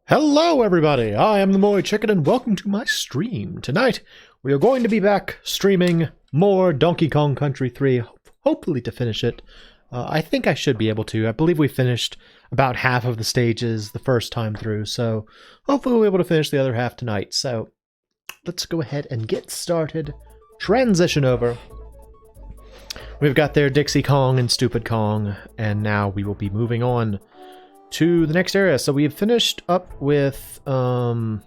Hello everybody, I am the MoeChicken and welcome to my stream. Tonight, we are going to be back streaming more Donkey Kong Country 3, hopefully to finish it. I think I should be able to. I believe we finished about half of the stages the first time through, so hopefully we'll be able to finish the other half tonight. So, let's go ahead and get started. Transition over. We've got there Dixie Kong and Stupid Kong, and now we will be moving on to the next area. So we have finished up with Cotton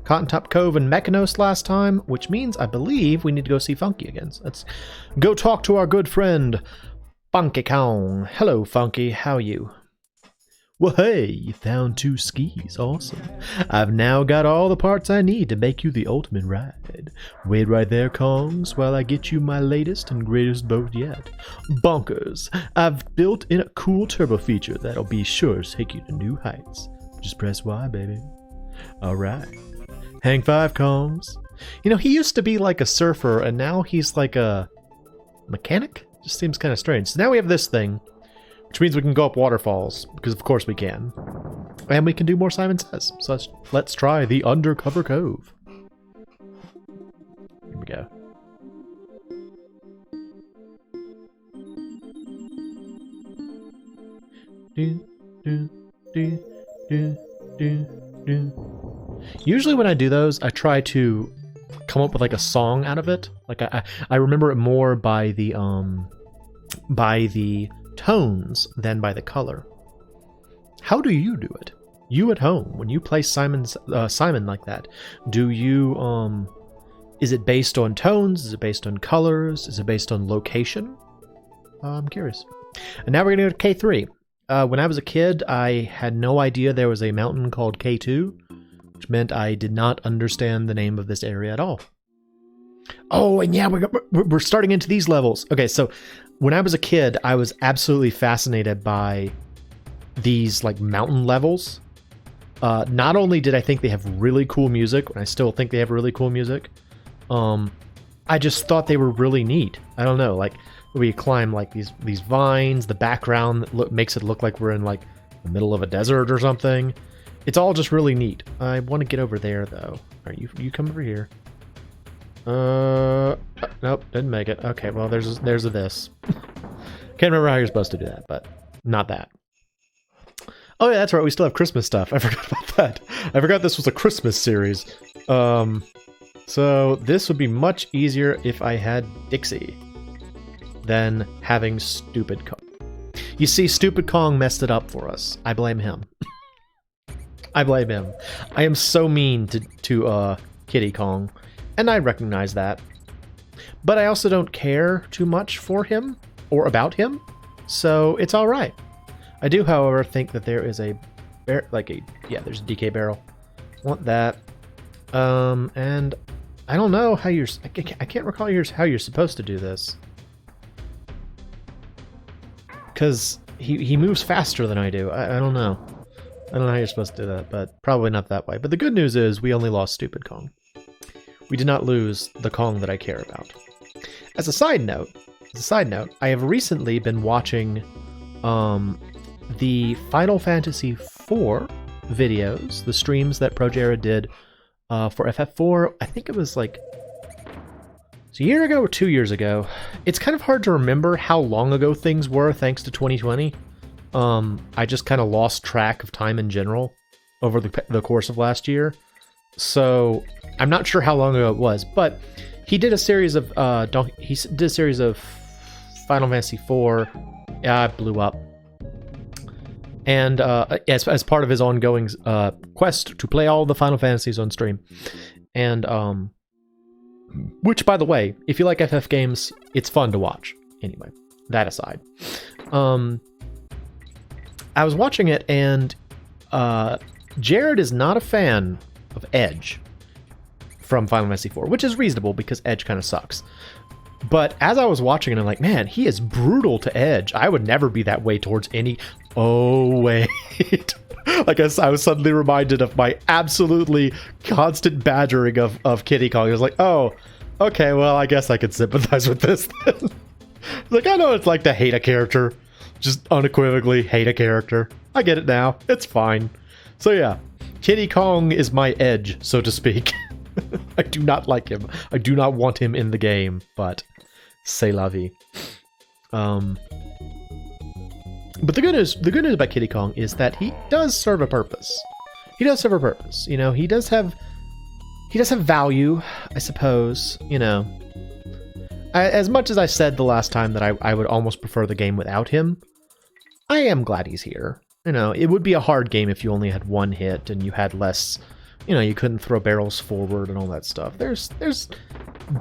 Top Cove and Mechanos last time, which means I believe we need to go see Funky again. So let's go talk to our good friend Funky Kong. Hello Funky, how are you? Well, hey, you found 2 skis. Awesome. I've now got all the parts I need to make you the ultimate ride. Wait right there, Kongs, while I get you my latest and greatest boat yet. Bonkers. I've built in a cool turbo feature that'll be sure to take you to new heights. Just press Y, baby. Alright. Hang 5, Kongs. You know, he used to be like a surfer, and now he's like a mechanic? Just seems kind of strange. So now we have this thing, which means we can go up waterfalls, because of course we can. And we can do more Simon Says. So let's try the Undercover Cove. Here we go. Usually when I do those, I try to come up with like a song out of it. Like I remember it more by the tones than by the color. How do you do it? You at home, when you play Simon like that, do you is it based on tones? Is it based on colors? Is it based on location? I'm curious. And now we're gonna go to K3. When I was a kid, I had no idea there was a mountain called K2, which meant I did not understand the name of this area at all. Oh, and yeah, we're starting into these levels. Okay, so when I was a kid, I was absolutely fascinated by these like mountain levels. Not only did I think they have really cool music, and I still think they have really cool music, I just thought they were really neat. I don't know, like we climb like these vines, the background that makes it look like we're in like the middle of a desert or something. It's all just really neat. I want to get over there though. All right, you come over here. Nope, didn't make it. Okay, well, there's a this. Can't remember how you're supposed to do that, but not that. Oh yeah, that's right, we still have Christmas stuff. I forgot about that. I forgot this was a Christmas series. So this would be much easier if I had Dixie than having Stupid Kong. You see, Stupid Kong messed it up for us. I blame him. I blame him. I am so mean to Kitty Kong, and I recognize that. But I also don't care too much for him or about him, so it's all right. I do, however, think that there is a there's a DK barrel. Want that. And I don't know how I can't recall how you're supposed to do this. Because he moves faster than I do. I don't know. I don't know how you're supposed to do that, but probably not that way. But the good news is we only lost Stupid Kong. We did not lose the Kong that I care about. As a side note, I have recently been watching the Final Fantasy IV videos, the streams that ProJared did for FF4. I think it was like a year ago or 2 years ago. It's kind of hard to remember how long ago things were thanks to 2020. I just kind of lost track of time in general over the course of last year. So I'm not sure how long ago it was, but he did a series of Final Fantasy IV. Blew up. And as part of his ongoing quest to play all the Final Fantasies on stream. And which, by the way, if you like FF games, it's fun to watch. Anyway, that aside. I was watching it, and Jared is not a fan of Edge from Final Fantasy IV, which is reasonable because Edge kind of sucks. But as I was watching it, I'm like, man, he is brutal to Edge. I would never be that way towards any... Oh, wait. I guess I was suddenly reminded of my absolutely constant badgering of Kitty Kong. I was like, oh, okay, well, I guess I could sympathize with this then. Like, I know what it's like to hate a character. Just unequivocally hate a character. I get it now. It's fine. So yeah, Kitty Kong is my Edge, so to speak. I do not like him. I do not want him in the game, but c'est la vie. But the good news about Kitty Kong is that he does serve a purpose. He does serve a purpose. You know, he does have value, I suppose. You know, as much as I said the last time that I would almost prefer the game without him, I am glad he's here. You know, it would be a hard game if you only had one hit and you had less. You know, you couldn't throw barrels forward and all that stuff. There's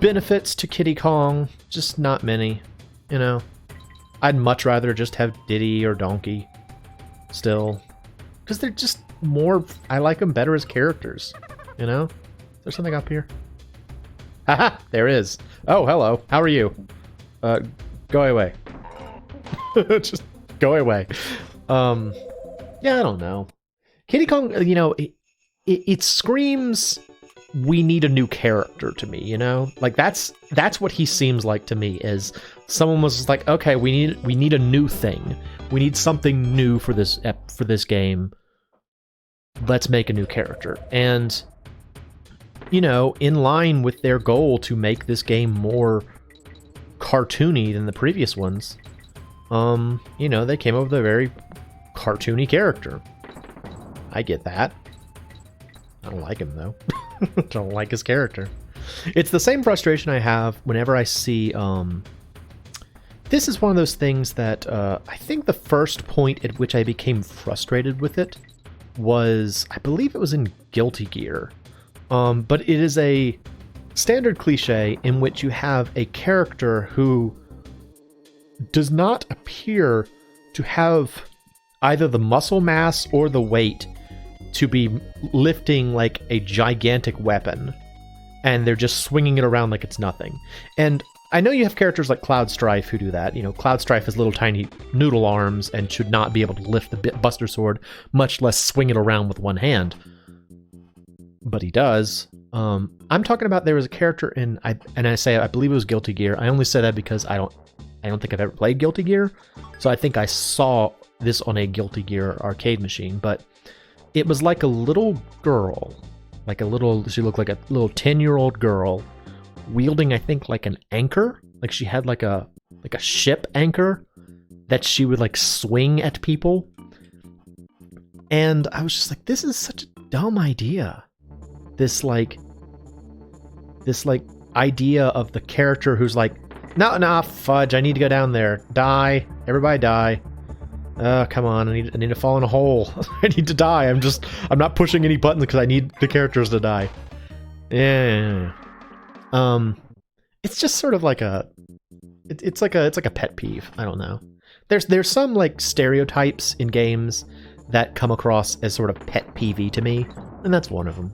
benefits to Kitty Kong, just not many. You know, I'd much rather just have Diddy or Donkey still, because they're just more. I like them better as characters. You know, is there something up here? Haha, there is. Oh, hello. How are you? Go away. Just go away. Yeah, I don't know. Kitty Kong, you know, it screams we need a new character to me, you know? Like that's what he seems like to me, is someone was just like, okay, we need a new thing. We need something new for this game. Let's make a new character. And you know, in line with their goal to make this game more cartoony than the previous ones, you know, they came up with a very cartoony character. I get that. I don't like him, though. Don't like his character. It's the same frustration I have whenever I see... This is one of those things that I think the first point at which I became frustrated with it was, I believe it was in Guilty Gear. But it is a standard cliche in which you have a character who does not appear to have either the muscle mass or the weight to be lifting like a gigantic weapon, and they're just swinging it around like it's nothing. And I know you have characters like Cloud Strife who do that. You know, Cloud Strife has little tiny noodle arms and should not be able to lift the Buster Sword, much less swing it around with one hand. But he does. I'm talking about, there was a character in, I believe it was Guilty Gear. I only say that because I don't think I've ever played Guilty Gear, so I think I saw this on a Guilty Gear arcade machine. But it was like a little girl, she looked like a little 10-year-old girl wielding, I think, like an anchor. Like she had like a ship anchor that she would like swing at people. And I was just like, this is such a dumb idea. This idea of the character who's like, no, fudge, I need to go down there. Die. Everybody die. Come on, I need to fall in a hole. I need to die. I'm not pushing any buttons because I need the characters to die. Yeah. It's just sort of like it's like a pet peeve. I don't know. There's some like stereotypes in games that come across as sort of pet peevey to me, and that's one of them.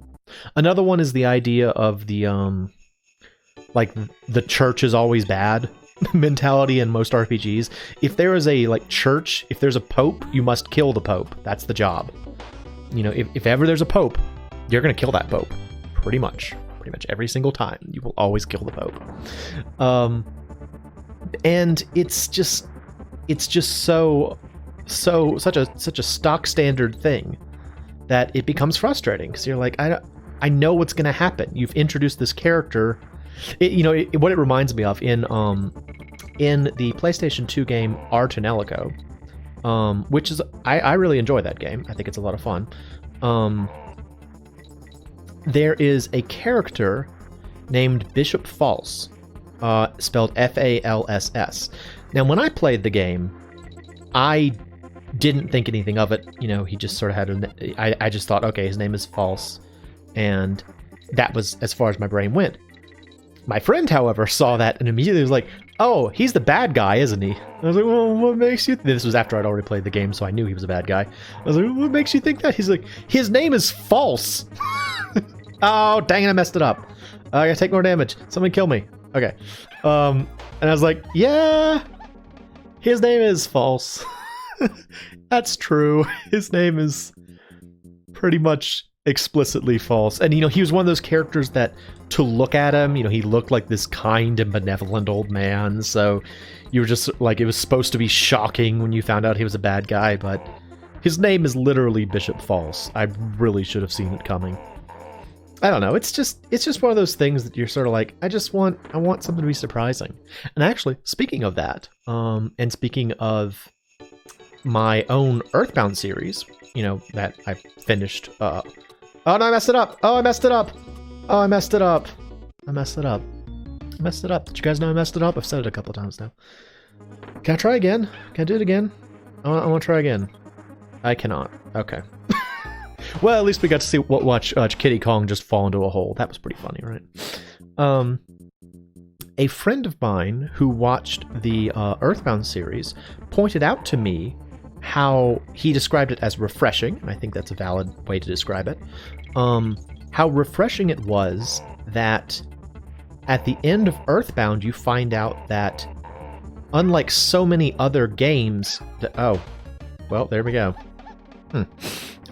Another one is the idea of the like the church is always bad mentality in most RPGs. If there is a like church, if there's a pope, you must kill the pope. That's the job. You know, if ever there's a pope, you're gonna kill that pope. Pretty much every single time. You will always kill the pope. And it's just such a stock standard thing that it becomes frustrating because you're like, I know what's gonna happen. You've introduced this character. What it reminds me of in the PlayStation 2 game Art and Ellico, which is I really enjoy that game. I think it's a lot of fun. There is a character named Bishop False, spelled Falss. Now, when I played the game, I didn't think anything of it. You know, he just sort of had I just thought, okay, his name is False, and that was as far as my brain went. My friend, however, saw that and immediately was like, oh, he's the bad guy, isn't he? I was like, well, what makes you... This was after I'd already played the game, so I knew he was a bad guy. I was like, what makes you think that? He's like, his name is False. Oh, dang it, I messed it up. I gotta take more damage. Somebody kill me. Okay. And I was like, yeah, his name is False. That's true. His name is pretty much explicitly false. And, he was one of those characters that, to look at him, he looked like this kind and benevolent old man. So you were just like, it was supposed to be shocking when you found out he was a bad guy, but his name is literally Bishop False. I really should have seen it coming. I don't know. It's just one of those things that you're sort of like, I want something to be surprising. And actually, speaking of that, and speaking of my own Earthbound series, that I finished. Oh no, I messed it up. Oh, I messed it up. Oh, I messed it up. I messed it up. I messed it up. Did you guys know I messed it up? I've said it a couple times now. Can I try again? Can I do it again? I want to try again. I cannot. Okay. Well, at least we got to watch Kitty Kong just fall into a hole. That was pretty funny, right? A friend of mine who watched the Earthbound series pointed out to me how he described it as refreshing, and I think that's a valid way to describe it. How refreshing it was that at the end of Earthbound, you find out that unlike so many other games, oh, well, there we go.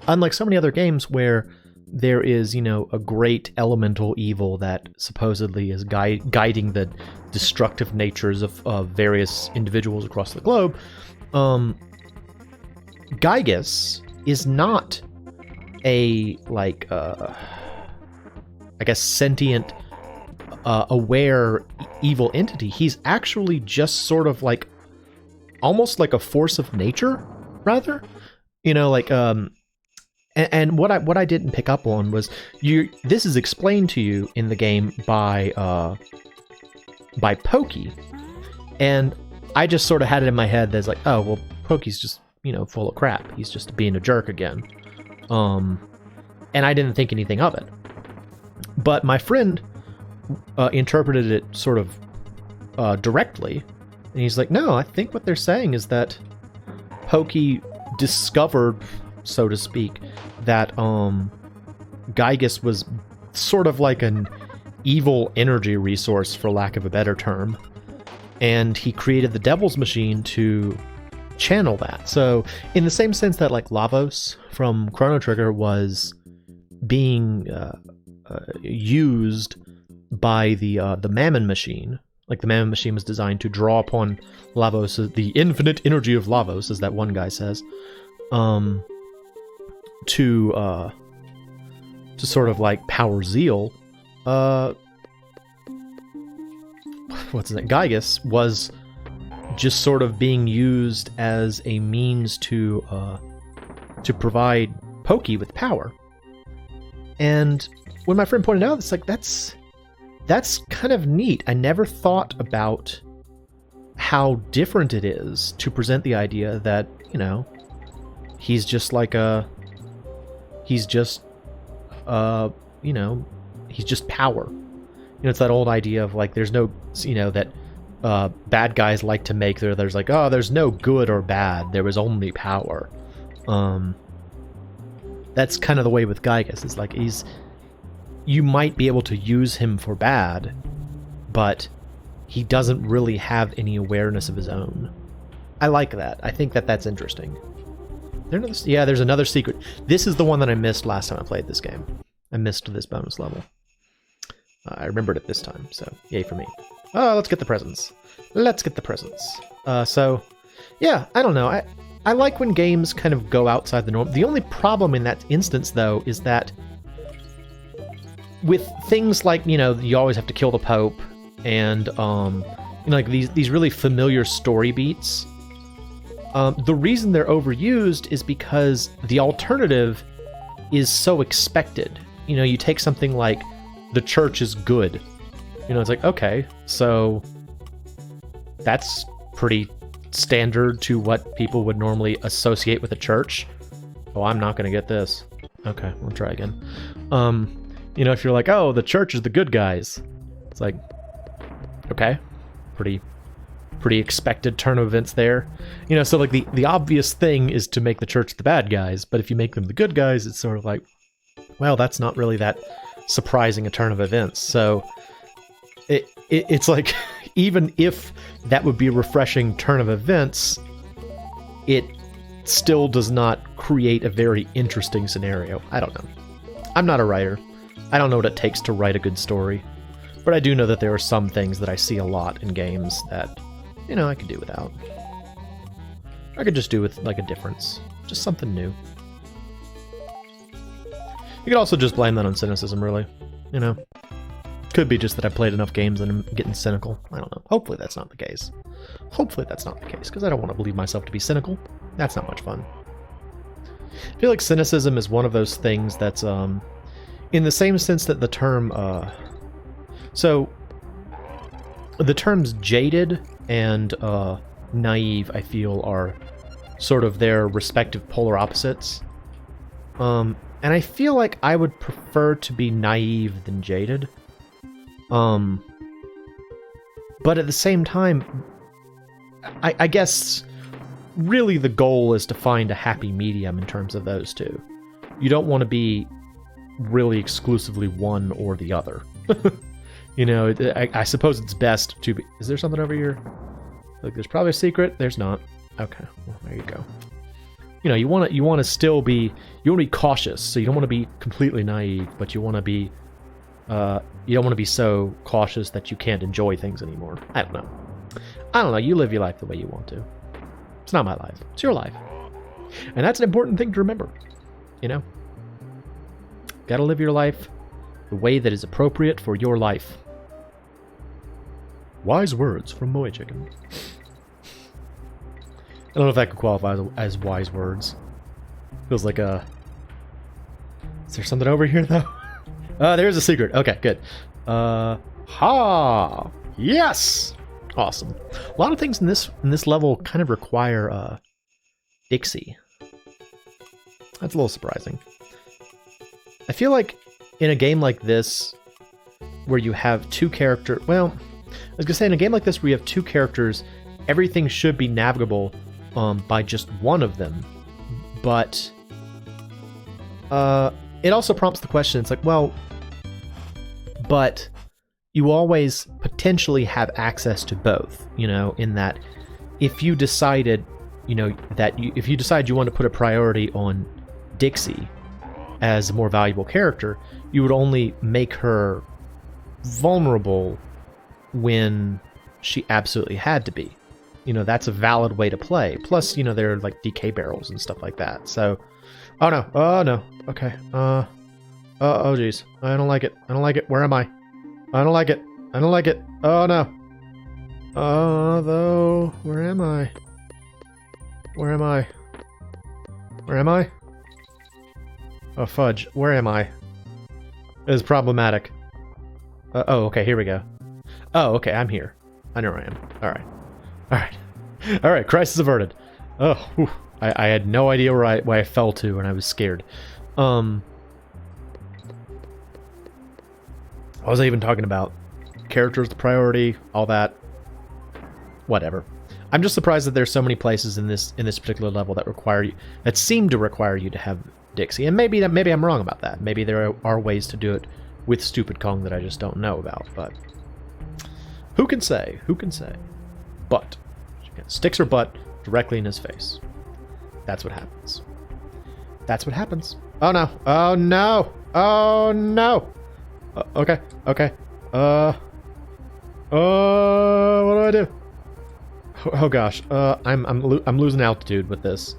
Unlike so many other games where there is, a great elemental evil that supposedly is guiding the destructive natures of various individuals across the globe, Gygus is not a, I guess, sentient, aware evil entity. He's actually just sort of like, almost like a force of nature, rather. And what I didn't pick up on was this is explained to you in the game by Pokey, and I just sort of had it in my head that's like, oh well, Pokey's just full of crap. He's just being a jerk again, and I didn't think anything of it. But my friend interpreted it sort of directly, and he's like, no, I think what they're saying is that Pokey discovered, so to speak, that Gygus was sort of like an evil energy resource, for lack of a better term, and he created the Devil's Machine to channel that. So in the same sense that like Lavos from Chrono Trigger was being used by the Mammon Machine, like the Mammon Machine was designed to draw upon Lavos, the infinite energy of Lavos, as that one guy says, to sort of like power Zeal. What's his name? Gygus was just sort of being used as a means to provide Pokey with power. And when my friend pointed out, it's like, that's kind of neat. I never thought about how different it is to present the idea that you know, he's just like he's just you know, he's just power. You know, it's that old idea of like there's no, you know, that bad guys like to make there's like, oh, there's no good or bad, there was only power. That's kind of the way with Gygas. It's like you might be able to use him for bad, but he doesn't really have any awareness of his own. I like that. I think that's interesting. Yeah, there's another secret. This is the one that I missed last time I played this game. I missed this bonus level. I remembered it this time, so yay for me. Oh, let's get the presents. Let's get the presents. So, yeah, I don't know. I like when games kind of go outside the norm. The only problem in that instance, though, is that with things like, you know, you always have to kill the Pope, and you know, like these really familiar story beats. The reason they're overused is because the alternative is so expected. You know, you take something like the church is good. You know, it's like, okay, so that's pretty standard to what people would normally associate with a church. Oh, I'm not going to get this. Okay, we'll try again. You know, if you're like, oh, the church is the good guys. It's like, okay, pretty expected turn of events there. You know, so like the obvious thing is to make the church the bad guys, but if you make them the good guys, it's sort of like, well, that's not really that surprising a turn of events. So it's like, even if that would be a refreshing turn of events, it still does not create a very interesting scenario. I don't know. I'm not a writer. I don't know what it takes to write a good story, but I do know that there are some things that I see a lot in games that, you know, I could do without. I could just do with like a difference, just something new. You could also just blame that on cynicism, really. You know, could be just that I played enough games and I'm getting cynical. I don't know. Hopefully that's not the case. Hopefully that's not the case, because I don't want to believe myself to be cynical. That's not much fun. I feel like cynicism is one of those things that's, in the same sense that the term, so the terms jaded and naive, I feel, are sort of their respective polar opposites. And I feel like I would prefer to be naive than jaded. But at the same time, I guess really the goal is to find a happy medium in terms of those two. You don't want to be really exclusively one or the other. You know, I suppose it's best to be... Is there something over here? Like, there's probably a secret. There's not. Okay, well, there you go. You know, you want to still be... You want to be cautious, so you don't want to be completely naive, but you want to be... you don't want to be so cautious that you can't enjoy things anymore. I don't know. I don't know. You live your life the way you want to. It's not my life. It's your life. And that's an important thing to remember. You know? Gotta live your life the way that is appropriate for your life. Wise words from MoeChicken. I don't know if that could qualify as wise words. Feels like a... Is there something over here, though? There's a secret. Okay, good. Ha! Yes! Awesome. A lot of things in this level kind of require Dixie. That's a little surprising. I feel like in a game like this, where you have two characters... Well, I was going to say, in a game like this where you have two characters, everything should be navigable by just one of them. But it also prompts the question, it's like, well, but you always potentially have access to both, you know, in that if you decided, you know, that if you decide you want to put a priority on Dixie as a more valuable character, you would only make her vulnerable when she absolutely had to be. You know, that's a valid way to play. Plus, you know, there are like DK barrels and stuff like that. So, oh no, okay. Oh geez, I don't like it. Where am I? I don't like it. Oh no. Though, where am I? Oh fudge, where am I? It is problematic. Oh, okay, here we go. Oh, okay, I'm here. I know where I am. Alright, crisis averted. Oh, whew. I had no idea where I fell to, and I was scared. What was I even talking about? Characters, the priority, all that. Whatever. I'm just surprised that there's so many places in this particular level that seem to require you to have Dixie, and maybe I'm wrong about that. Maybe there are ways to do it with Stupid Kong that I just don't know about. But who can say? Who can say? But sticks her butt directly in his face. That's what happens. That's what happens. Oh no! Oh no! Oh no! Okay. Okay. What do I do? Oh gosh, I'm losing altitude with this.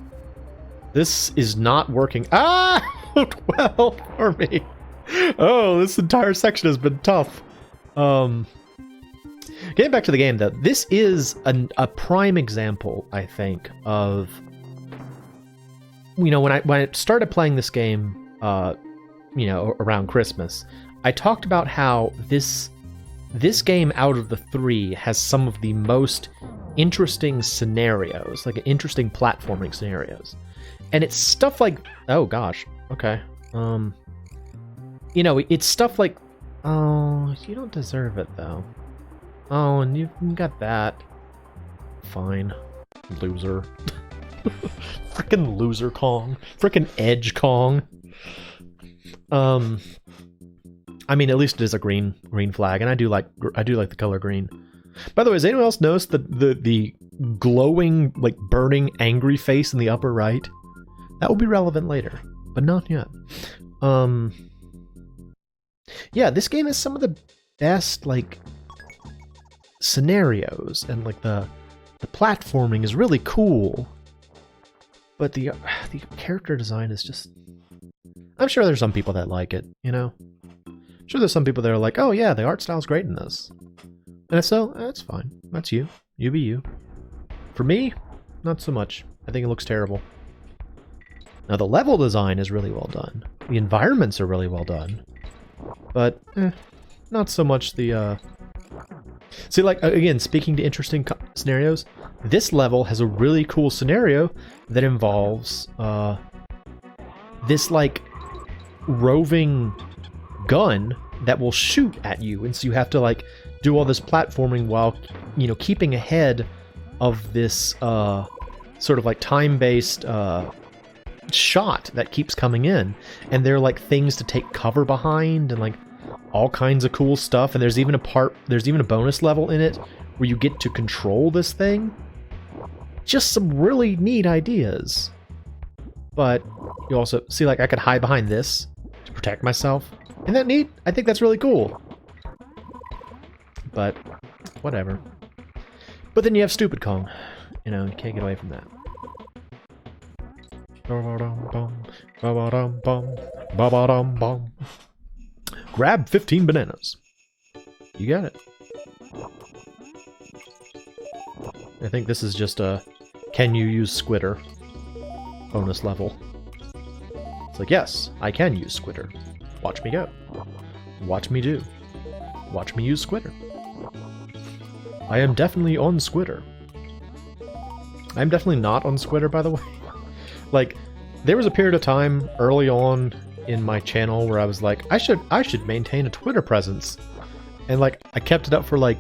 This is not working. Ah! Well, for me. Oh, this entire section has been tough. Getting back to the game, though, this is a prime example, I think, of, you know, when I started playing this game, you know, around Christmas, I talked about how this game out of the three has some of the most interesting scenarios, like interesting platforming scenarios. And it's stuff like, oh gosh, okay. You know, it's stuff like, oh, you don't deserve it though. Oh, and you got that. Fine. Loser. Frickin' loser Kong. Frickin' Edge Kong. I mean, at least it is a green flag, and I do like the color green. By the way, has anyone else noticed the glowing, like burning, angry face in the upper right? That will be relevant later, but not yet. Yeah, this game has some of the best like scenarios, and like the platforming is really cool. But the character design is just, I'm sure there's some people that like it, you know? I'm sure there's some people that are like, oh yeah, the art style's great in this. And if so, that's fine. That's you. You be you. For me, not so much. I think it looks terrible. Now the level design is really well done. The environments are really well done. But, not so much the, See, like, again, speaking to interesting scenarios, this level has a really cool scenario that involves, this, like, roving gun that will shoot at you, and so you have to, like, do all this platforming while, you know, keeping ahead of this, sort of, like, time-based, shot that keeps coming in. And there are, like, things to take cover behind, and, like, all kinds of cool stuff, and there's even a bonus level in it where you get to control this thing. Just some really neat ideas. But you also see, like, I could hide behind this to protect myself. Isn't that neat? I think that's really cool. But whatever. But then you have Stupid Kong. You know, you can't get away from that. Grab 15 bananas. You got it. I think this is just a can you use Squitter bonus level. It's like, yes, I can use Squitter. Watch me go. Watch me do. Watch me use Squitter. I am definitely on Squitter. I'm definitely not on Squitter, by the way. Like, there was a period of time early on in my channel where I was like, I should maintain a Twitter presence. And like, I kept it up for like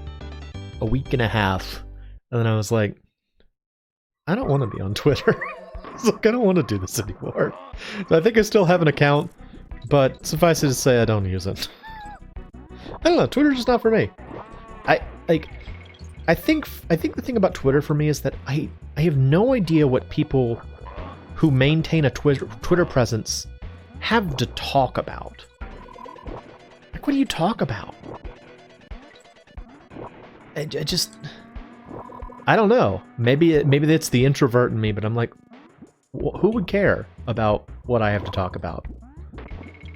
a week and a half. And then I was like, I don't want to be on Twitter. It's like, I don't want to do this anymore. So I think I still have an account, but suffice it to say, I don't use it. I don't know, Twitter's just not for me. I think the thing about Twitter for me is that I have no idea what people who maintain a Twitter presence have to talk about. Like, what do you talk about? I don't know. Maybe it's the introvert in me, but I'm like, who would care about what I have to talk about?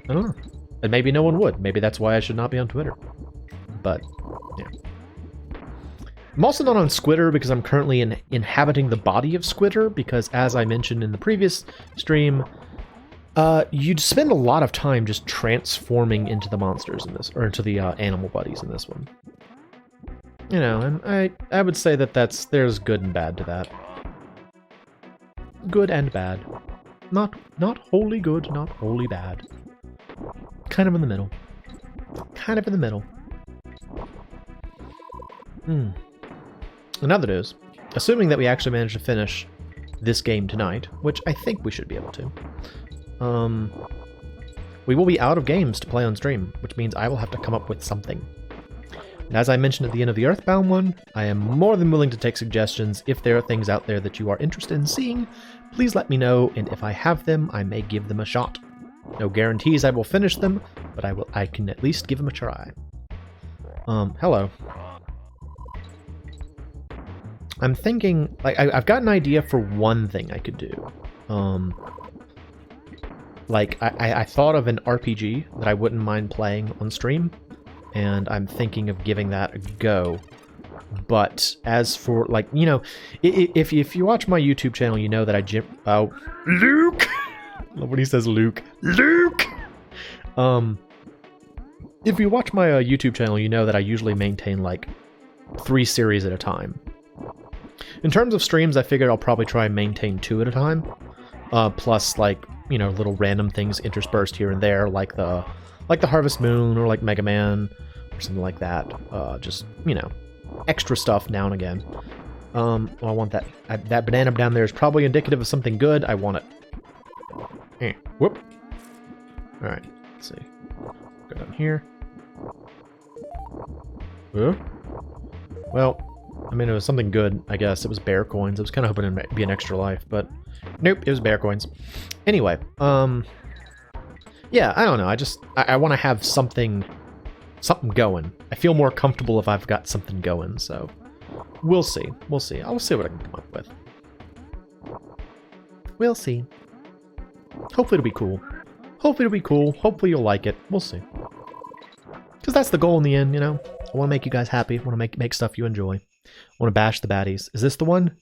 I don't know. And maybe no one would. Maybe that's why I should not be on Twitter. But, yeah. I'm also not on Squitter because I'm currently inhabiting the body of Squitter, because as I mentioned in the previous stream, you'd spend a lot of time just transforming into the monsters in this, or into the animal buddies in this one. You know, and I would say that there's good and bad to that. good and bad. Not wholly good, not wholly bad. Kind of in the middle. Kind of in the middle. And other news, assuming that we actually manage to finish this game tonight, which I think we should be able to, we will be out of games to play on stream, which means I will have to come up with something. And as I mentioned at the end of the Earthbound one, I am more than willing to take suggestions. If there are things out there that you are interested in seeing, please let me know, and if I have them, I may give them a shot. No guarantees I will finish them, but I can at least give them a try. Hello. I'm thinking, like, I've got an idea for one thing I could do. Like, I thought of an RPG that I wouldn't mind playing on stream, and I'm thinking of giving that a go. But as for, like, you know, if you watch my YouTube channel, you know that oh, Luke! Love when he says Luke. Luke! If you watch my YouTube channel, you know that I usually maintain, like, 3 series at a time. In terms of streams, I figured I'll probably try and maintain 2 at a time. Plus, like, you know, little random things interspersed here and there, like the Harvest Moon, or like Mega Man, or something like that. Just, you know, extra stuff now and again. Well, I want that. That banana down there is probably indicative of something good. I want it. Whoop. Alright, let's see. Go down here. Well, I mean, it was something good, I guess. It was bear coins. I was kind of hoping it'd be an extra life, but nope, it was bear coins. Anyway, yeah, I don't know. I want to have something going. I feel more comfortable if I've got something going, so we'll see. We'll see. I'll see what I can come up with. We'll see. Hopefully it'll be cool. Hopefully it'll be cool. Hopefully you'll like it. We'll see. Because that's the goal in the end, you know? I want to make you guys happy. I want to make stuff you enjoy. I want to bash the baddies. Is this the one?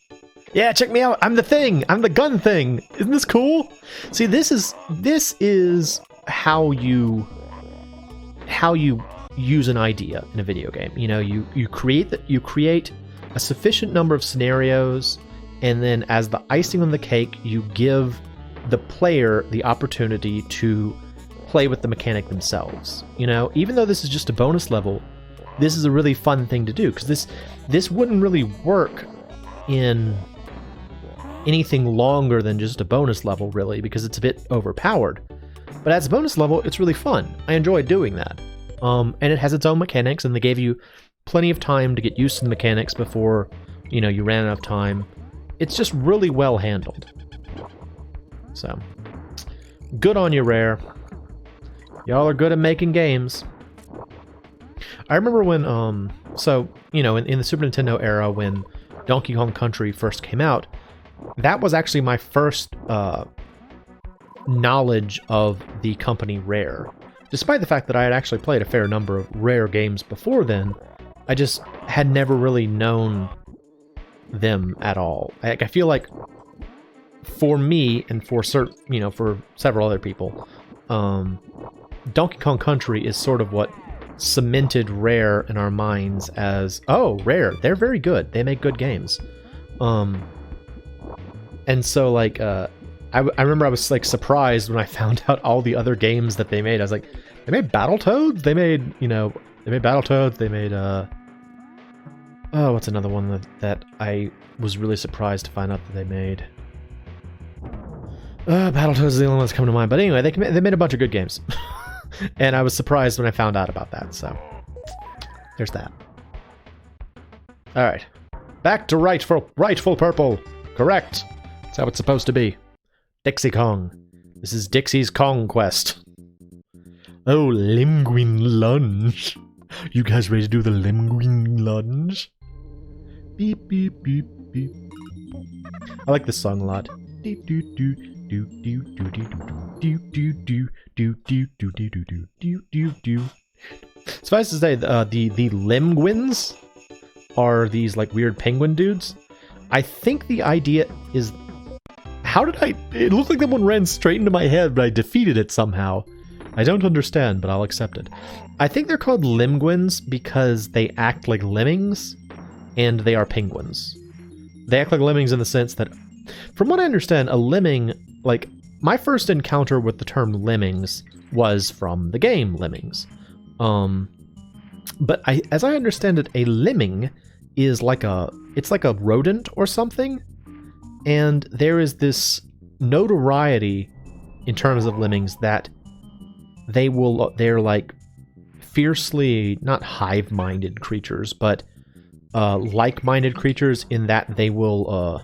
Yeah, check me out. I'm the thing. I'm the gun thing. Isn't this cool? See, this is how you use an idea in a video game. You know, you create a sufficient number of scenarios, and then as the icing on the cake, you give the player the opportunity to play with the mechanic themselves. You know, even though this is just a bonus level, this is a really fun thing to do, because this wouldn't really work in anything longer than just a bonus level, really, because it's a bit overpowered. But as a bonus level, it's really fun. I enjoy doing that. And it has its own mechanics, and they gave you plenty of time to get used to the mechanics before, you know, you ran out of time. It's just really well handled. So, good on you, Rare. Y'all are good at making games. I remember when, so, you know, in the Super Nintendo era, when Donkey Kong Country first came out, that was actually my first knowledge of the company Rare. Despite the fact that I had actually played a fair number of Rare games before then, I just had never really known them at all. I feel like for me and for for several other people, Donkey Kong Country is sort of what cemented Rare in our minds as, oh, Rare, they're very good. They make good games. And so, like, I remember I was, like, surprised when I found out all the other games that they made. I was like, they made Battletoads? They made, they made Battletoads. They made, oh, what's another one that I was really surprised to find out that they made? Battletoads is the only one that's coming to mind. But anyway, they made a bunch of good games. And I was surprised when I found out about that, so there's that. Alright. Back to rightful purple. Correct. That's how it's supposed to be. Dixie Kong. This is Dixie's Kong Quest. Oh, Limguin lunge. You guys ready to do the Limguin lunge? Beep, beep, beep, beep. I like this song a lot. Do do do do do do do do do do do do do do do do do do. Suffice to say, the Limguins are these like weird penguin dudes. I think the idea is, how did it looked like that one ran straight into my head, but I defeated it somehow. I don't understand, but I'll accept it. I think they're called Limguins because they act like lemmings, and they are penguins. They act like lemmings in the sense that From what I understand, a lemming, like, my first encounter with the term lemmings was from the game Lemmings. But as I understand it, a lemming is it's like a rodent or something, and there is this notoriety in terms of lemmings that they're like fiercely, not hive-minded creatures, but like-minded creatures in that they will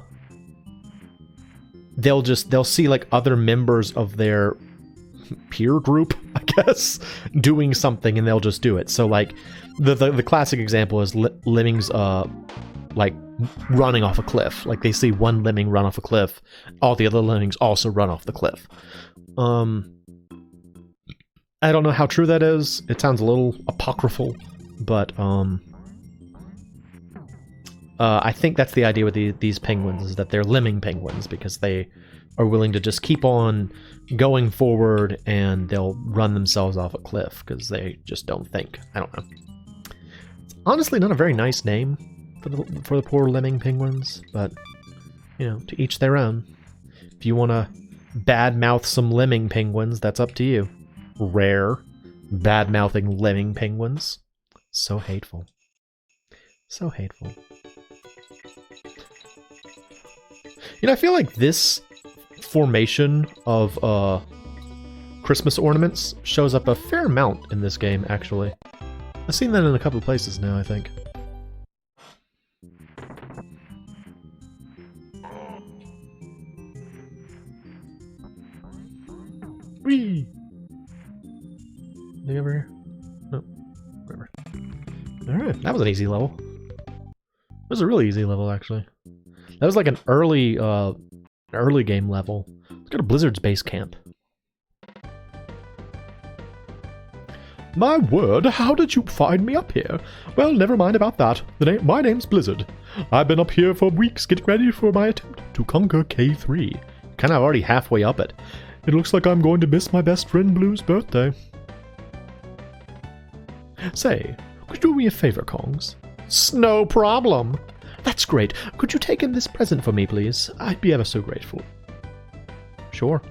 they'll see like other members of their peer group, I guess, doing something, and they'll just do it. So like the classic example is lemmings like running off a cliff. Like they see one lemming run off a cliff, all the other lemmings also run off the cliff. I don't know how true that is. It sounds a little apocryphal, but I think that's the idea with these penguins, is that they're lemming penguins because they are willing to just keep on going forward, and they'll run themselves off a cliff because they just don't think. I don't know. It's honestly not a very nice name for the poor lemming penguins, but you know, to each their own. If you want to badmouth some lemming penguins, that's up to you. Rare, bad-mouthing lemming penguins. So hateful. So hateful. You know, I feel like this formation of Christmas ornaments shows up a fair amount in this game, actually. I've seen that in a couple of places now, I think. Whee! Anything over here? No. Whatever. Alright, that was an easy level. It was a really easy level, actually. That was like an early game level. Let's go to Blizzard's base camp. My word, how did you find me up here? Well, never mind about that. My name's Blizzard. I've been up here for weeks getting ready for my attempt to conquer K3. Kinda already halfway up it. It looks like I'm going to miss my best friend Blue's birthday. Say, could you do me a favor, Kongs? No problem. That's great. Could you take him this present for me, please? I'd be ever so grateful. Sure.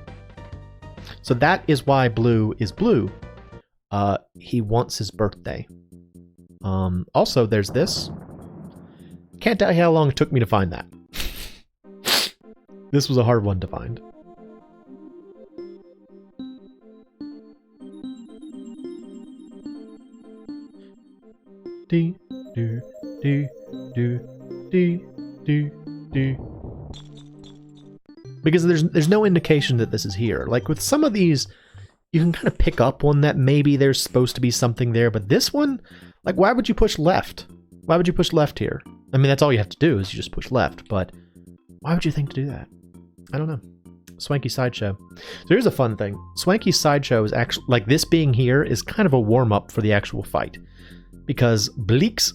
So that is why Blue is blue. He wants his birthday. Also, there's this. Can't tell you how long it took me to find that. This was a hard one to find. Do, do, do, do, do, do. Because there's no indication that this is here. Like with some of these, you can kind of pick up on that maybe there's supposed to be something there, but this one, like, why would you push left? Why would you push left here? I mean, that's all you have to do is you just push left, but why would you think to do that? I don't know. Swanky Sideshow. So here's a fun thing. Swanky Sideshow is actually, like, this being here is kind of a warm-up for the actual fight. Because Bleak's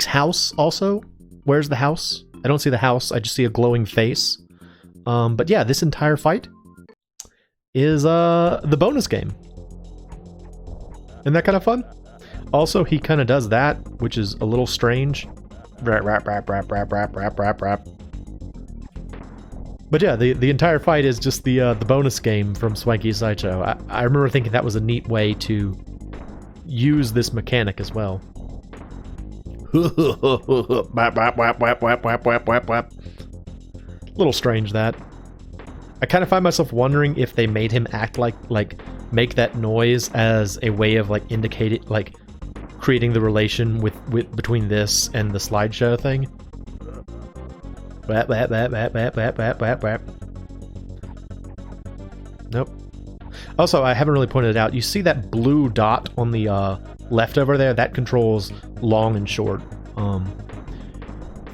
house also, where's the house? I don't see the house, I just see a glowing face. But yeah, this entire fight is the bonus game. Isn't that kind of fun? Also, he kind of does that, which is a little strange. Rap, rap, rap, rap, rap, rap, rap, rap, rap. But yeah, the entire fight is just the bonus game from Swanky Sideshow. I remember thinking that was a neat way to use this mechanic as well. Little strange that. I kind of find myself wondering if they made him act like make that noise as a way of like indicating, like creating the relation with between this and the slideshow thing. Nope. Also, I haven't really pointed it out. You see that blue dot on the left over there? That controls long and short.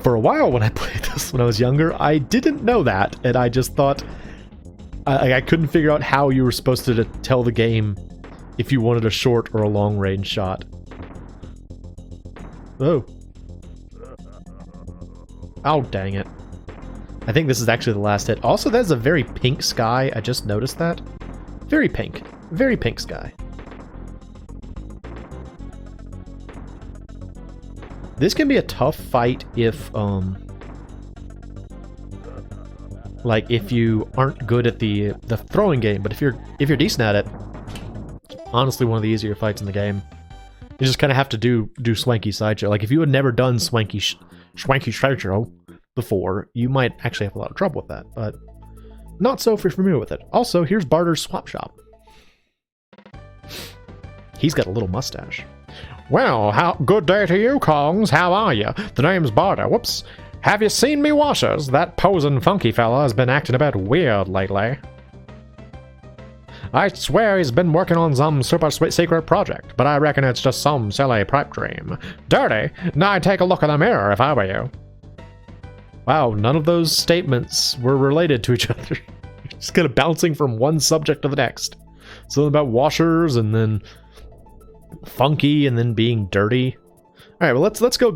For a while when I played this when I was younger, I didn't know that, and I just thought I couldn't figure out how you were supposed to tell the game if you wanted a short or a long range shot. Oh. Oh, dang it. I think this is actually the last hit. Also, that's a very pink sky. I just noticed that. Very pink. Very pink sky. This can be a tough fight if, like if you aren't good at the throwing game, but if you're decent at it, honestly one of the easier fights in the game. You just kind of have to do Swanky Sideshow. Like if you had never done Swanky Sideshow before, you might actually have a lot of trouble with that, but not so if you're familiar with it. Also, here's Barter's Swap Shop. He's got a little mustache. Well, good day to you, Kongs. How are you? The name's Barter. Whoops. Have you seen me washers? That posing funky fella has been acting a bit weird lately. I swear he's been working on some super secret project, but I reckon it's just some silly pipe dream. Dirty? Now I'd take a look in the mirror if I were you. Wow, none of those statements were related to each other. Just kind of bouncing from one subject to the next. Something about washers, and then funky, and then being dirty. All right, well let's go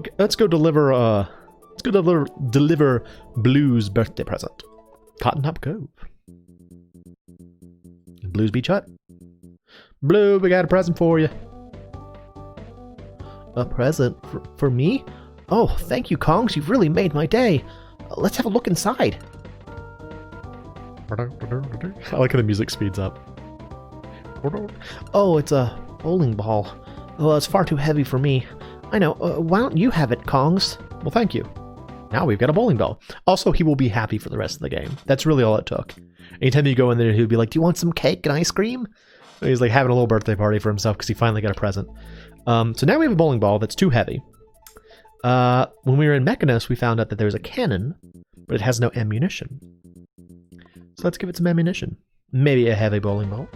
deliver deliver Blue's birthday present. Cotton Top Cove. Blue's Beach Hut. Blue, we got a present for you. A present for me? Oh, thank you, Kongs. You've really made my day. Let's have a look inside. I like how the music speeds up. Oh, it's a bowling ball. Well, it's far too heavy for me. I know. Why don't you have it, Kongs? Well, thank you. Now we've got a bowling ball. Also, he will be happy for the rest of the game. That's really all it took. Anytime you go in there, he'll be like, do you want some cake and ice cream? And he's like having a little birthday party for himself because he finally got a present. So now we have a bowling ball that's too heavy. When we were in Mechanus, we found out that there's a cannon, but it has no ammunition. So let's give it some ammunition. Maybe a heavy bowling ball.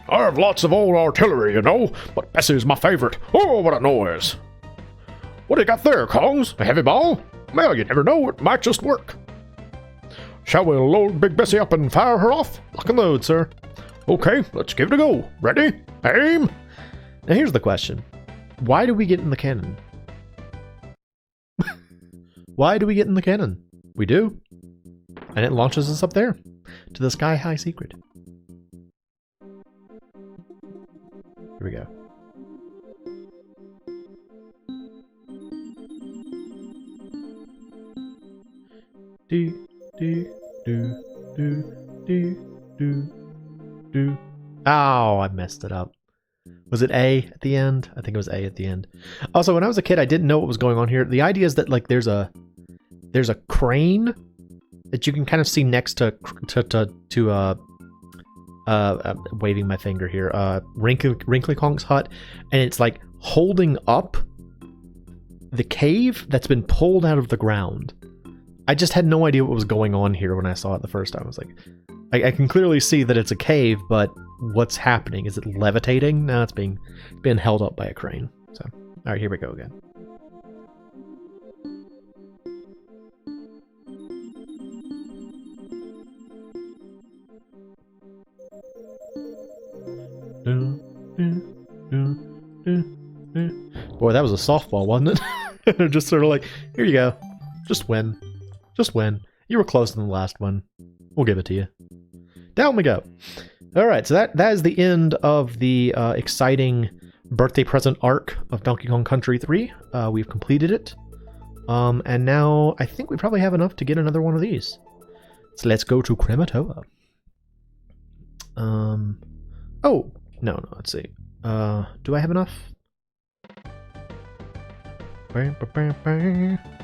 I have lots of old artillery, you know, but Bessie's my favorite. Oh, what a noise. What do you got there, Kongs? A heavy ball? Well, you never know, it might just work. Shall we load Big Bessie up and fire her off? Lock and load, sir. Okay, let's give it a go. Ready? Aim! Now here's the question. Why do we get in the cannon? Why do we get in the cannon? We do. And it launches us up there. To the sky-high secret. Here we go. Do, do, do, do, do, do. Oh, I messed it up. Was it A at the end? I think it was A at the end. Also, when I was a kid, I didn't know what was going on here. The idea is that like there's a crane that you can kind of see next to waving my finger here. Wrinkly Kong's hut, and it's like holding up the cave that's been pulled out of the ground. I just had no idea what was going on here when I saw it the first time. I was like, I can clearly see that it's a cave, but what's happening? Is it levitating? No, it's being held up by a crane. So, all right, here we go again. Boy, that was a softball, wasn't it? Just sort of like, here you go. Just win. Just win. You were closer than the last one. We'll give it to you. Down we go. All right, so that is the end of the exciting birthday present arc of Donkey Kong Country 3. We've completed it. And now I think we probably have enough to get another one of these. So let's go to Krematoa. Oh, no, let's see. Do I have enough?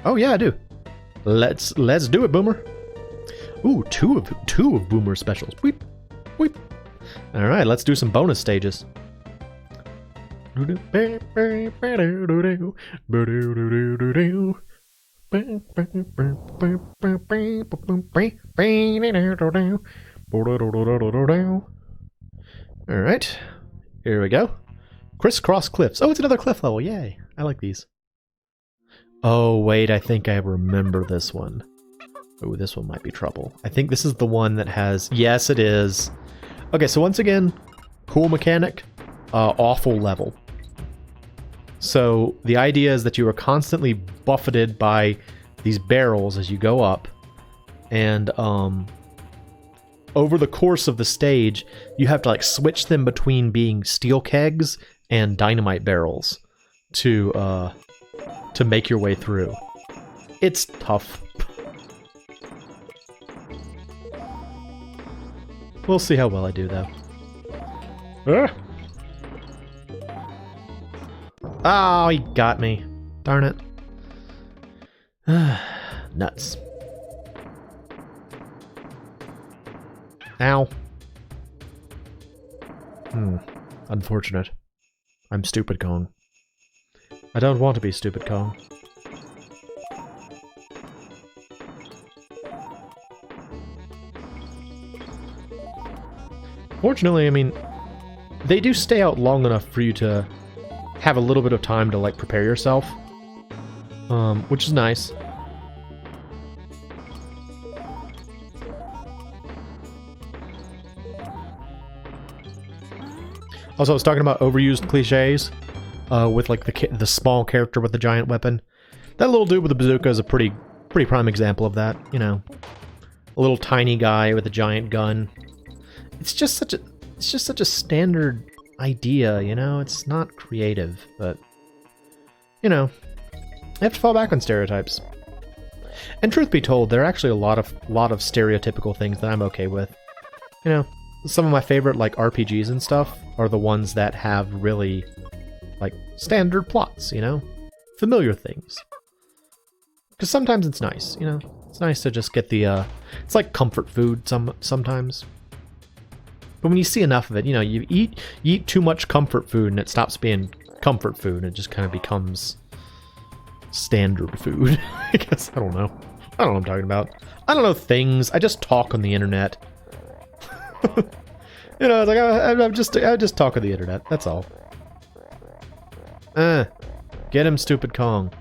Oh yeah, I do. Let's do it, Boomer. Ooh, two of Boomer's specials. Weep, weep. All right, let's do some bonus stages. All right, here we go. Crisscross Cliffs. Oh, it's another cliff level. Yay! I like these. Oh, wait, I think I remember this one. Oh, this one might be trouble. I think this is the one that has... Yes, it is. Okay, so once again, cool mechanic, awful level. So the idea is that you are constantly buffeted by these barrels as you go up, and over the course of the stage, you have to like switch them between being steel kegs and dynamite barrels to make your way through. It's tough. We'll see how well I do, though. Oh, he got me. Darn it. Nuts. Ow. Unfortunate. I'm stupid, Kong. I don't want to be stupid, Kong. Fortunately, I mean, they do stay out long enough for you to have a little bit of time to, like, prepare yourself. Which is nice. Also, I was talking about overused cliches, with, like, the small character with the giant weapon. That little dude with the bazooka is a pretty prime example of that, you know. A little tiny guy with a giant gun. It's just such a standard idea, you know? It's not creative, but, you know, I have to fall back on stereotypes. And truth be told, there are actually a lot of stereotypical things that I'm okay with. You know, some of my favorite, like, RPGs and stuff are the ones that have really, like, standard plots, you know? Familiar things. Because sometimes it's nice, you know? It's nice to just get the, it's like comfort food sometimes. But when you see enough of it, you know, you eat too much comfort food and it stops being comfort food and it just kind of becomes standard food. I guess. I don't know. I don't know what I'm talking about. I don't know things. I just talk on the internet. You know, it's like I just talk on the internet. That's all. Get him, stupid Kong.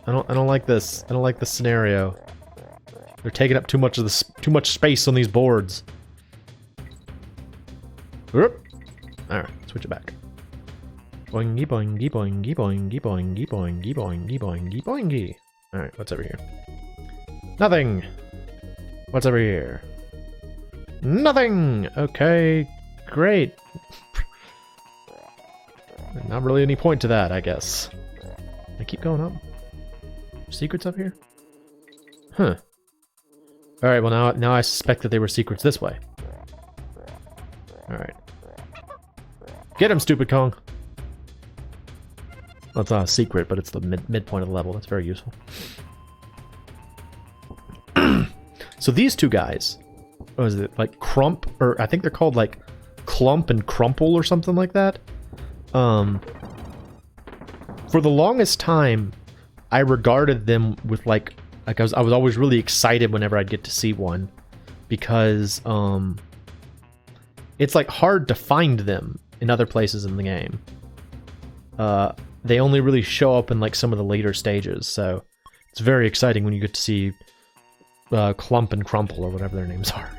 I don't like this. I don't like this scenario. They're taking up too much space on these boards. Alright, switch it back. Boingy boingy boingy boingy boingy boingy boingy boingy boingy. Alright, what's over here? Nothing! What's over here? Nothing! Okay, great. Not really any point to that, I guess. I keep going up. Secrets up here? Huh. Alright, well now I suspect that they were secrets this way. Alright. Get him, stupid Kong! Well, it's not a secret, but it's the midpoint of the level. That's very useful. So these two guys, what is it, like Crump, or I think they're called like Clump and Crumple or something like that. For the longest time, I regarded them with like I was always really excited whenever I'd get to see one, because it's like hard to find them in other places in the game. They only really show up in like some of the later stages, so it's very exciting when you get to see Clump and Crumple or whatever their names are.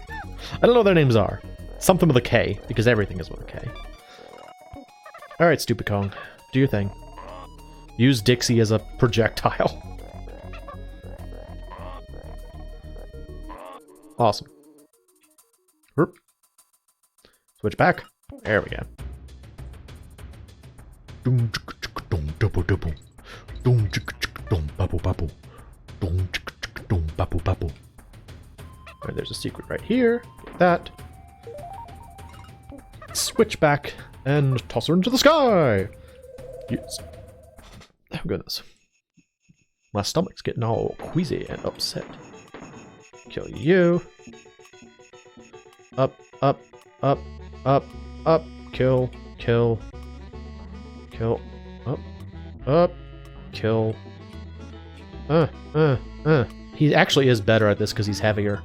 I don't know what their names are. Something with a K, because everything is with a K. Alright, stupid Kong. Do your thing. Use Dixie as a projectile. Awesome. Switch back. There we go. Alright, there's a secret right here. Get that. Switch back and toss her into the sky. Yes. Oh goodness. My stomach's getting all queasy and upset. Kill you. Up, up, up, up, up. Kill, kill, kill. Up, up, kill. He actually is better at this because he's heavier.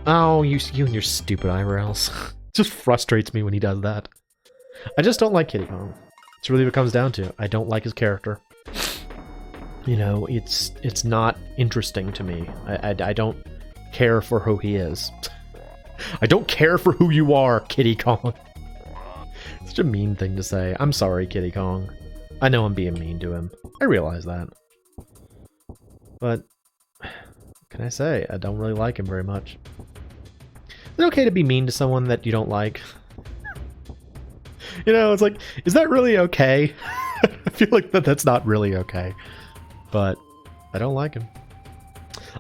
Oh, you and your stupid eyebrows. Just frustrates me when he does that. I just don't like Kiddy Kong. It's really what it comes down to. I don't like his character. You know, it's not interesting to me. I don't care for who he is. I don't care for who you are, Kiddy Kong. Such a mean thing to say. I'm sorry, Kiddy Kong. I know I'm being mean to him. I realize that. But, what can I say? I don't really like him very much. Is it okay to be mean to someone that you don't like? You know, it's like, is that really okay? I feel like that's not really okay. But, I don't like him.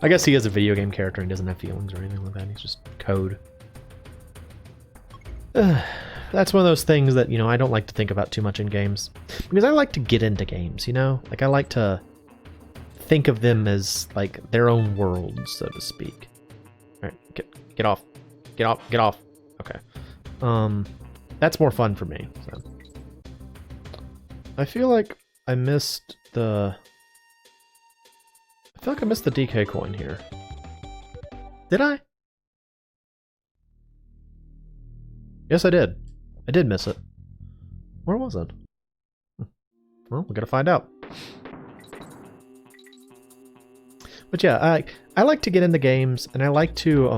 I guess he is a video game character and doesn't have feelings or anything like that. He's just code. That's one of those things that, I don't like to think about too much in games. Because I like to get into games, Like, I like to think of them as, like, their own worlds, so to speak. Alright, get off. Get off. Okay. That's more fun for me, so. I feel like I missed the DK coin here. Did I? Yes, I did. I did miss it. Where was it? Well, we gotta find out. But yeah, I like to get into games, and I like to,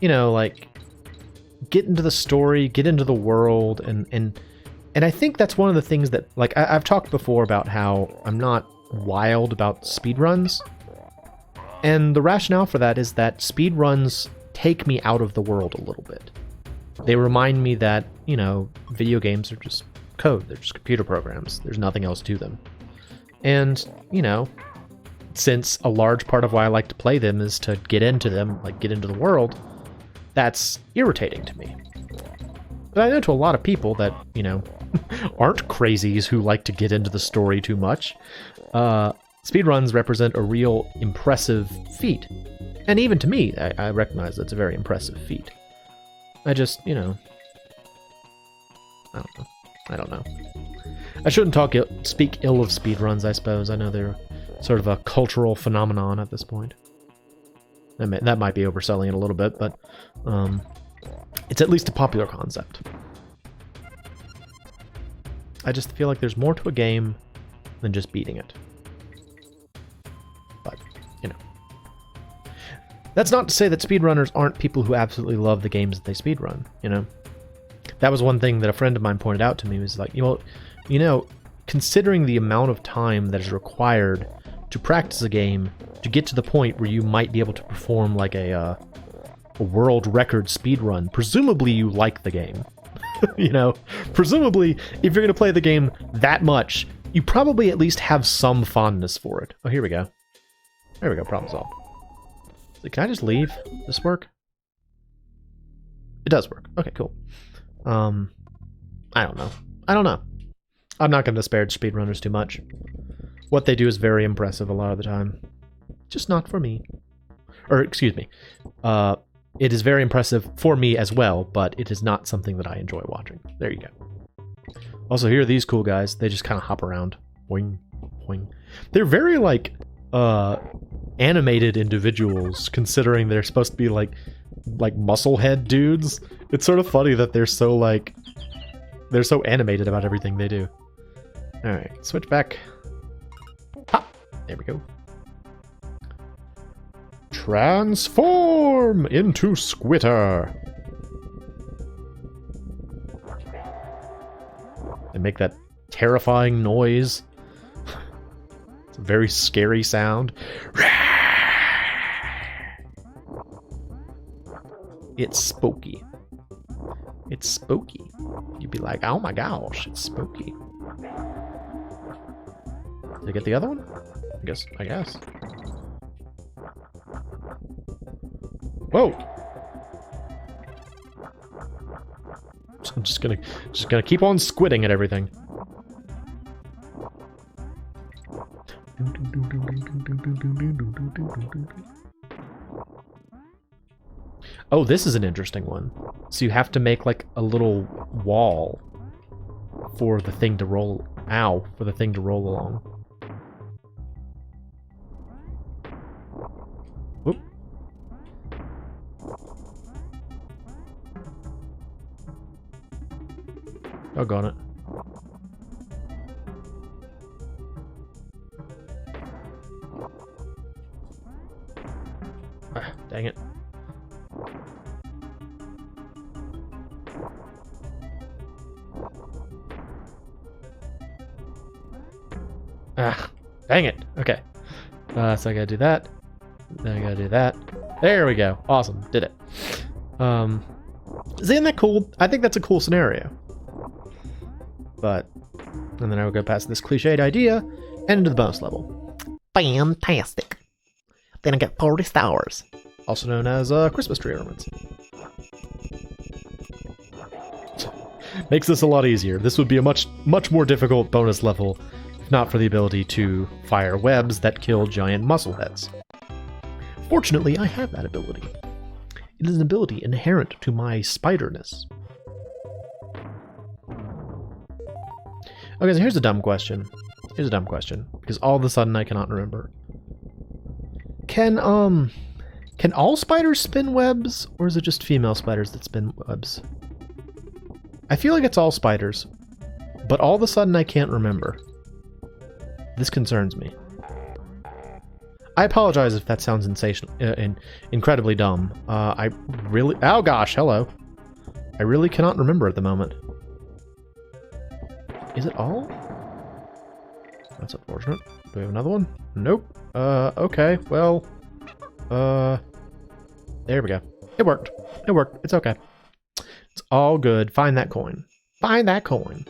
like, get into the story, get into the world, and I think that's one of the things that, like, I've talked before about how I'm not wild about speedruns. And the rationale for that is that speedruns take me out of the world a little bit. They remind me that, video games are just code. They're just computer programs. There's nothing else to them. And, since a large part of why I like to play them is to get into them, like get into the world, that's irritating to me. But I know to a lot of people that, aren't crazies who like to get into the story too much. Speedruns represent a real impressive feat. And even to me, I recognize that's a very impressive feat. I just, I don't know. I shouldn't speak ill of speedruns, I suppose. I know they're sort of a cultural phenomenon at this point. That might be overselling it a little bit, but it's at least a popular concept. I just feel like there's more to a game than just beating it. But, that's not to say that speedrunners aren't people who absolutely love the games that they speedrun, That was one thing that a friend of mine pointed out to me, was like, considering the amount of time that is required to practice a game to get to the point where you might be able to perform like a world record speedrun, presumably you like the game. Presumably, if you're going to play the game that much, you probably at least have some fondness for it. Oh, here we go. There we go, problem solved. So can I just leave? Does this work? It does work. Okay, cool. I don't know. I'm not going to disparage speedrunners too much. What they do is very impressive a lot of the time. Just not for me. Or, excuse me. It is very impressive for me as well, but it is not something that I enjoy watching. There you go. Also, here are these cool guys. They just kind of hop around. Boing, boing. They're very, like, animated individuals, considering they're supposed to be, like muscle head dudes. It's sort of funny that they're so, they're so animated about everything they do. Alright, switch back. Hop! There we go. Transform into Squitter! They make that terrifying noise. It's a very scary sound. It's spooky. It's spooky. You'd be like, oh my gosh, it's spooky. Did I get the other one? I guess. Whoa! I'm just gonna keep on squidding at everything. Oh, this is an interesting one. So you have to make like a little wall for the thing to roll. Ow, for the thing to roll along. Whoop. Doggone it. Ah, dang it. Ah, dang it. Okay. So I gotta do that. Then I gotta do that. There we go. Awesome. Did it. Isn't that cool? I think that's a cool scenario. But, and then I will go past this cliched idea and into the bonus level. Fantastic. Then I get 40 stars. Also known as Christmas tree ornaments. Makes this a lot easier. This would be a much more difficult bonus level if not for the ability to fire webs that kill giant muscle heads. Fortunately, I have that ability. It is an ability inherent to my spiderness. Okay, so here's a dumb question. Because all of a sudden I cannot remember. Can all spiders spin webs, or is it just female spiders that spin webs? I feel like it's all spiders, but all of a sudden I can't remember. This concerns me. I apologize if that sounds incredibly dumb. Oh gosh, hello. I really cannot remember at the moment. Is it all? That's unfortunate. Do we have another one? Nope. Okay, well, there we go. It worked. It's okay. It's all good. Find that coin. Find that coin.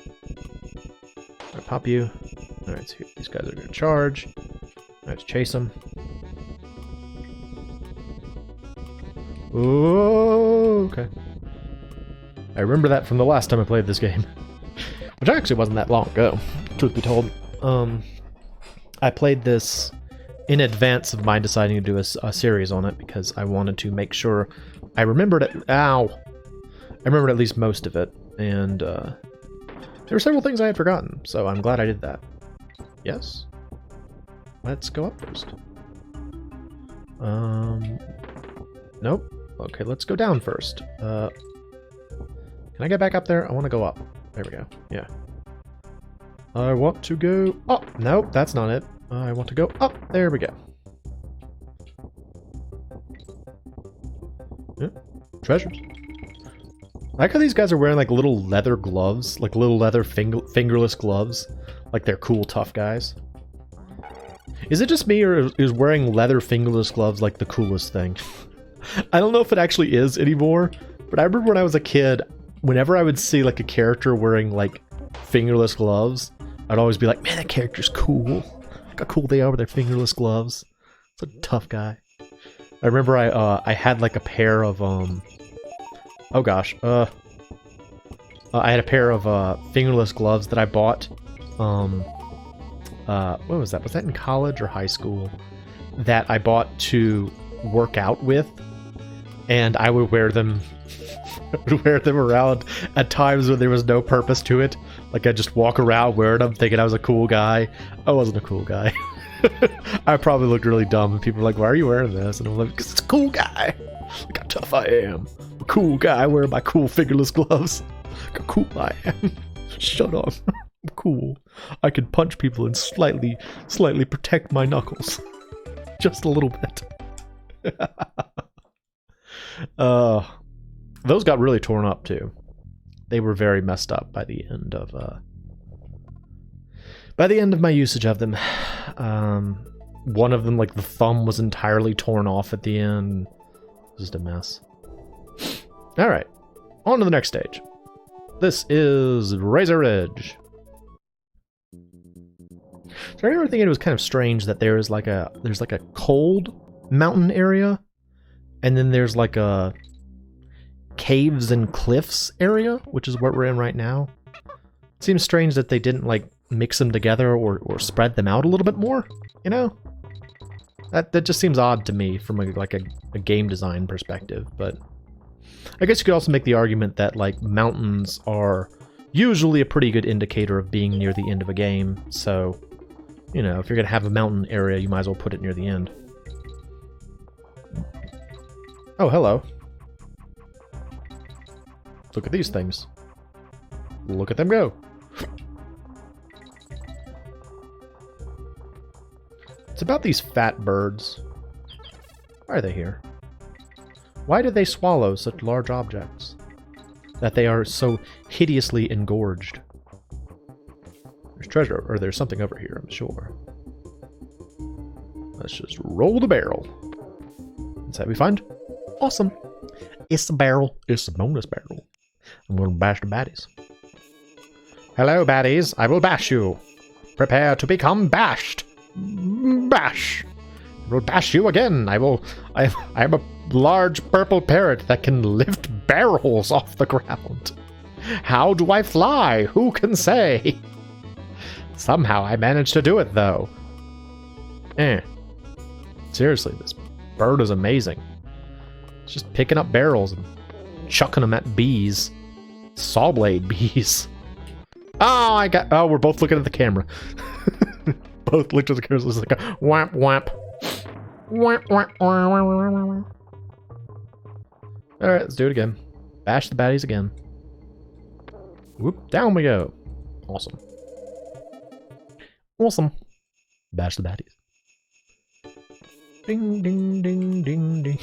I'll pop you. Alright, so these guys are going to charge. Let's chase them. Oh, okay. I remember that from the last time I played this game. Which actually wasn't that long ago, truth be told. I played this in advance of my deciding to do a series on it because I wanted to make sure I remembered it. Ow! I remembered at least most of it, and there were several things I had forgotten, so I'm glad I did that. Yes? Let's go up first. Nope. Okay, let's go down first. Can I get back up there? I want to go up. There we go. Yeah. I want to go up. Nope, that's not it. I want to go up. There we go. Yeah. Treasures. I like how these guys are wearing like little leather gloves, like little leather fingerless gloves, like they're cool, tough guys. Is it just me, or is wearing leather fingerless gloves like the coolest thing? I don't know if it actually is anymore, but I remember when I was a kid, whenever I would see like a character wearing like fingerless gloves, I'd always be like, man, that character's cool. Look how cool they are with their fingerless gloves. It's a tough guy. I remember I had like a pair of oh gosh, I had a pair of fingerless gloves that I bought. What was that? Was that in college or high school? That I bought to work out with, and I would wear them. Around at times when there was no purpose to it. Like I'd just walk around wearing them, thinking I was a cool guy. I wasn't a cool guy. I probably looked really dumb, and people were like, "Why are you wearing this?" And I'm like, "Because it's a cool guy. Look how tough I am. I'm a cool guy wearing my cool fingerless gloves. Look how cool I am. Shut up. I'm cool. I can punch people and slightly protect my knuckles, just a little bit." Those got really torn up too. They were very messed up by the end of my usage of them. One of them, like the thumb, was entirely torn off at the end. Just a mess. All right, on to the next stage. This is Razor Ridge. So I remember thinking it was kind of strange that there's like a cold mountain area, and then there's like a caves and cliffs area, which is what we're in right now. It seems strange that they didn't like mix them together or spread them out a little bit more, you know? That just seems odd to me from a game design perspective, but I guess you could also make the argument that like mountains are usually a pretty good indicator of being near the end of a game, so you know, if you're gonna have a mountain area, you might as well put it near the end. Oh, hello. Look at these things. Look at them go. It's about these fat birds. Why are they here? Why do they swallow such large objects? That they are so hideously engorged. There's treasure, or there's something over here, I'm sure. Let's just roll the barrel. Is that what we find? Awesome. It's a barrel. It's a bonus barrel. I'm going to bash the baddies. Hello, baddies. I will bash you. Prepare to become bashed. Bash. I will bash you again. I am a large purple parrot that can lift barrels off the ground. How do I fly? Who can say? Somehow I managed to do it, though. Seriously, this bird is amazing. It's just picking up barrels and chucking them at bees. Saw blade bees. Oh, we're both looking at the camera. Both looked at the camera. It's like a whap whap. Whap whap. Alright, let's do it again. Bash the baddies again. Whoop, down we go. Awesome. Awesome. Bash the baddies. Ding, ding, ding, ding, ding.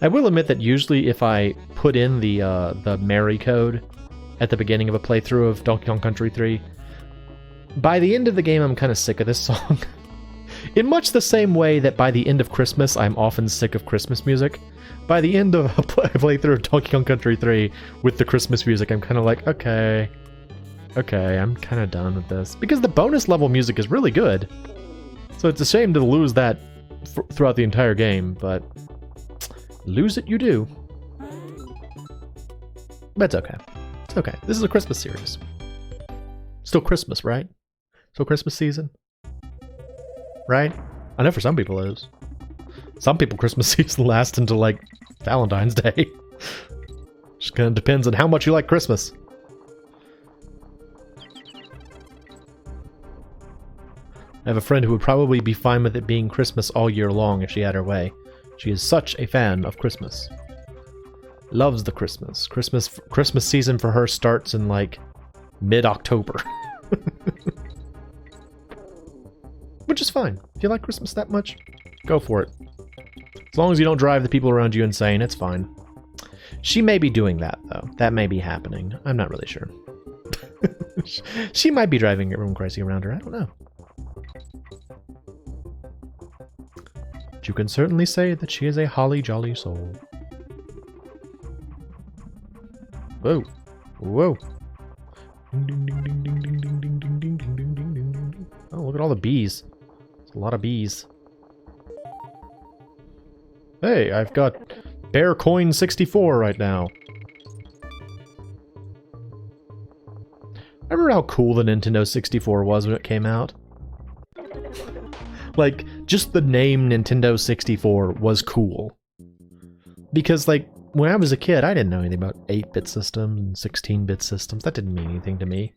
I will admit that usually if I put in the Mary code at the beginning of a playthrough of Donkey Kong Country 3, by the end of the game I'm kind of sick of this song. In much the same way that by the end of Christmas I'm often sick of Christmas music, by the end of a playthrough of Donkey Kong Country 3 with the Christmas music, I'm kind of like, okay, I'm kind of done with this. Because the bonus level music is really good. So it's a shame to lose that throughout the entire game, but lose it you do. But it's okay. It's okay. This is a Christmas series. Still Christmas, right? Still Christmas season? Right? I know for some people it is. Some people Christmas season lasts until like Valentine's Day. Just kind of depends on how much you like Christmas. I have a friend who would probably be fine with it being Christmas all year long if she had her way. She is such a fan of Christmas. Loves the Christmas. Christmas season for her starts in like mid-October. Which is fine. If you like Christmas that much, go for it. As long as you don't drive the people around you insane, it's fine. She may be doing that, though. That may be happening. I'm not really sure. She might be driving everyone crazy around her. I don't know. But you can certainly say that she is a holly jolly soul. Whoa. Whoa. Oh, look at all the bees. There's a lot of bees. Hey, I've got Bear Coin 64 right now. I remember how cool the Nintendo 64 was when it came out. Like, just the name Nintendo 64 was cool. Because, like, when I was a kid, I didn't know anything about 8-bit systems and 16-bit systems. That didn't mean anything to me.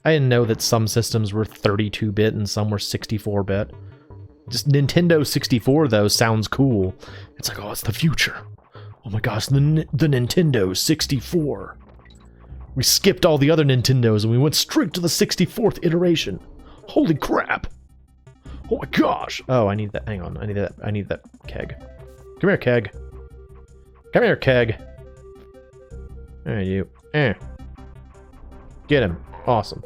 I didn't know that some systems were 32-bit and some were 64-bit. Just Nintendo 64, though, sounds cool. It's like, oh, it's the future. Oh my gosh, the Nintendo 64. We skipped all the other Nintendos and we went straight to the 64th iteration. Holy crap. Oh my gosh. Oh, I need that. Hang on. I need that keg. Come here, keg. Come here, keg. There you. Get him. Awesome.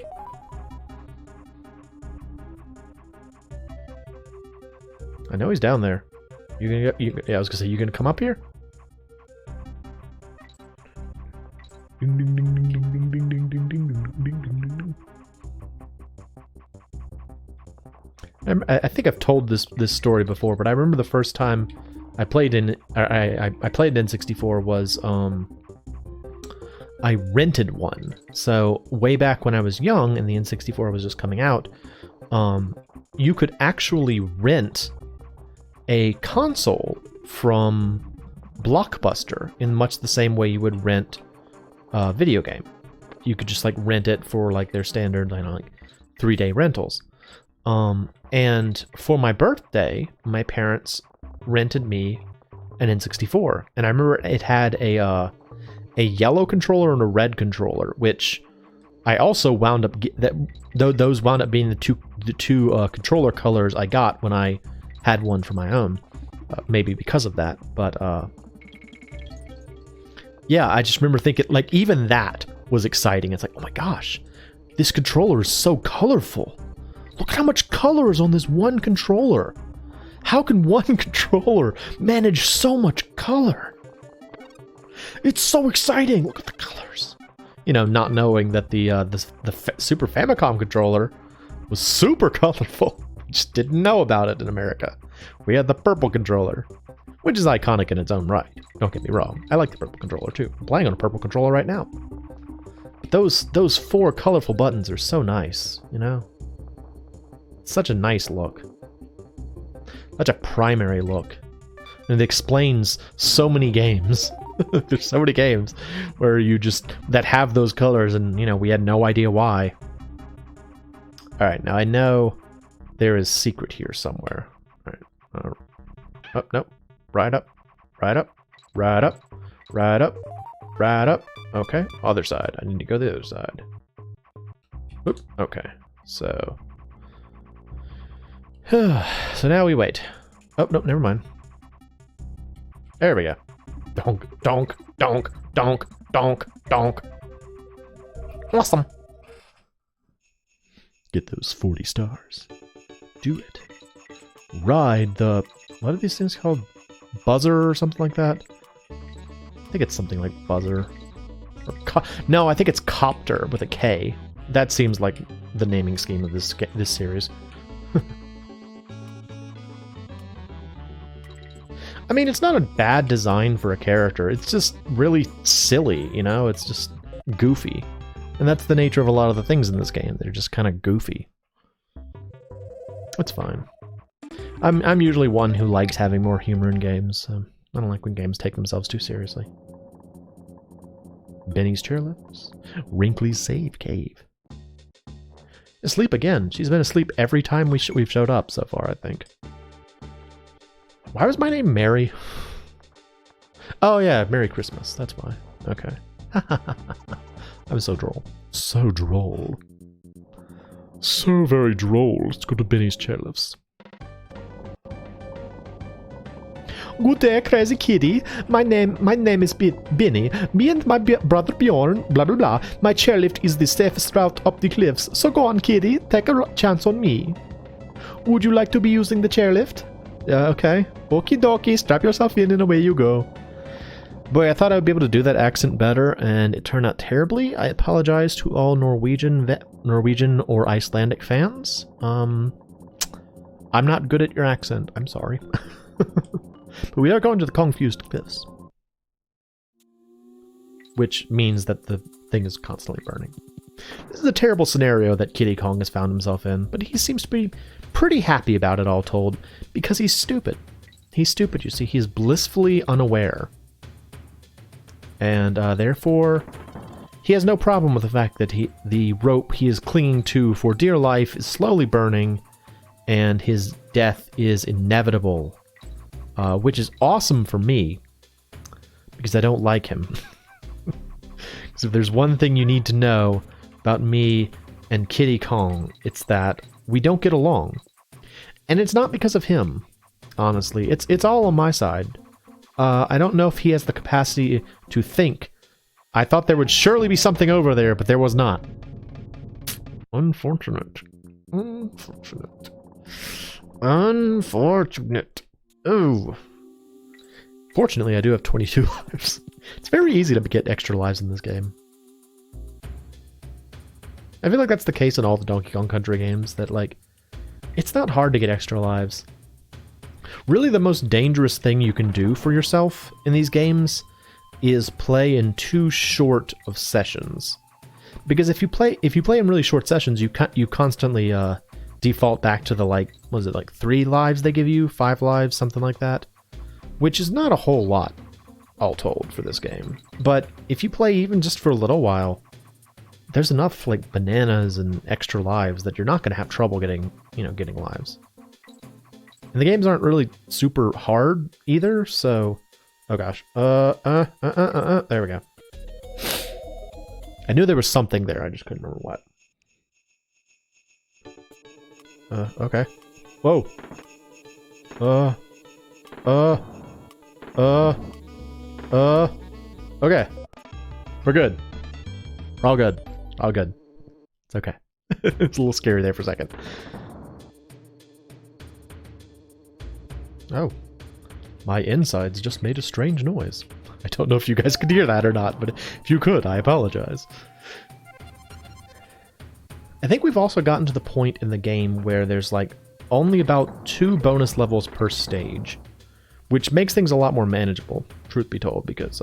I know he's down there. Yeah, I was gonna say, you gonna come up here? Ding, ding, ding, ding, ding, ding, ding, ding, ding, ding, ding, ding. I think I've told this story before, but I remember the first time I played in I played N64 was I rented one. So way back when I was young and the N64 was just coming out, you could actually rent a console from Blockbuster in much the same way you would rent a video game. You could just like rent it for like their standard, you know, like 3-day rentals. And for my birthday, my parents rented me an N64, and I remember it had a yellow controller and a red controller, which I also wound up those wound up being the two controller colors I got when I had one for my own. Maybe because of that, but yeah, I just remember thinking, like, even that was exciting. It's like, oh my gosh, this controller is so colorful. Look at how much color is on this one controller. How can one controller manage so much color? It's so exciting. Look at the colors. You know, not knowing that the Super Famicom controller was super colorful. Just didn't know about it in America. We had the purple controller. which is iconic in its own right. Don't get me wrong. I like the purple controller too. I'm playing on a purple controller right now. But those 4 colorful buttons are so nice, you know? It's such a nice look. Such a primary look. And it explains so many games. There's so many games where you just, that have those colors and, you know, we had no idea why. Alright, now I know there is secret here somewhere. Alright. Oh, nope. Right up. Right up. Right up. Right up. Right up. Okay. Other side. I need to go the other side. Oop. Okay. So. So now we wait. Oh, nope. Never mind. There we go. Donk, donk, donk, donk, donk, donk. Awesome. Get those 40 stars. Do it. Ride the... What are these things called? Buzzer or something like that? I think it's something like buzzer. Or no, I think it's copter with a K. That seems like the naming scheme of this series. I mean, it's not a bad design for a character. It's just really silly, you know? It's just goofy. And that's the nature of a lot of the things in this game. They're just kind of goofy. It's fine. I'm usually one who likes having more humor in games. So I don't like when games take themselves too seriously. Benny's chairlifts. Wrinkly's save cave. Asleep again. She's been asleep every time we've showed up so far, I think. Why was my name Mary? Oh yeah, Merry Christmas. That's why. Okay. I'm so droll. So droll. So very droll. Let's go to Benny's chairlifts. Good day, crazy kitty. My name is Benny. Me and my brother Bjorn, blah blah blah. My chairlift is the safest route up the cliffs. So go on, kitty. Take a chance on me. Would you like to be using the chairlift? Okay. Okie dokie. Strap yourself in and away you go. Boy, I thought I would be able to do that accent better, and it turned out terribly. I apologize to all Norwegian or Icelandic fans. I'm not good at your accent. I'm sorry. But we are going to the confused cliffs. Which means that the thing is constantly burning. This is a terrible scenario that Kiddy Kong has found himself in, but he seems to be pretty happy about it, all told, because he's stupid. He's stupid, you see. He's blissfully unaware. And therefore, he has no problem with the fact that the rope he is clinging to for dear life is slowly burning, and his death is inevitable. Which is awesome for me, because I don't like him. Because if there's one thing you need to know about me and Kiddy Kong, it's that we don't get along. And it's not because of him, honestly. It's all on my side. I don't know if he has the capacity to think. I thought there would surely be something over there, but there was not. Unfortunate. Unfortunate. Unfortunate. Oh. Fortunately, I do have 22 lives. It's very easy to get extra lives in this game. I feel like that's the case in all the Donkey Kong Country games, that, like, it's not hard to get extra lives. Really, the most dangerous thing you can do for yourself in these games is play in too short of sessions. Because if you play in really short sessions, you constantly default back to the, like, what is it, like 3 lives they give you? 5 lives, something like that? Which is not a whole lot, all told, for this game. But if you play even just for a little while, there's enough, like, bananas and extra lives that you're not going to have trouble getting lives. And the games aren't really super hard either, so... Oh gosh. There we go. I knew there was something there, I just couldn't remember what. Okay. Whoa. Okay. We're good. We're all good. All good. It's okay. It's a little scary there for a second. Oh. My insides just made a strange noise. I don't know if you guys could hear that or not, but if you could, I apologize. I think we've also gotten to the point in the game where there's, like, only about 2 bonus levels per stage. which makes things a lot more manageable, truth be told, because,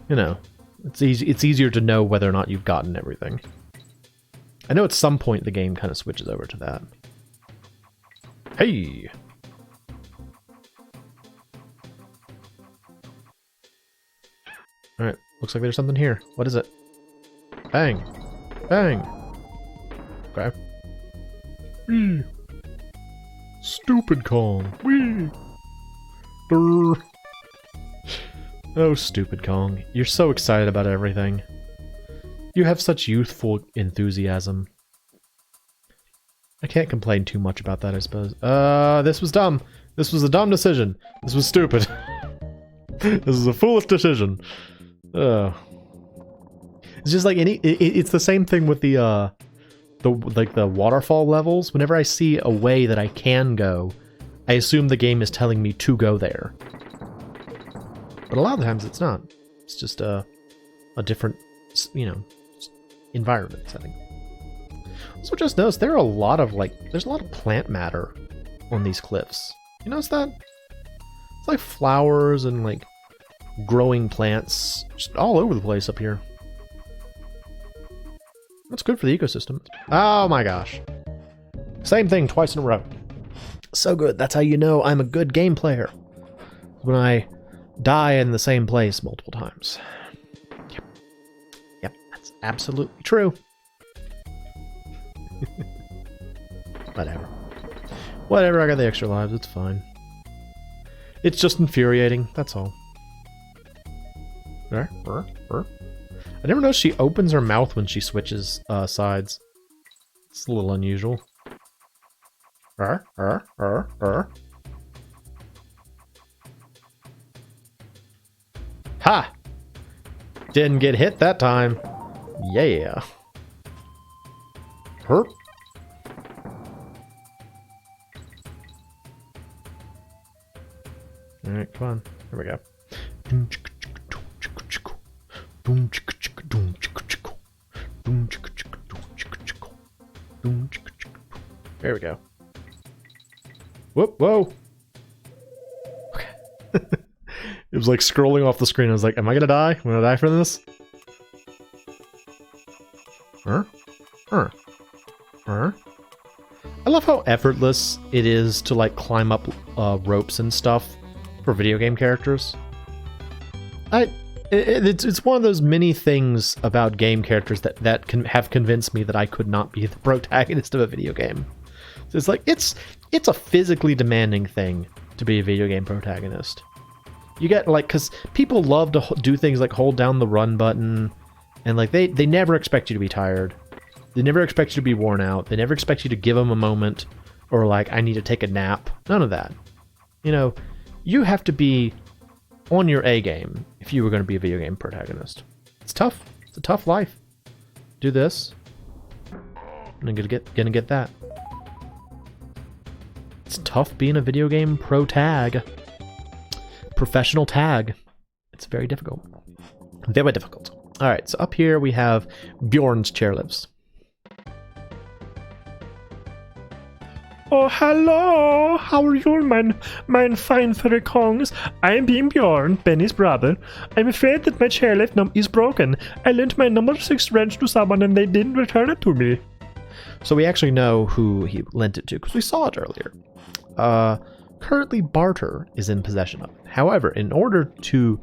you know, it's easier to know whether or not you've gotten everything. I know at some point the game kind of switches over to that. Hey! Alright, looks like there's something here. What is it? Bang! Bang! Okay. Whee! Stupid Kong! Whee! Durr! Oh, stupid Kong. You're so excited about everything. You have such youthful enthusiasm. I can't complain too much about that, I suppose. This was dumb. This was a dumb decision. This was stupid. This is a foolish decision. It's just like it's the same thing with the waterfall levels. Whenever I see a way that I can go, I assume the game is telling me to go there. But a lot of the times it's not. It's just a different, you know, environment setting. Also, just notice there's a lot of plant matter on these cliffs. You notice that? It's like flowers and like growing plants just all over the place up here. That's good for the ecosystem. Oh my gosh. Same thing twice in a row. So good. That's how you know I'm a good game player. When I die in the same place multiple times. Yep, that's absolutely true. Whatever, I got the extra lives, it's fine. It's just infuriating, that's all. I never know she opens her mouth when she switches sides. It's a little unusual. Ha! Didn't get hit that time. Yeah. Herp. Alright, come on. Here we go. There we go. Whoop, whoa! Okay. It was like scrolling off the screen. I was like, am I gonna die? Am I gonna die for this? I love how effortless it is to like climb up ropes and stuff for video game characters. It's one of those many things about game characters that can have convinced me that I could not be the protagonist of a video game. So it's like it's a physically demanding thing to be a video game protagonist. You get like, because people love to do things like hold down the run button, and like they never expect you to be tired. They never expect you to be worn out. They never expect you to give them a moment or like, I need to take a nap. None of that. You know, you have to be on your A game if you were going to be a video game protagonist. It's tough. It's a tough life. Do this. I'm gonna get that. It's tough being a video game professional tag. It's very difficult. Very difficult. Alright, so up here we have Bjorn's chairlifts. Oh, hello! How are you, mein fine furry Kongs? I am being Bjorn, Benny's brother. I'm afraid that my chairlift is broken. I lent my number 6 wrench to someone and they didn't return it to me. So we actually know who he lent it to, because we saw it earlier. Currently Barter is in possession of it. However, in order to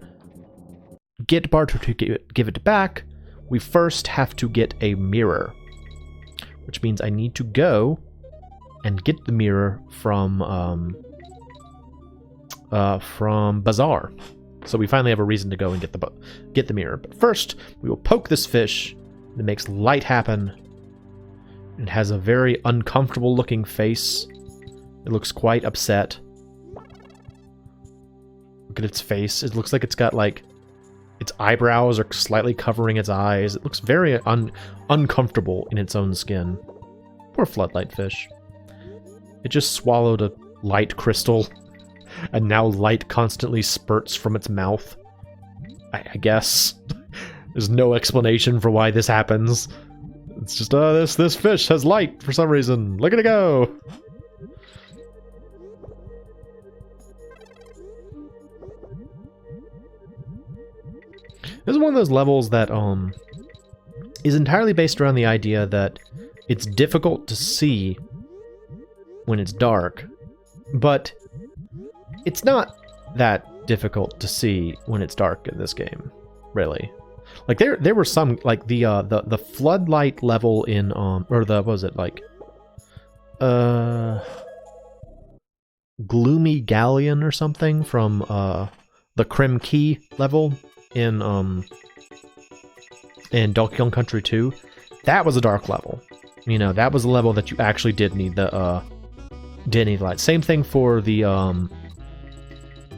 get Barter to give it back, we first have to get a mirror. Which means I need to go and get the mirror from Bazaar. So we finally have a reason to go and get the mirror. But first, we will poke this fish. It makes light happen. It has a very uncomfortable looking face. It looks quite upset. Look at its face. It looks like it's got like its eyebrows are slightly covering its eyes. It looks very uncomfortable in its own skin. Poor floodlight fish. It just swallowed a light crystal, and now light constantly spurts from its mouth. I guess. There's no explanation for why this happens. It's just, this fish has light for some reason. Look at it go! This is one of those levels that is entirely based around the idea that it's difficult to see when it's dark, but it's not that difficult to see when it's dark in this game, really. Like there were some, like the floodlight level in or the, what was it, like Gloomy Galleon or something from the Crim Key level in Donkey Kong Country 2. That was a dark level. You know, that was a level that you actually did need the light. Same thing for the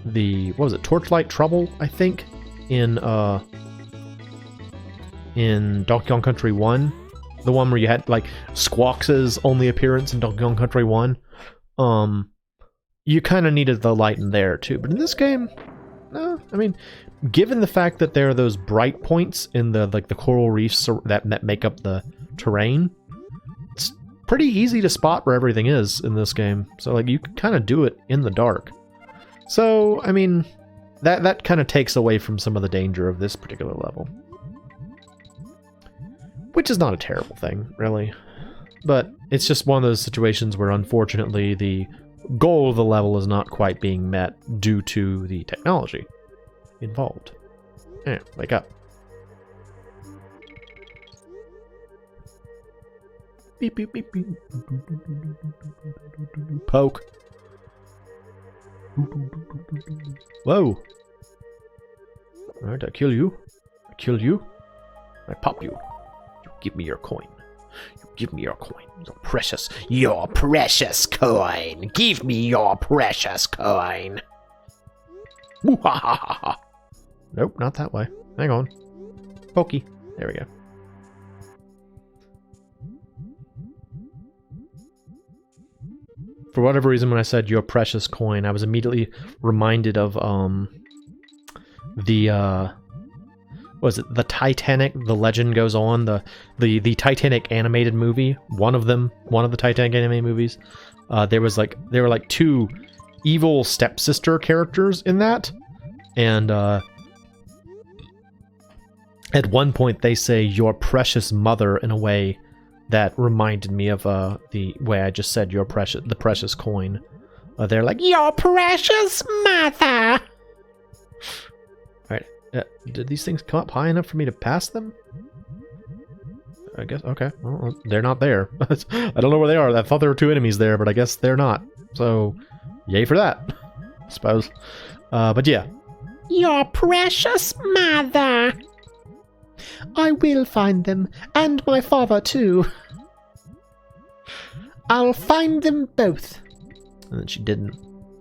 what was it, Torchlight Trouble, I think, in Donkey Kong Country 1. The one where you had like Squawks' only appearance in Donkey Kong Country 1. You kind of needed the light in there too, but in this game, no. I mean, given the fact that there are those bright points in the coral reefs that make up the terrain, it's pretty easy to spot where everything is in this game. So like you can kind of do it in the dark. So I mean, that kind of takes away from some of the danger of this particular level, which is not a terrible thing, really. But it's just one of those situations where unfortunately the goal of the level is not quite being met due to the technology involved. Eh, wake up. Beep, beep, beep, beep. Poke. Whoa. Alright, I kill you. I kill you. I pop you. You give me your coin. You give me your coin. Your precious coin. Give me your precious coin. Nope, not that way. Hang on. Pokey. There we go. For whatever reason, when I said your precious coin, I was immediately reminded of was it the Titanic? The Legend Goes On, the Titanic animated movie. One of the Titanic animated movies. There were like two evil stepsister characters in that, and at one point they say "your precious mother" in a way that reminded me of the way I just said the precious coin. They're like, your precious mother. Alright, did these things come up high enough for me to pass them? I guess, okay. Well, they're not there. I don't know where they are. I thought there were two enemies there, but I guess they're not. So, yay for that, I suppose. But yeah. Your precious mother. I will find them, and my father too. I'll find them both. And then she didn't.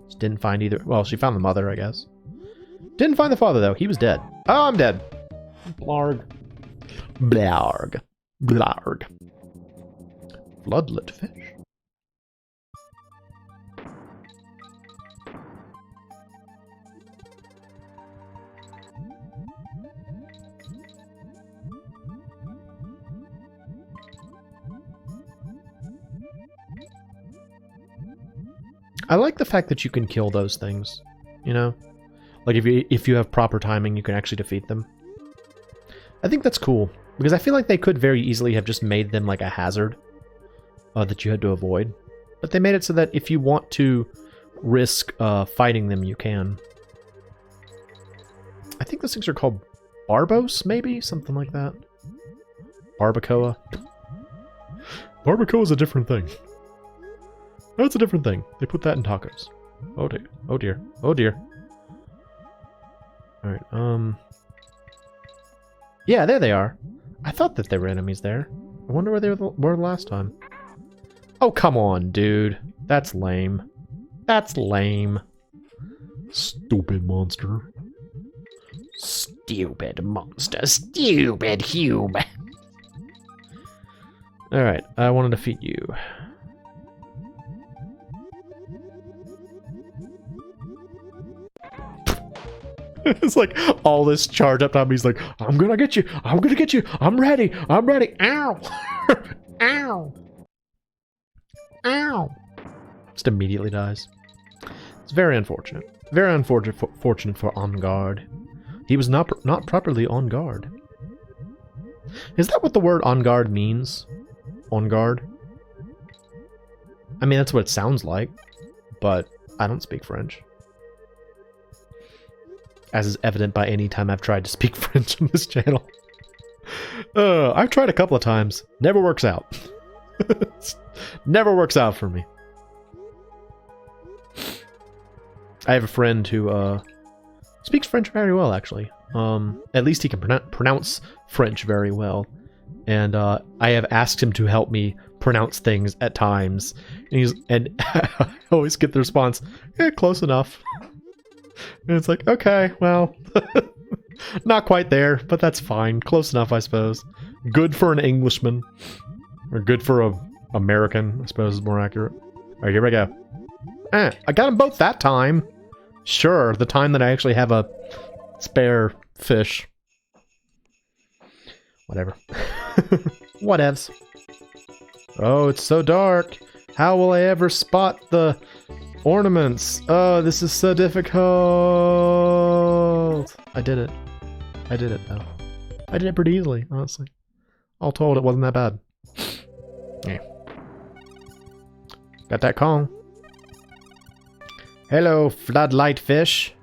She didn't find either. Well, she found the mother, I guess. Didn't find the father, though. He was dead. Oh, I'm dead. Blarg. Blarg. Blarg. Floodlit fish. I like the fact that you can kill those things, you know? Like if you have proper timing, you can actually defeat them. I think that's cool, because I feel like they could very easily have just made them like a hazard that you had to avoid. But they made it so that if you want to risk fighting them, you can. I think those things are called Barbos, maybe? Something like that. Barbacoa. Barbacoa is a different thing. That's a different thing. They put that in tacos. Oh dear. Oh dear. Oh dear. Alright, yeah, there they are. I thought that there were enemies there. I wonder where they were last time. Oh, come on, dude. That's lame. That's lame. Stupid monster. Stupid monster. Stupid human. Alright, I want to defeat you. It's like all this charge up top. He's like, I'm gonna get you. I'm gonna get you. I'm ready. I'm ready. Ow. Ow. Ow. Just immediately dies. It's very unfortunate. Very unfortunate for On Guard. He was not properly on guard. Is that what the word on guard means? On guard? I mean, that's what it sounds like, but I don't speak French. As is evident by any time I've tried to speak French on this channel. I've tried a couple of times. Never works out. Never works out for me. I have a friend who speaks French very well, actually. At least he can pronounce French very well. And I have asked him to help me pronounce things at times. And I always get the response, close enough. And it's like, okay, well, not quite there, but that's fine. Close enough, I suppose. Good for an Englishman. Or good for a American, I suppose is more accurate. Alright, here we go. I got them both that time. Sure, the time that I actually have a spare fish. Whatever. Whatevs. Oh, it's so dark. How will I ever spot the ornaments? Oh, this is so difficult. I did it. I did it, though. I did it pretty easily, honestly. All told, it wasn't that bad. Yeah. Got that Kong. Hello, floodlight fish.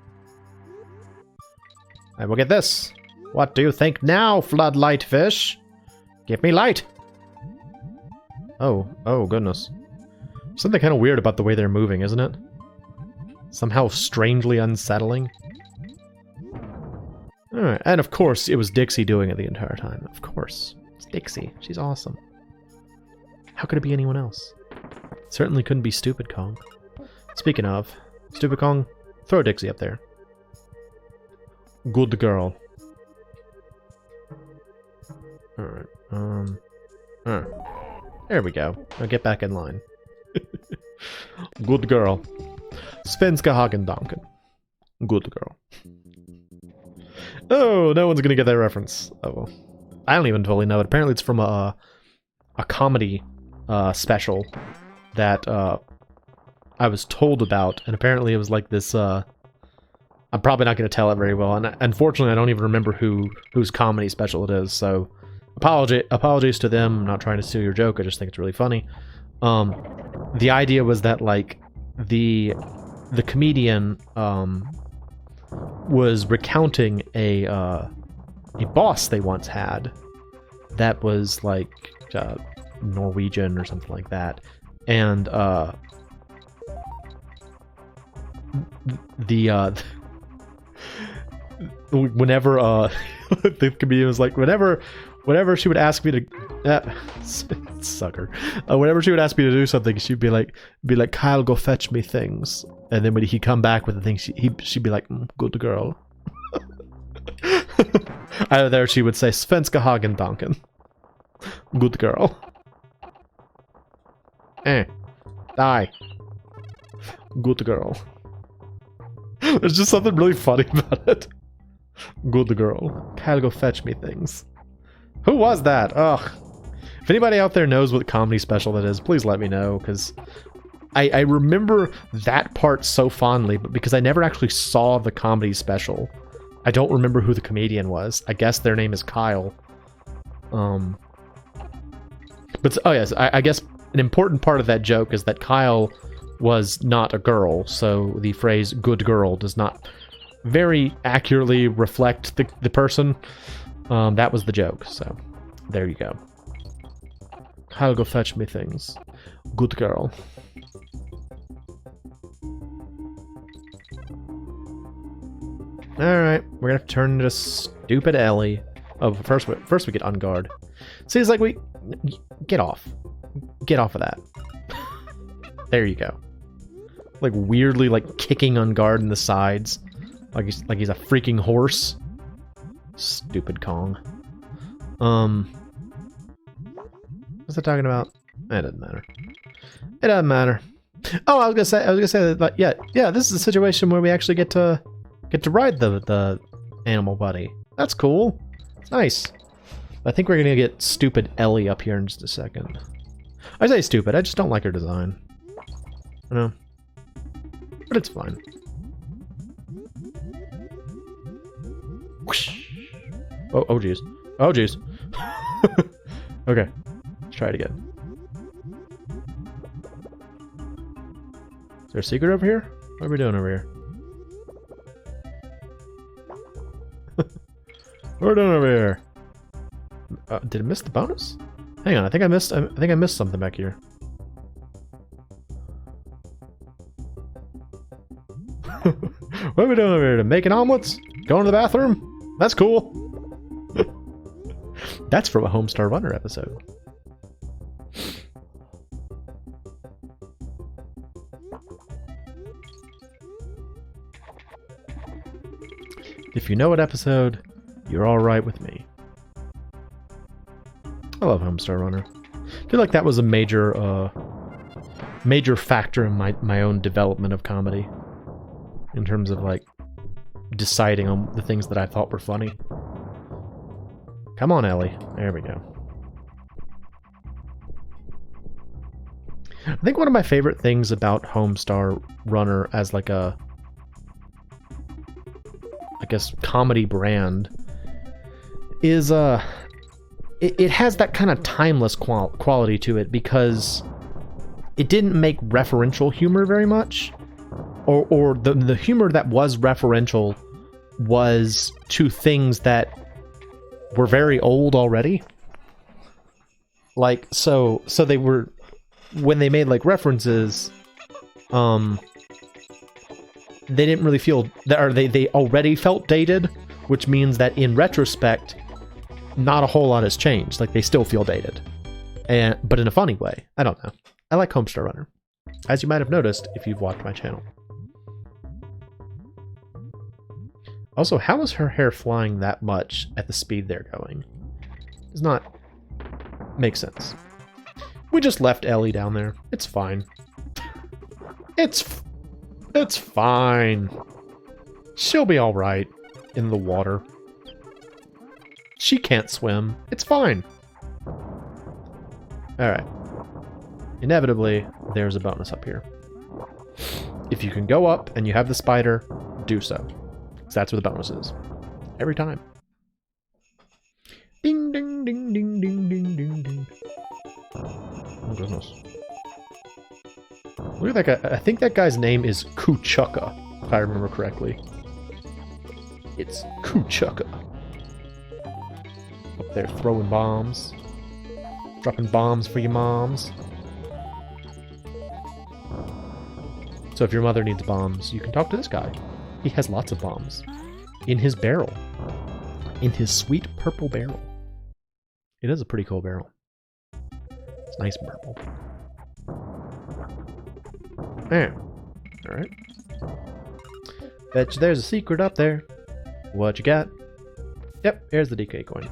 I will get this. What do you think now, floodlight fish? Give me light. Oh goodness. Something kind of weird about the way they're moving, isn't it? Somehow strangely unsettling. Alright, and of course it was Dixie doing it the entire time. Of course. It's Dixie. She's awesome. How could it be anyone else? Certainly couldn't be Stupid Kong. Speaking of, Stupid Kong, throw Dixie up there. Good girl. Alright, there we go. Now get back in line. Good girl. Svenska Hagendanken. Good girl. Oh, no one's gonna get that reference. Oh, well. I don't even totally know it. Apparently it's from a comedy special that I was told about, and apparently it was like this, I'm probably not going to tell it very well, and unfortunately I don't even remember whose comedy special it is, so apologies to them. I'm not trying to steal your joke, I just think it's really funny. The idea was that, like, the comedian was recounting a boss they once had that was, like, Norwegian or something like that, and whenever the comedian was like, whenever she would ask me to sucker, whenever she would ask me to do something, she'd be like, Kyle, go fetch me things, and then when he'd come back with the things, she'd be like, good girl. Either there she would say Svenska Hagendanken. Good girl. Die. Good girl. There's just something really funny about it. Good girl. Kyle, go fetch me things. Who was that? Ugh. If anybody out there knows what comedy special that is, please let me know, because I remember that part so fondly, but because I never actually saw the comedy special, I don't remember who the comedian was. I guess their name is Kyle. But, oh yes, I guess an important part of that joke is that Kyle was not a girl, so the phrase good girl does not very accurately reflect the person. That was the joke, so there you go. Kyle, go fetch me things. Good girl. Alright, we're gonna have to turn into Stupid Ellie. Oh, first we get on guard. See, it's like get off of that. There you go. Like weirdly, like kicking on guard in the sides, like he's a freaking horse. Stupid Kong. What's that talking about? It doesn't matter. It doesn't matter. Oh, I was gonna say that. Like, yeah. This is a situation where we actually get to ride the animal buddy. That's cool. It's nice. I think we're gonna get Stupid Ellie up here in just a second. I say stupid. I just don't like her design. I know. But it's fine. Oh, jeez. Oh, jeez. Okay. Let's try it again. Is there a secret over here? What are we doing over here? What are we doing over here? Did I miss the bonus? Hang on, I think I missed something back here. What are we doing over here? Making omelets? Going to the bathroom? That's cool. That's from a Homestar Runner episode. If you know what episode, you're alright with me. I love Homestar Runner. I feel like that was a major factor in my own development of comedy. In terms of, like, deciding on the things that I thought were funny. Come on, Ellie. There we go. I think one of my favorite things about Homestar Runner as, like, a... I guess, comedy brand is, it has that kind of timeless quality to it because it didn't make referential humor very much. Or the humor that was referential was to things that were very old already. Like, so they were, when they made, like, references, they didn't really feel, or they already felt dated, which means that in retrospect, not a whole lot has changed. Like, they still feel dated. But in a funny way. I don't know. I like Homestar Runner. As you might have noticed if you've watched my channel. Also, how is her hair flying that much at the speed they're going? Does not make sense. We just left Ellie down there. It's fine. It's fine. She'll be alright in the water. She can't swim. It's fine. Alright. Inevitably, there's a bonus up here. If you can go up and you have the spider, do so. Because that's where the bonus is. Every time. Ding, ding, ding, ding, ding, ding, ding, ding. Oh, goodness. Look at that guy. I think that guy's name is Kuchuka, if I remember correctly. It's Kuchuka. Up there throwing bombs. Dropping bombs for your moms. So if your mother needs bombs, you can talk to this guy. He has lots of bombs. In his barrel. In his sweet purple barrel. It is a pretty cool barrel. It's nice purple. There. Alright. Bet you there's a secret up there. What you got? Yep, here's the DK coin.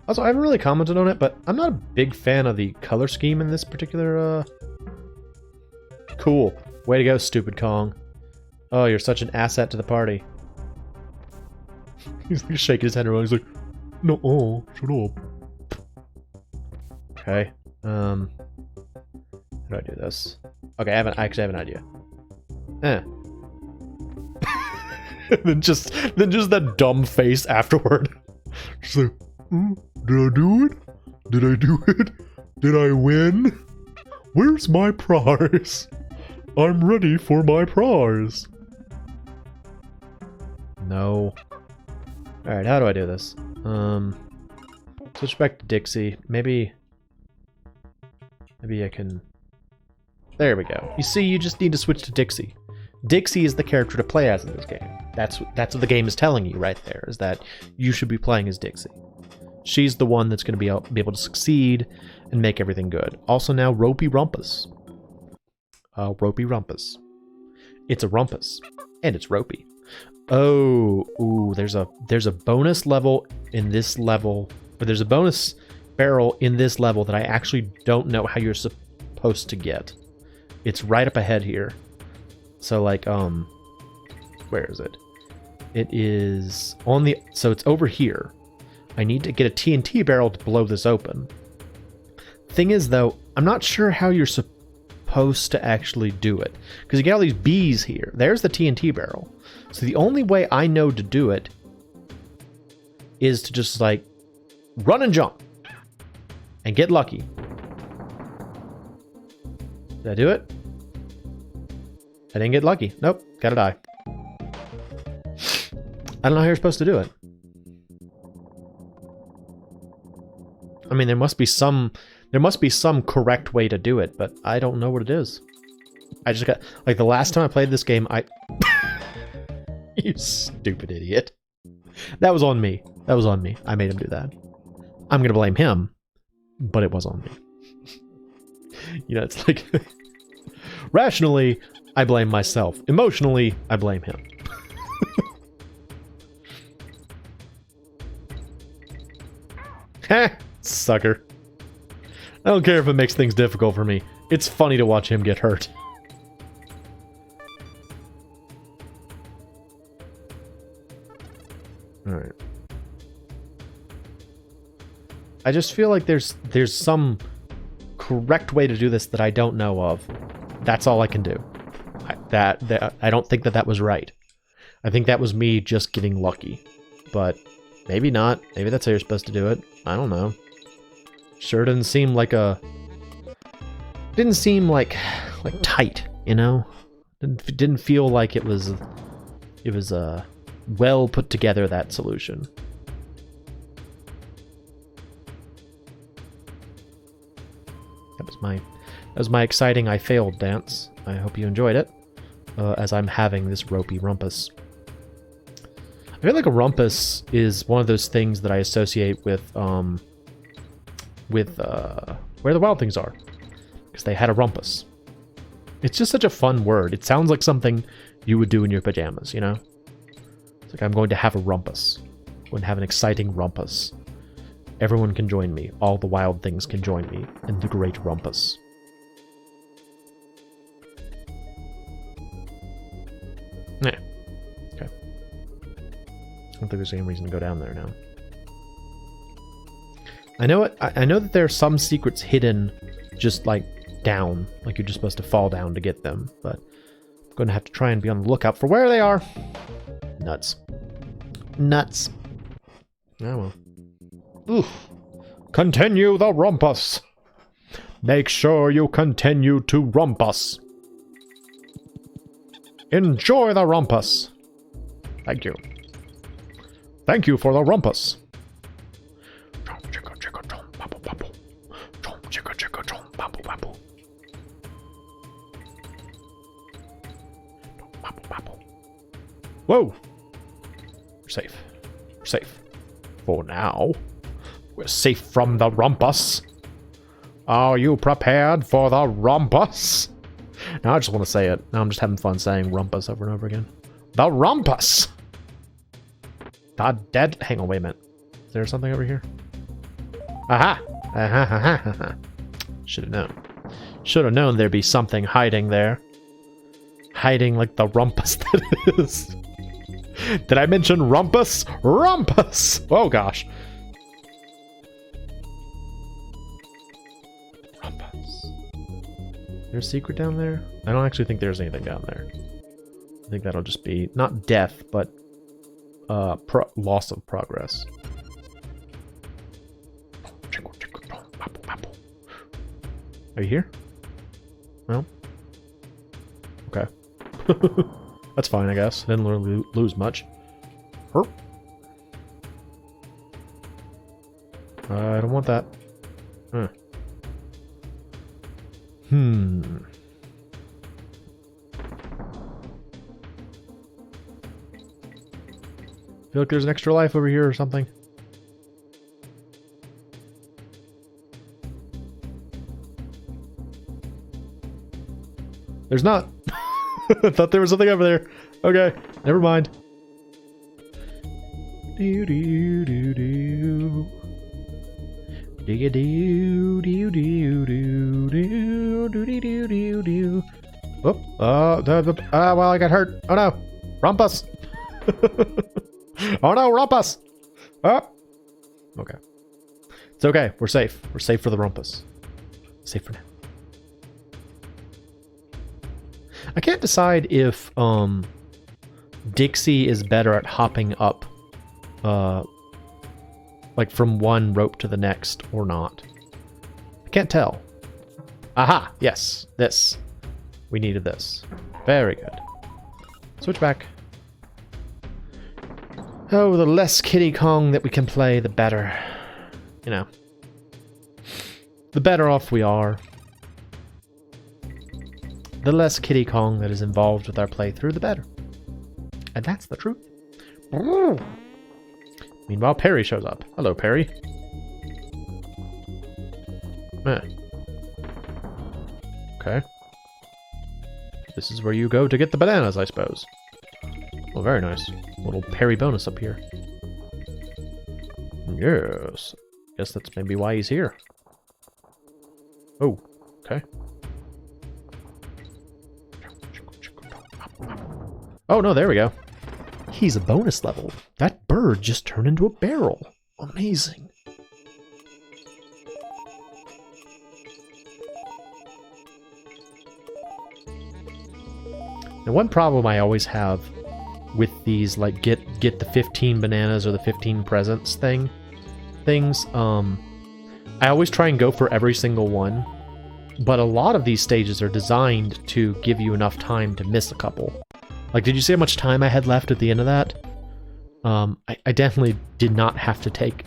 Also, I haven't really commented on it, but I'm not a big fan of the color scheme in this particular, Cool. Way to go, stupid Kong. Oh, you're such an asset to the party. He's like shaking his head around. He's like, no, shut up. Okay. How do I do this? Okay, I actually have an idea. then just that dumb face afterward. Just like, did I do it? Did I do it? Did I win? Where's my prize? I'm ready for my prize. No. Alright, how do I do this? Switch back to Dixie. Maybe I can... There we go. You see, you just need to switch to Dixie. Dixie is the character to play as in this game. That's what the game is telling you right there, is that you should be playing as Dixie. She's the one that's going to be able to succeed and make everything good. Also now, Ropey Rumpus. Ropey Rumpus. It's a rumpus. And it's ropey. Oh, ooh, there's a bonus level in this level, or there's a bonus barrel in this level that I actually don't know how you're supposed to get. It's right up ahead here. So like, where is it? It is on the, so it's over here. I need to get a TNT barrel to blow this open. Thing is though, I'm not sure how you're supposed to actually do it. Because you get all these bees here. There's the TNT barrel. So the only way I know to do it is to just like run and jump and get lucky. Did I do it? I didn't get lucky. Nope, gotta die. I don't know how you're supposed to do it. I mean, there must be some correct way to do it, but I don't know what it is. I just got, like, the last time I played this game, You stupid idiot. That was on me. That was on me. I made him do that. I'm gonna blame him, but it was on me. You know, it's like... Rationally, I blame myself. Emotionally, I blame him. Heh, sucker. I don't care if it makes things difficult for me. It's funny to watch him get hurt. Alright. I just feel like there's some correct way to do this that I don't know of. That's all I can do. I don't think that was right. I think that was me just getting lucky. But maybe not. Maybe that's how you're supposed to do it. I don't know. Sure didn't seem like tight, you know? Didn't feel like it was well put together, that solution. That was my exciting I failed dance. I hope you enjoyed it, as I'm having this ropey rumpus. I feel like a rumpus is one of those things that I associate with Where the Wild Things Are, because they had a rumpus. It's just such a fun word. It sounds like something you would do in your pajamas, you know? It's like, I'm going to have a rumpus. I'm going to have an exciting rumpus. Everyone can join me. All the wild things can join me in the great rumpus. Yeah. Okay. I don't think there's any reason to go down there now. I know it. I know that there are some secrets hidden just like down, like you're just supposed to fall down to get them, but I'm going to have to try and be on the lookout for where they are. Nuts. Nuts. Oh well. Oof. Continue the rumpus. Make sure you continue to rumpus. Enjoy the rumpus. Thank you. Thank you for the rumpus. Whoa! We're safe. We're safe. For now. We're safe from the rumpus. Are you prepared for the rumpus? Now I just want to say it. Now I'm just having fun saying rumpus over and over again. The rumpus! The dead... Hang on, wait a minute. Is there something over here? Aha! Aha, ha, ha, ha. Should have known. Should have known there'd be something hiding there. Hiding like the rumpus that it is. Did I mention rumpus? Rumpus! Oh gosh. Rumpus. Is there a secret down there? I don't actually think there's anything down there. I think that'll just be, not death, but loss of progress. Are you here? No? Okay. That's fine, I guess. Didn't really lose much. Herp. I don't want that. Feel like there's an extra life over here or something. There's not. I thought there was something over there. Okay, never mind. Do do do do. Do do do do do do do do do do. Oh, well, I got hurt. Oh no, rumpus. Oh no, rumpus. Oh. Okay. It's okay. We're safe. We're safe for the rumpus. Safe for now. I can't decide if Dixie is better at hopping up like from one rope to the next or not. I can't tell. Aha! Yes, this. We needed this. Very good. Switch back. Oh, the less Kiddy Kong that we can play, the better. You know. The better off we are. The less Kiddy Kong that is involved with our playthrough, the better. And that's the truth. Meanwhile, Perry shows up. Hello, Perry. Okay. This is where you go to get the bananas, I suppose. Oh, very nice. Little Perry bonus up here. Yes. Guess that's maybe why he's here. Oh, okay. Oh, no, there we go. He's a bonus level. That bird just turned into a barrel. Amazing. Now, one problem I always have with these, like, get the 15 bananas or the 15 presents things, I always try and go for every single one, but a lot of these stages are designed to give you enough time to miss a couple. Like, did you see how much time I had left at the end of that? I definitely did not have to take,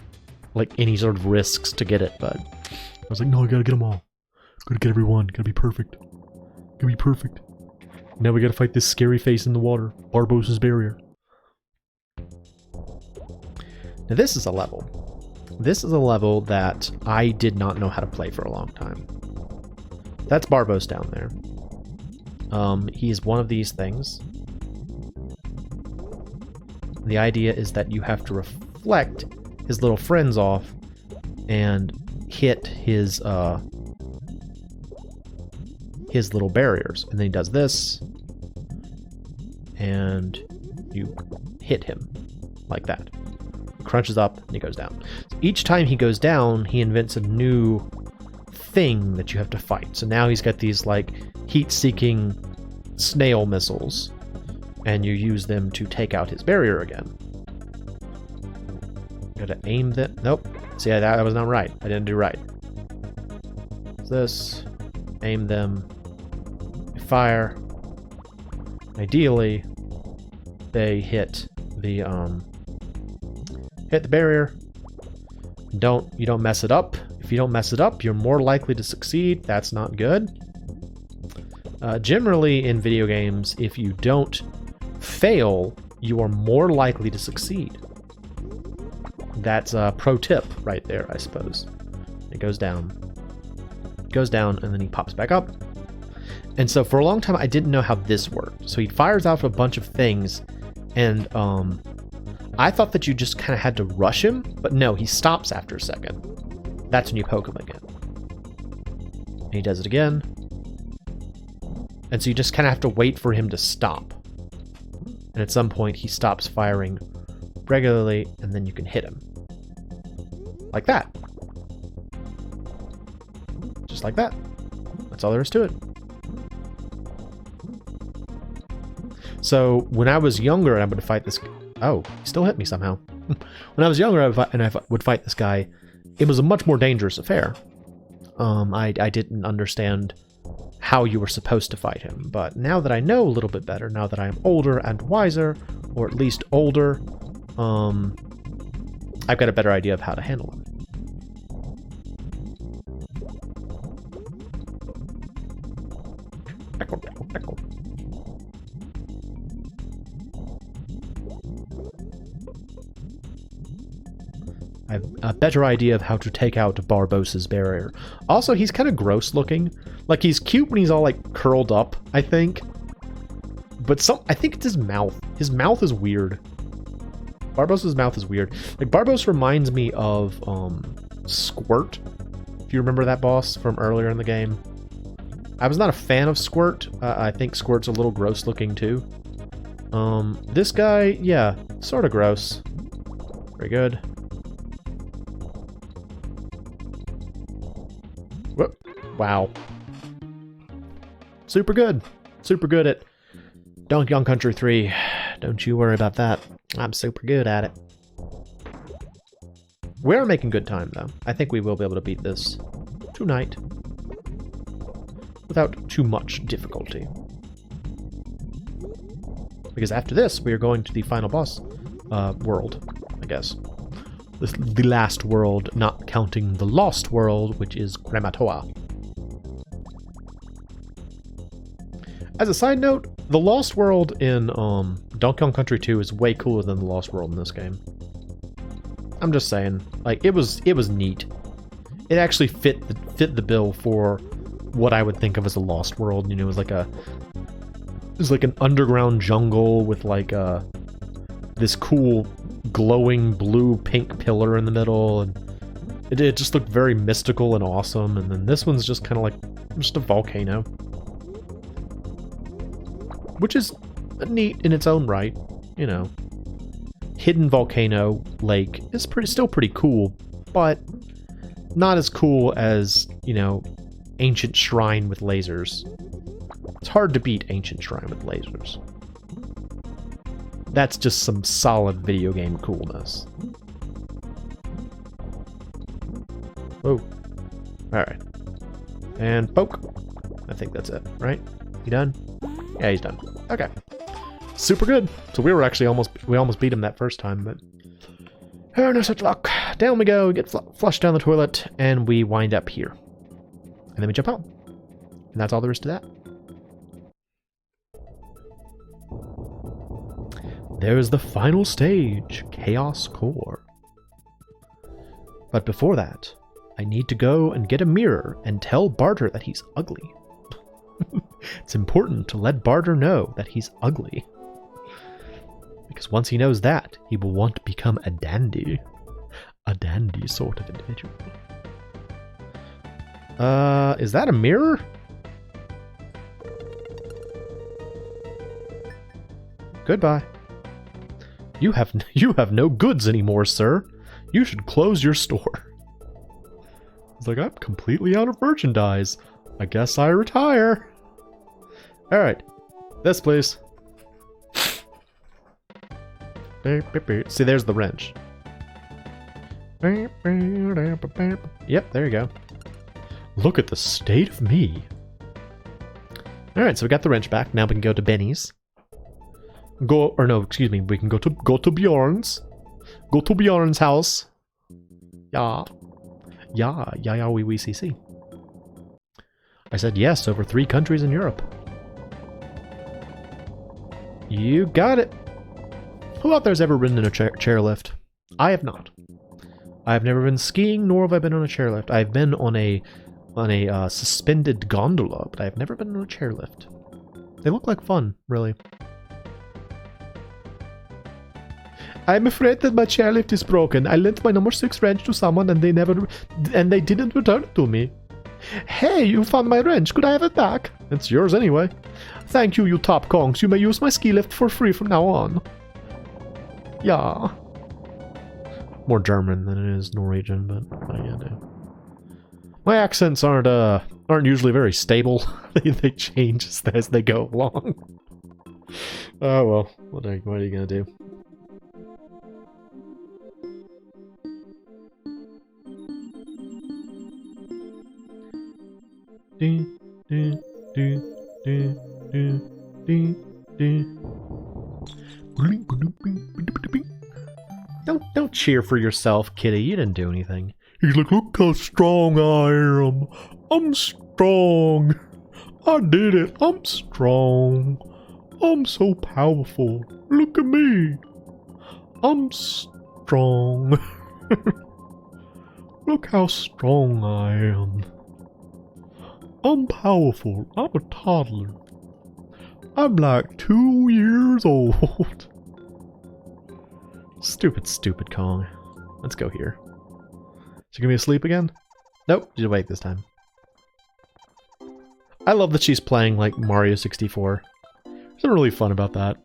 like, any sort of risks to get it, but I was like, no, I gotta get them all. Gotta get every one. Gotta be perfect. Gotta be perfect. Now we gotta fight this scary face in the water. Barbossa's barrier. Now this is a level. This is a level that I did not know how to play for a long time. That's Barbos down there. He is one of these things. The idea is that you have to reflect his little friends off and hit his little barriers. And then he does this, and you hit him like that. He crunches up, and he goes down. So each time he goes down, he invents a new thing that you have to fight. So now he's got these, like, heat-seeking snail missiles, and you use them to take out his barrier again. Gotta aim them. Nope. See, that was not right. I didn't do right. This. Aim them. Fire. Ideally, they hit the barrier. You don't mess it up. If you don't mess it up, you're more likely to succeed. That's not good. Generally, in video games, if you don't fail, you are more likely to succeed. That's a pro tip right there, I suppose. It goes down. Goes down, and then he pops back up. And so for a long time, I didn't know how this worked. So he fires out a bunch of things, and I thought that you just kind of had to rush him, but no, he stops after a second. That's when you poke him again. And he does it again. And so you just kind of have to wait for him to stop. And at some point, he stops firing regularly, and then you can hit him. Like that. Just like that. That's all there is to it. So when I was younger and I would fight this... Oh, he still hit me somehow. When I was younger and I would fight this guy, it was a much more dangerous affair. I didn't understand how you were supposed to fight him. But now that I know a little bit better, now that I am older and wiser, or at least older, I've got a better idea of how to handle him. I have a better idea of how to take out Barbossa's barrier. Also, he's kind of gross looking. Like, he's cute when he's all, like, curled up, I think. But I think it's his mouth. His mouth is weird. Barbossa's mouth is weird. Like, Barbos reminds me of, Squirt. If you remember that boss from earlier in the game. I was not a fan of Squirt. I think Squirt's a little gross looking, too. This guy, yeah, sort of gross. Very good. Whoop. Wow. Super good. Super good at Donkey Kong Country 3. Don't you worry about that. I'm super good at it. We're making good time, though. I think we will be able to beat this tonight without too much difficulty. Because after this, we are going to the final boss world, I guess. The last world, not counting the lost world, which is Crematoa. As a side note, the lost world in Donkey Kong Country 2 is way cooler than the lost world in this game. I'm just saying, like, it was neat. It actually fit the bill for what I would think of as a lost world. You know, it was like an underground jungle with like this cool glowing blue pink pillar in the middle, and it just looked very mystical and awesome. And then this one's just kind of like just a volcano, which is neat in its own right, you know. Hidden volcano lake is still pretty cool, but not as cool as, you know, ancient shrine with lasers. It's hard to beat ancient shrine with lasers. That's just some solid video game coolness. Oh, all right, and poke. I think that's it, right? You done? Yeah, he's done. Okay. Super good. So we almost beat him that first time, but oh, no such luck. Down we go, get flushed down the toilet, and we wind up here. And then we jump out. And that's all there is to that. There's the final stage, Chaos Core. But before that, I need to go and get a mirror and tell Barter that he's ugly. It's important to let Barter know that he's ugly. Because once he knows that, he will want to become a dandy. A dandy sort of individual. Is that a mirror? Goodbye. You have no goods anymore, sir. You should close your store. It's like, I'm completely out of merchandise. I guess I retire. Alright. This, please. See, there's the wrench. Yep, there you go. Look at the state of me. Alright, so we got the wrench back. Now we can go to Benny's. We can go to Bjorn's. Go to Bjorn's house. Yeah, oui, CC. I said yes, over 3 countries in Europe. You got it. Who out there's ever ridden in a chairlift? I have not. I have never been skiing, nor have I been on a chairlift. I've been on a suspended gondola, but I've never been on a chairlift. They look like fun, really. I'm afraid that my chairlift is broken. I lent my number 6 wrench to someone and they didn't return it to me. Hey, you found my wrench. Could I have it back? It's yours anyway. Thank you, you top Kongs. You may use my ski lift for free from now on. Yeah. More German than it is Norwegian, but what are you gonna do? My accents aren't usually very stable. they change as they go along. Oh well, what are you gonna do? Don't cheer for yourself, kitty. You didn't do anything. He's like, look how strong I am. I'm strong. I did it. I'm strong. I'm so powerful. Look at me. I'm strong. Look how strong I am. I'm powerful. I'm a toddler. I'm like 2 years old. Stupid Kong. Let's go here. Is she gonna be asleep again? Nope, she's awake this time. I love that she's playing like Mario 64. There's something really fun about that.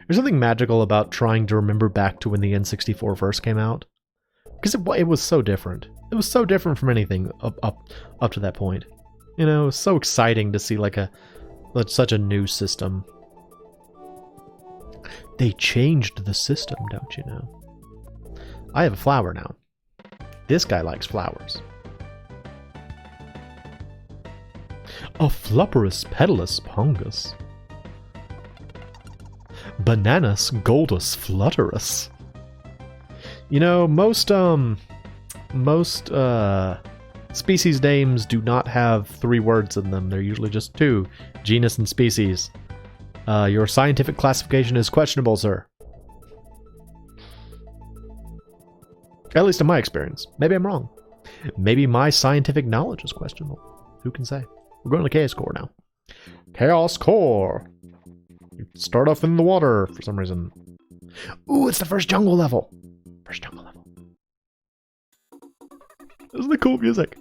There's something magical about trying to remember back to when the N64 first came out. Because it was so different. It was so different from anything up to that point. You know, it's so exciting to see like such a new system. They changed the system, don't you know? I have a flower now. This guy likes flowers. A flupperous pedalus pongus. Bananas goldus flutterus. You know, most species names do not have 3 words in them. They're usually just 2, genus and species. Your scientific classification is questionable, sir. At least in my experience. Maybe I'm wrong. Maybe my scientific knowledge is questionable. Who can say? We're going to Chaos Core now. Chaos Core! You start off in the water for some reason. Ooh, it's the first jungle level. First jungle level. This is the cool music.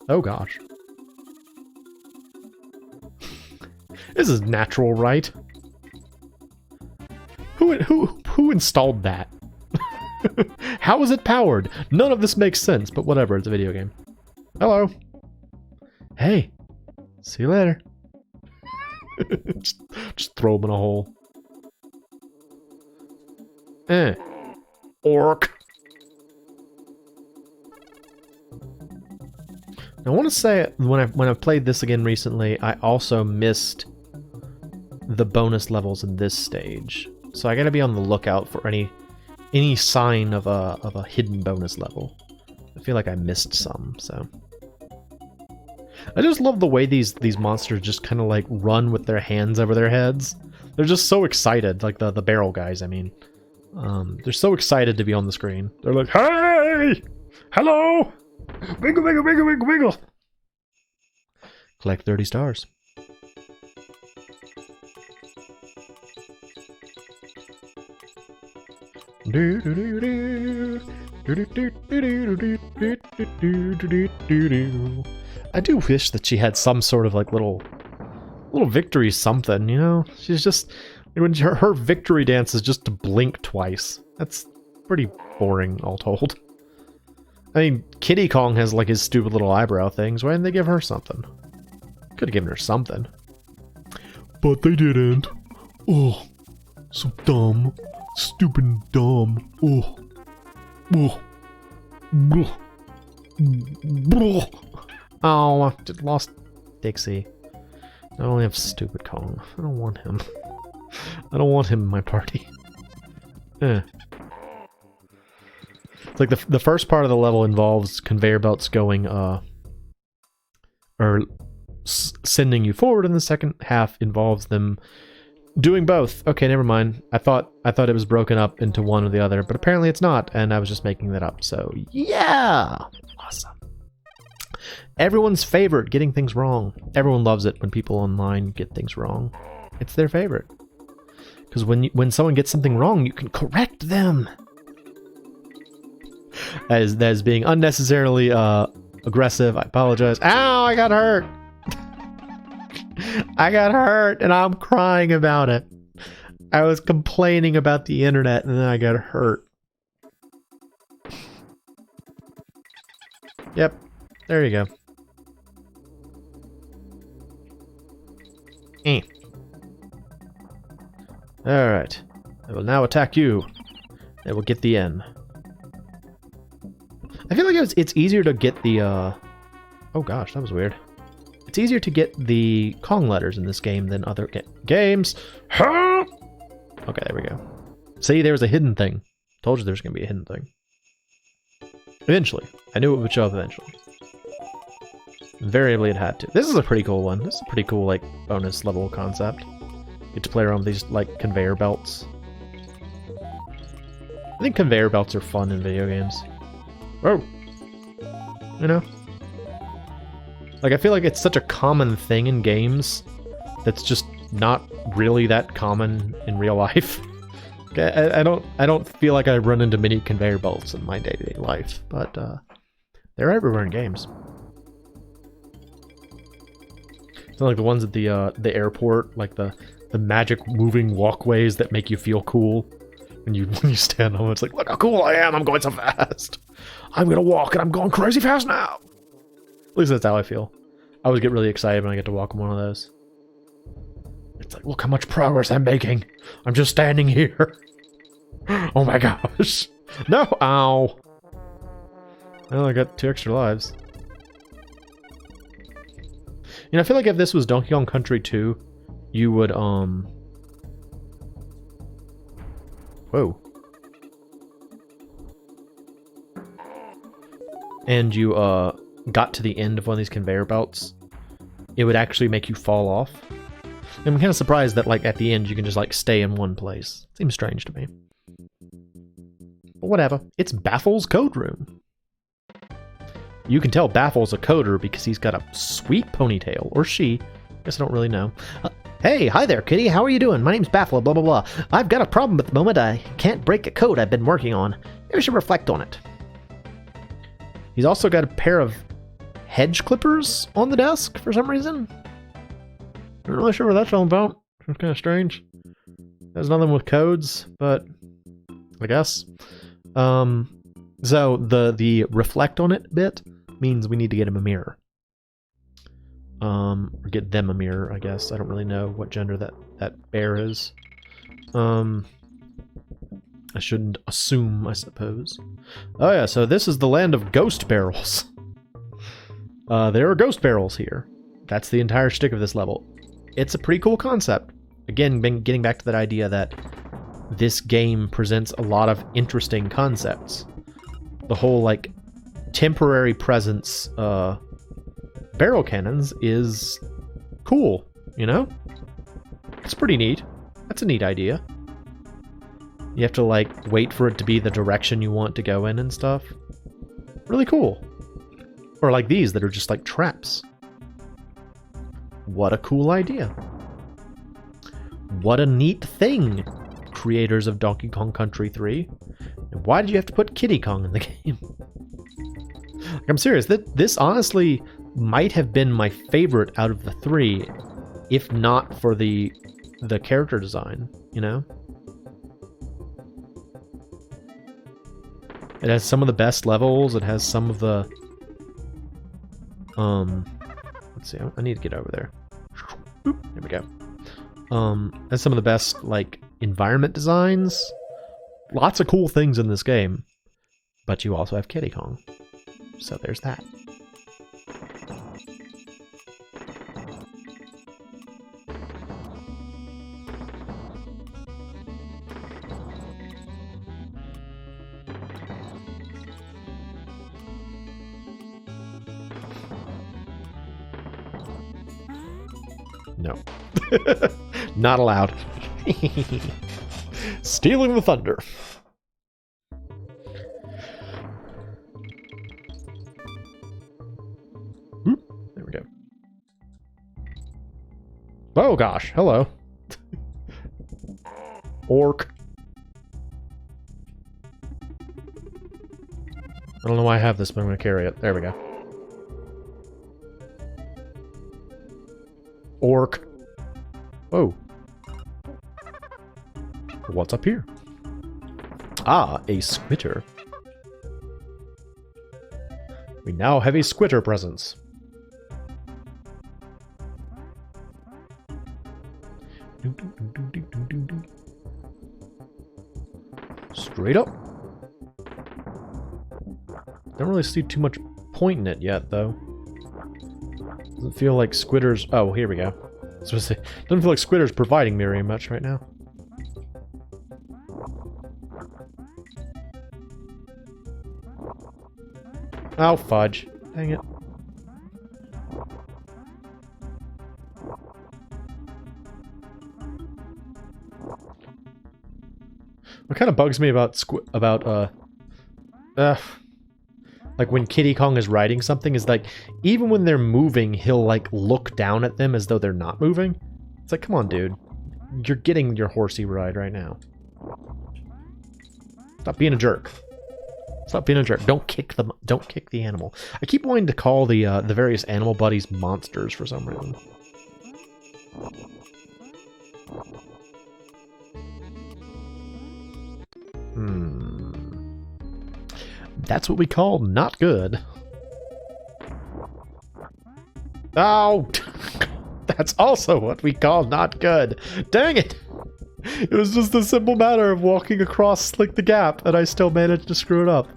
Oh gosh. This is natural, right? Who installed that? How is it powered? None of this makes sense, but whatever, it's a video game. Hello. Hey. See you later. just throw him in a hole. Orc. I want to say when I've played this again recently, I also missed the bonus levels in this stage. So I gotta be on the lookout for any sign of a hidden bonus level. I feel like I missed some, so. I just love the way these monsters just kind of like run with their hands over their heads. They're just so excited, like the barrel guys, I mean. They're so excited to be on the screen. They're like, hey! Hello! Wiggle, wiggle, wiggle, wiggle, wiggle! Collect 30 stars. I do wish that she had some sort of like little victory something, you know? She's just, when her victory dance is just to blink twice. That's pretty boring, all told. I mean, Kiddy Kong has like his stupid little eyebrow things. Why didn't they give her something? Could have given her something. But they didn't. Oh, so dumb. Stupid and dumb. Oh. Oh, I just lost Dixie. I only have stupid Kong. I don't want him. I don't want him in my party. It's like the first part of the level involves conveyor belts going, or sending you forward, and the second half involves them doing both. Okay, never mind. I thought it was broken up into one or the other, but apparently it's not, and I was just making that up. So yeah, awesome. Everyone's favorite, getting things wrong. Everyone loves it when people online get things wrong. It's their favorite. Because when someone gets something wrong, you can correct them. That is being unnecessarily aggressive. I apologize. Ow, I got hurt. I got hurt and I'm crying about it. I was complaining about the internet and then I got hurt. Yep, there you go. Alright. I will now attack you. I will get the N. I feel like it's easier to get the, oh gosh, that was weird. It's easier to get the Kong letters in this game than other games. Huh? Okay, there we go. See, there was a hidden thing. Told you there's going to be a hidden thing. Eventually. I knew it would show up eventually. Invariably it had to. This is a pretty cool one. This is a pretty cool, like, bonus level concept. Get to play around with these, like, conveyor belts. I think conveyor belts are fun in video games. Whoa! You know? Like, I feel like it's such a common thing in games that's just not really that common in real life. I don't feel like I run into many conveyor belts in my day-to-day life, but they're everywhere in games. It's like the ones at the airport, like the magic moving walkways that make you feel cool when you stand on them. It's like, look how cool I am! I'm going so fast. I'm gonna walk and I'm going crazy fast now. At least that's how I feel. I always get really excited when I get to walk on one of those. It's like, look how much progress I'm making. I'm just standing here. Oh my gosh. No! Ow! Well, I got 2 extra lives. You know, I feel like if this was Donkey Kong Country 2, you would, Whoa. And you, got to the end of one of these conveyor belts, it would actually make you fall off. I'm kind of surprised that, like, at the end you can just, like, stay in one place. Seems strange to me. But whatever. It's Baffle's code room. You can tell Baffle's a coder because he's got a sweet ponytail. Or she. Guess I don't really know. Hey, hi there, kitty. How are you doing? My name's Baffle, blah, blah, blah. I've got a problem at the moment. I can't break a code I've been working on. Maybe I should reflect on it. He's also got a pair of hedge clippers on the desk for some reason. Not really sure what that's all about. It's kind of strange. There's nothing with codes, but I guess. So the reflect on it bit means we need to get him a mirror. Or get them a mirror, I guess. I don't really know what gender that bear is. I shouldn't assume, I suppose. Oh yeah, so this is the land of ghost barrels. There are ghost barrels here. That's the entire shtick of this level. It's a pretty cool concept. Again, getting back to that idea that this game presents a lot of interesting concepts. The whole, like, temporary presence, barrel cannons is cool, you know? It's pretty neat. That's a neat idea. You have to, like, wait for it to be the direction you want to go in and stuff. Really cool. Or like these that are just like traps. What a cool idea. What a neat thing, creators of Donkey Kong Country 3. And why did you have to put Kiddy Kong in the game? Like, I'm serious, this honestly might have been my favorite out of the 3, if not for the character design, you know? It has some of the best levels, it has some of the... let's see, I need to get over there. There we go. Has some of the best, like, environment designs. Lots of cool things in this game. But you also have Kiddy Kong. So there's that. No. Not allowed. Stealing the thunder. Oop, there we go. Oh gosh, hello. Orc. I don't know why I have this, but I'm going to carry it. There we go. Orc. Whoa. What's up here? Ah, a squitter. We now have a squitter presence. Straight up. Don't really see too much point in it yet, though. Doesn't feel like Squitter's... Oh, here we go. So doesn't feel like Squitter's providing me very much right now. Oh, fudge. Dang it. What kind of bugs me about like when Kiddy Kong is riding something is like, even when they're moving, he'll like look down at them as though they're not moving. It's like, come on, dude. You're getting your horsey ride right now. Stop being a jerk. Stop being a jerk. Don't kick them. Don't kick the animal. I keep wanting to call the various animal buddies monsters for some reason. That's what we call not good. Oh! That's also what we call not good. Dang it! It was just a simple matter of walking across, like, the gap, and I still managed to screw it up.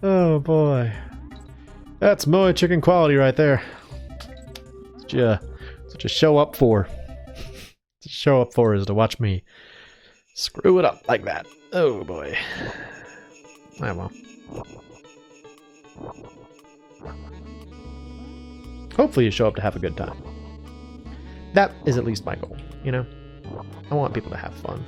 Oh, boy. That's MoeChicken quality right there. Such a show up for. To show up for is to watch me screw it up like that. Oh, boy. Ah, well. Hopefully you show up to have a good time. That is at least my goal, you know? I want people to have fun.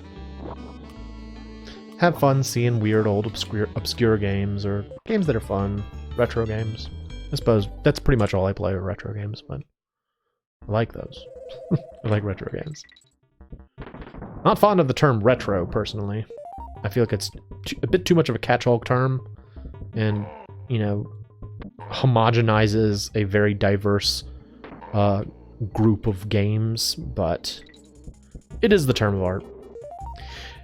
Have fun seeing weird old obscure games, or games that are fun, retro games. I suppose that's pretty much all I play are retro games, but I like those. I like retro games. Not fond of the term retro, personally. I feel like it's a bit too much of a catch-all term, and, you know, homogenizes a very diverse group of games, but it is the term of art.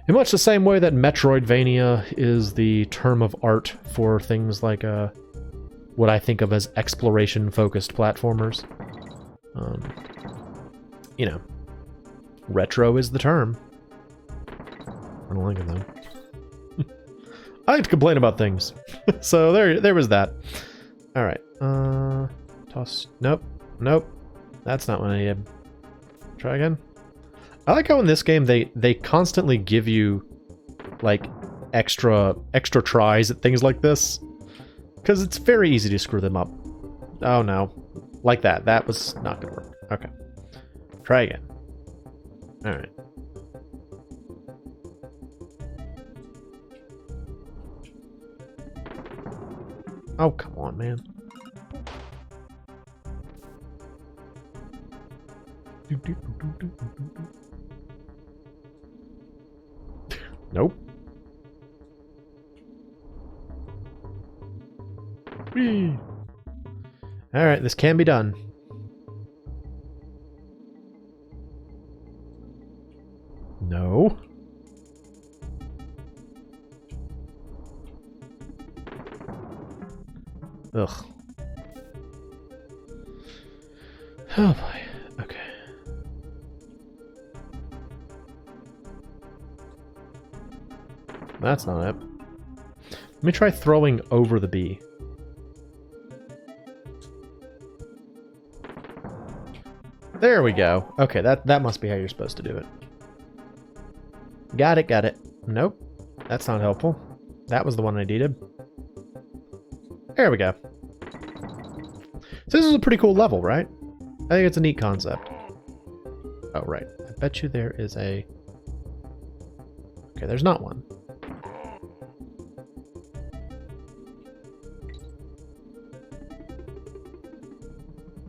In much the same way that Metroidvania is the term of art for things like what I think of as exploration-focused platformers. You know, retro is the term. I don't like it, though. I like to complain about things. So there was that. Alright, toss. Nope. That's not what I needed. Try again. I like how in this game they constantly give you, like, extra tries at things like this. Because it's very easy to screw them up. Oh no. Like that. That was not gonna work. Okay. Try again. Alright. Oh, come on, man. Nope. Whee! Alright, this can be done. No. Ugh. Oh boy. Okay. That's not it. Let me try throwing over the bee. There we go. Okay, that must be how you're supposed to do it. Got it. Nope. That's not helpful. That was the one I needed. There we go. So this is a pretty cool level, right? I think it's a neat concept. Oh, right. I bet you there is a... Okay, there's not one.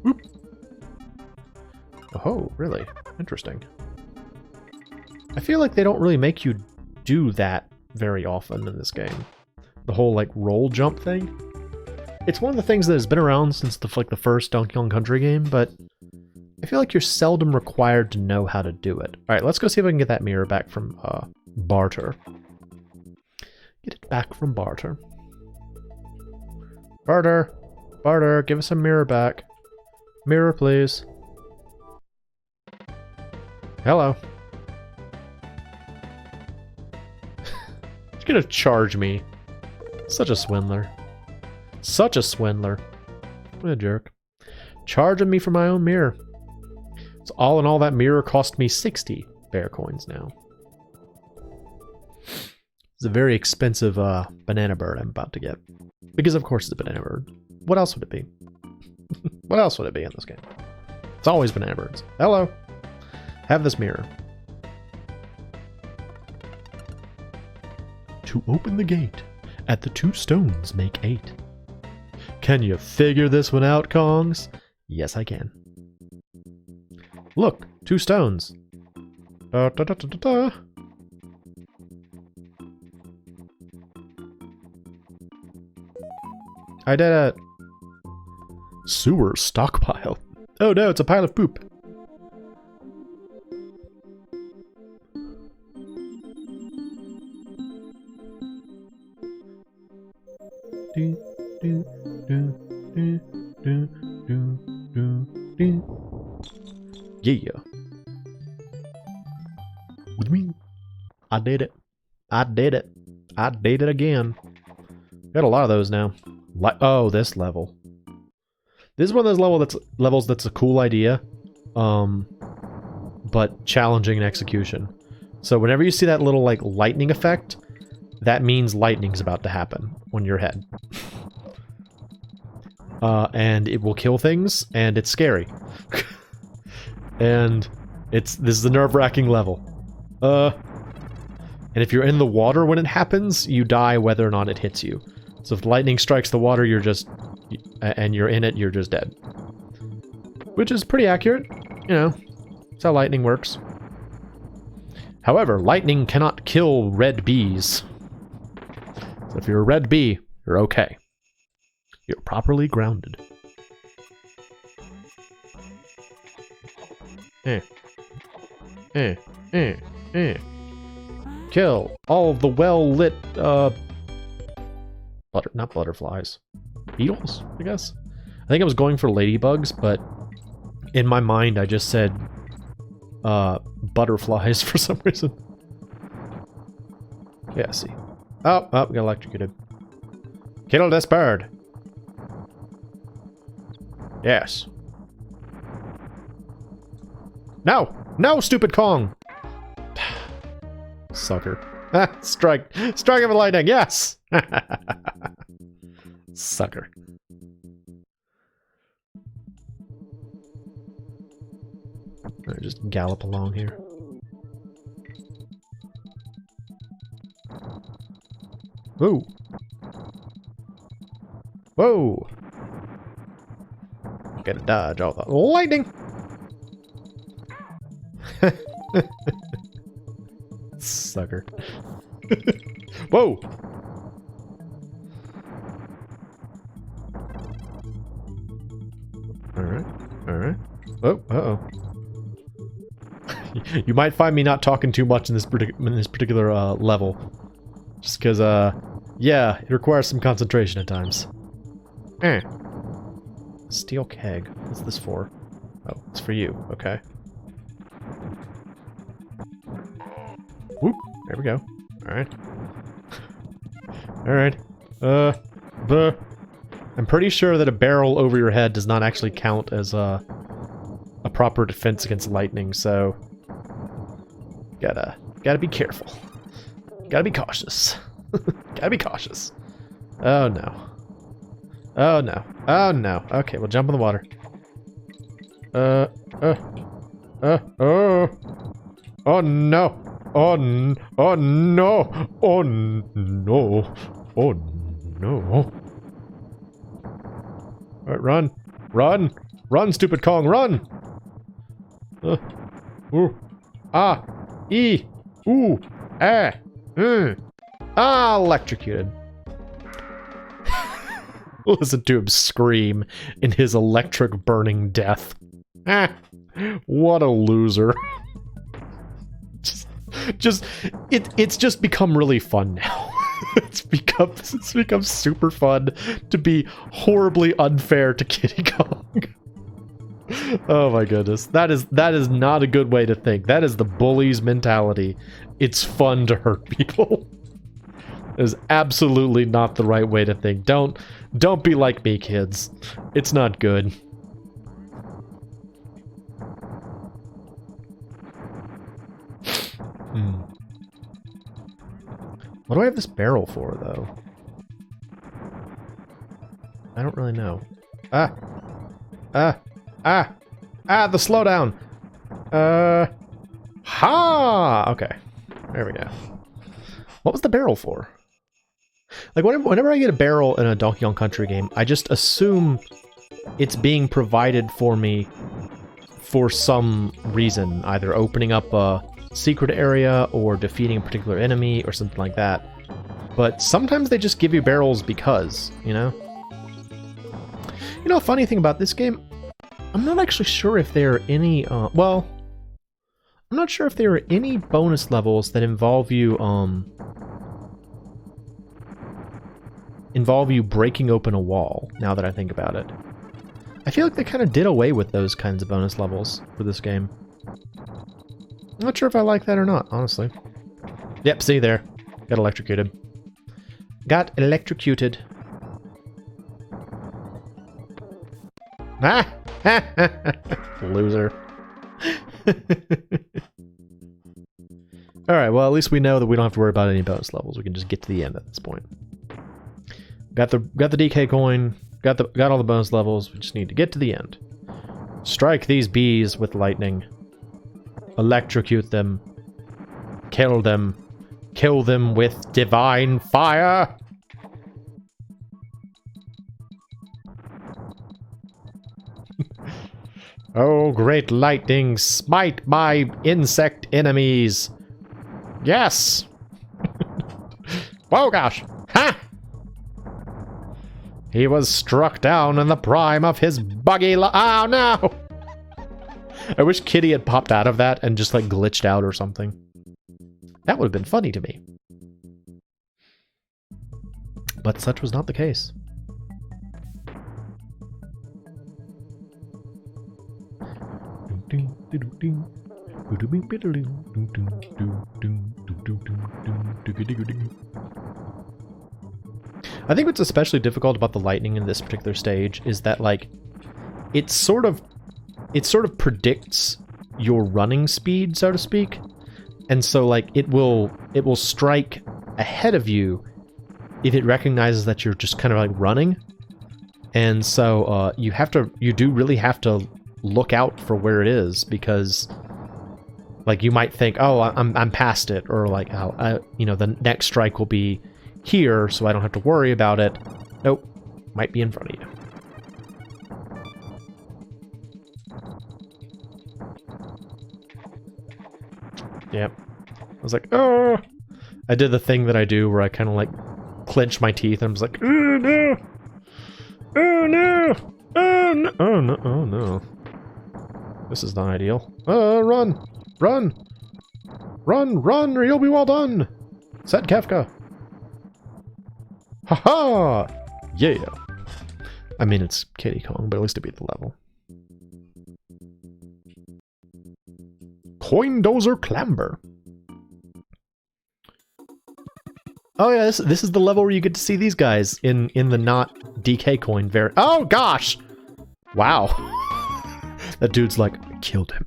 Whoop. Oh, really? Interesting. I feel like they don't really make you do that very often in this game. The whole, like, roll jump thing. It's one of the things that has been around since the first Donkey Kong Country game, but I feel like you're seldom required to know how to do it. Alright, let's go see if I can get that mirror back from Barter. Get it back from Barter. Barter, give us a mirror back. Mirror, please. Hello. You're gonna charge me. Such a swindler. Such a swindler. What a jerk. Charging me for my own mirror. So all in all, that mirror cost me 60 bear coins now. It's a very expensive banana bird I'm about to get. Because of course it's a banana bird. What else would it be? What else would it be in this game? It's always banana birds. Hello. Have this mirror. To open the gate, at the 2 stones make 8. Can you figure this one out, Kongs? Yes, I can. Look, 2 stones. Da, da, da, da, da, da. I did it. Sewer stockpile. Oh no, it's a pile of poop. Do, do, do, do, do, do, do. Yeah. What do you mean? I did it. I did it. I did it again. Got a lot of those now. Oh, this level. This is one of those levels that's a cool idea, but challenging in execution. So whenever you see that little like lightning effect, that means lightning's about to happen on your head. And it will kill things, and it's scary. And this is a nerve-wracking level. And if you're in the water when it happens, you die whether or not it hits you. So if lightning strikes the water, and you're in it, you're just dead. Which is pretty accurate, you know. That's how lightning works. However, lightning cannot kill red bees. So if you're a red bee, you're okay. You're properly grounded. Kill all of the well-lit, not butterflies. Beetles, I guess? I think I was going for ladybugs, but in my mind I just said, butterflies for some reason. Yeah, see. Oh, we got electrocuted. Kill this bird. Yes. No! No, stupid Kong! Sucker. Strike him with lightning, yes! Sucker. Alright, just gallop along here. Whoa! Whoa! Gotta dodge all the lightning! Sucker. Whoa! Alright, alright. Oh, uh-oh. You might find me not talking too much in this particular level. Just because, yeah, it requires some concentration at times. Steel keg. What's this for? Oh, it's for you. Okay. Whoop. There we go. Alright. Alright. I'm pretty sure that a barrel over your head does not actually count as a proper defense against lightning, so gotta be careful. Gotta be cautious. Gotta be cautious. Oh no. Oh no. Oh no. Okay, we'll jump in the water. Oh no. Oh no. Oh no. Oh no. Oh no. Alright, run. Run. Run, stupid Kong, run! Ooh. Ah. E. Ooh. Ah. Ah, electrocuted. Listen to him scream in his electric burning death. Ah, what a loser. It's just become really fun now. It's become super fun to be horribly unfair to Kitty Kong. Oh my goodness. That is not a good way to think. That is the bully's mentality. It's fun to hurt people. It is absolutely not the right way to think. Don't be like me, kids. It's not good. What do I have this barrel for, though? I don't really know. The slowdown! Ha! Okay. There we go. What was the barrel for? Like, whenever I get a barrel in a Donkey Kong Country game, I just assume it's being provided for me for some reason. Either opening up a secret area, or defeating a particular enemy, or something like that. But sometimes they just give you barrels because, you know? You know, a funny thing about this game, I'm not actually sure if there are any, well, I'm not sure if there are any bonus levels that involve you breaking open a wall, now that I think about it. I feel like they kind of did away with those kinds of bonus levels for this game. I'm not sure if I like that or not, honestly. Yep, see there. Got electrocuted. Got electrocuted. Ah! Loser. Alright, well, at least we know that we don't have to worry about any bonus levels. We can just get to the end at this point. Got the DK coin, got all the bonus levels. We just need to get to the end. Strike these bees with lightning. Electrocute them. Kill them. Kill them with divine fire! Oh, great lightning, smite my insect enemies! Yes! Oh gosh! Ha! He was struck down in the prime of his buggy oh no! I wish Kitty had popped out of that and just like glitched out or something. That would have been funny to me. But such was not the case. I think what's especially difficult about the lightning in this particular stage is that like it sort of predicts your running speed, so to speak. And so like it will strike ahead of you if it recognizes that you're just kind of like running. And so you do really have to look out for where it is, because like you might think, oh, I'm past it, or like the next strike will be here, so I don't have to worry about it. Nope, might be in front of you. Yep. I was like, oh! I did the thing that I do where I kind of like clench my teeth and I was like, oh no! Oh no! Oh no! Oh no! Oh no! This is not ideal. Run! Run! Run! Run, or you'll be well done! Said Kefka. Haha! Yeah! I mean, it's Kiddy Kong, but at least it beat the level. Coin Dozer Clamber. Oh yeah, this is the level where you get to see these guys in the not DK coin oh gosh! Wow. That dude's like, I killed him.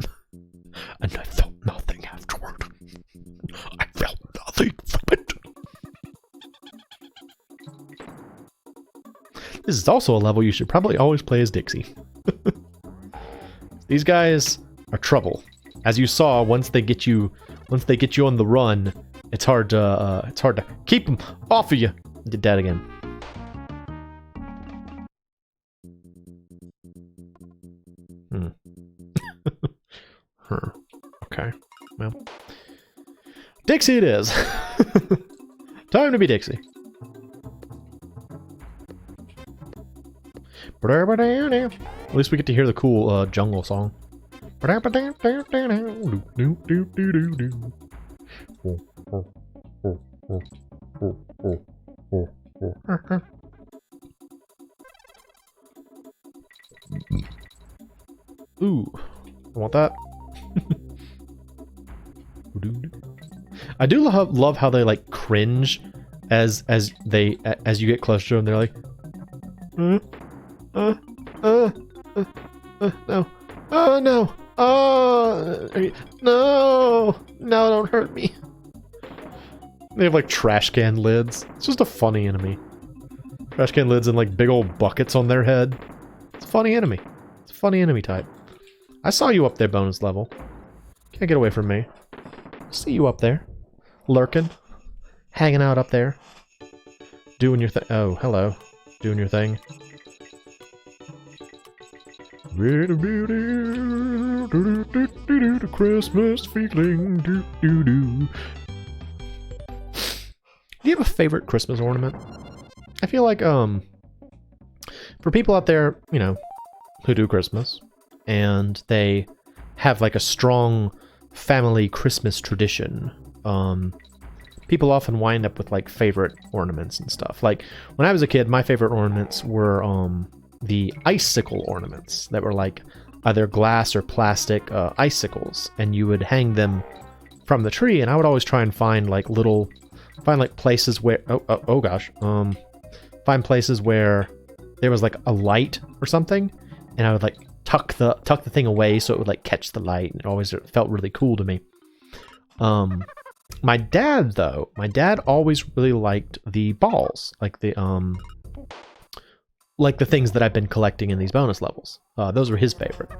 And I felt nothing afterward. I felt nothing from it. This is also a level you should probably always play as Dixie. These guys are trouble. As you saw, once they get you on the run, it's hard to keep them off of you. Did that again. Huh. Okay. Well, Dixie it is. Time to be Dixie. At least we get to hear the cool jungle song. Ooh, I want that. I do love how they like cringe as you get closer to them. They're like, no, no, no, don't hurt me. They have like trash can lids. It's just a funny enemy. Trash can lids and like big old buckets on their head. It's a funny enemy. It's a funny enemy type. I saw you up there, bonus level. Can't get away from me. See you up there. Lurking. Hanging out up there. Doing your thing. Oh, hello. Doing your thing. Christmas feeling. Do you have a favorite Christmas ornament? I feel like, for people out there, you know, who do Christmas, and they have like a strong family Christmas tradition, people often wind up with like favorite ornaments and stuff. Like when I was a kid, my favorite ornaments were the icicle ornaments that were like either glass or plastic icicles, and you would hang them from the tree. And I would always try and find like places where find places where there was like a light or something, and I would like tuck the thing away so it would like catch the light, and it always felt really cool to me. My dad always really liked the balls, like the things that I've been collecting in these bonus levels. Those were his favorite.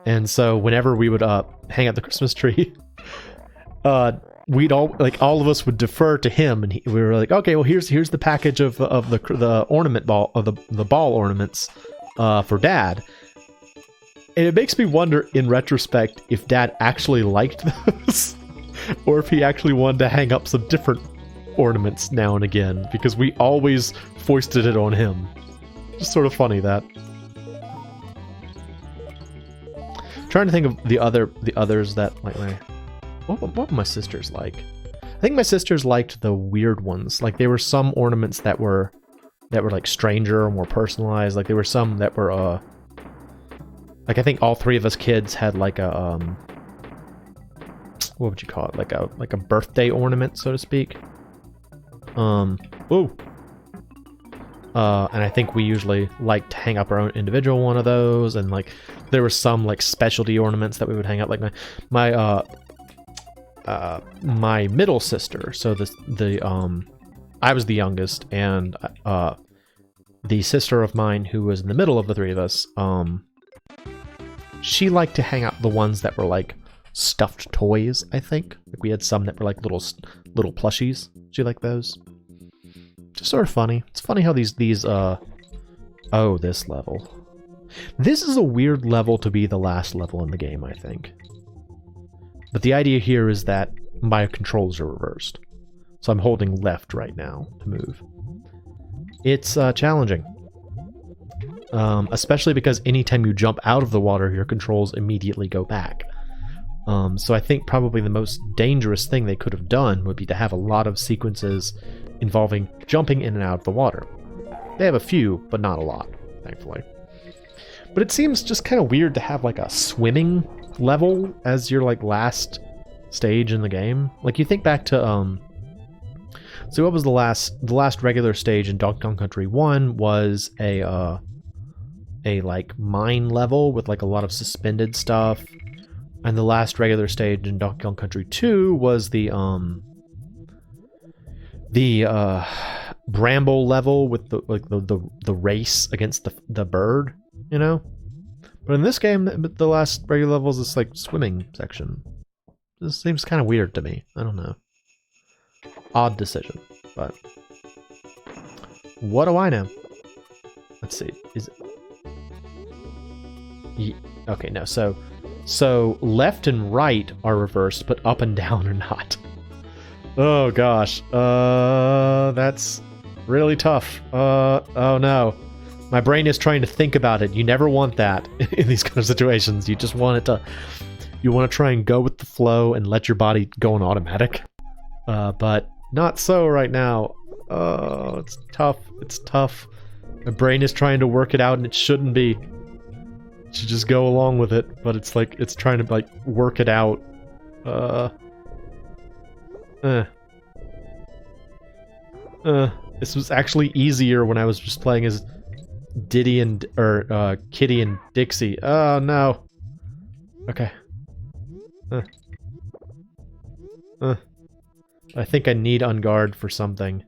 And so whenever we would hang out the Christmas tree, we'd all of us would defer to him, and we were like, okay, well here's the package of the ornament ball of the ball ornaments for Dad. And it makes me wonder in retrospect if Dad actually liked those or if he actually wanted to hang up some different ornaments now and again, because we always foisted it on him. Just sort of funny that. Trying to think of the others that like what were my sisters like? I think my sisters liked the weird ones. Like there were some ornaments that were like stranger or more personalized. Like there were some that were like I think all three of us kids had like a what would you call it? Like a birthday ornament, so to speak. And I think we usually like to hang up our own individual one of those, and like there were some like specialty ornaments that we would hang up. Like my middle sister. So I was the youngest, and the sister of mine who was in the middle of the three of us, she liked to hang out the ones that were like stuffed toys. I think like we had some that were like little plushies. She liked those. Just sort of funny. It's funny how these this level. This is a weird level to be the last level in the game, I think. But the idea here is that my controls are reversed. So I'm holding left right now to move. It's challenging. Especially because anytime you jump out of the water, your controls immediately go back. So I think probably the most dangerous thing they could have done would be to have a lot of sequences involving jumping in and out of the water. They have a few, but not a lot, thankfully. But it seems just kind of weird to have like a swimming level as your like last stage in the game. Like you think back to so what was the last regular stage in Donkey Kong Country 1 was a like mine level with like a lot of suspended stuff. And the last regular stage in Donkey Kong Country 2 was the bramble level with the race against the bird, you know? But in this game, the last regular level is this like swimming section. This seems kind of weird to me. I don't know. Odd decision, but what do I know? Let's see. Is it? Okay, no. So left and right are reversed, but up and down are not. Oh gosh. That's really tough. Oh no. My brain is trying to think about it. You never want that in these kind of situations. You just want it to... You want to try and go with the flow and let your body go on automatic. But not so right now. Oh, it's tough. It's tough. My brain is trying to work it out, and it shouldn't be. It should just go along with it, but it's like, it's trying to like work it out. This was actually easier when I was just playing as Kitty and Dixie. Oh no. Okay. I think I need Unguard for something.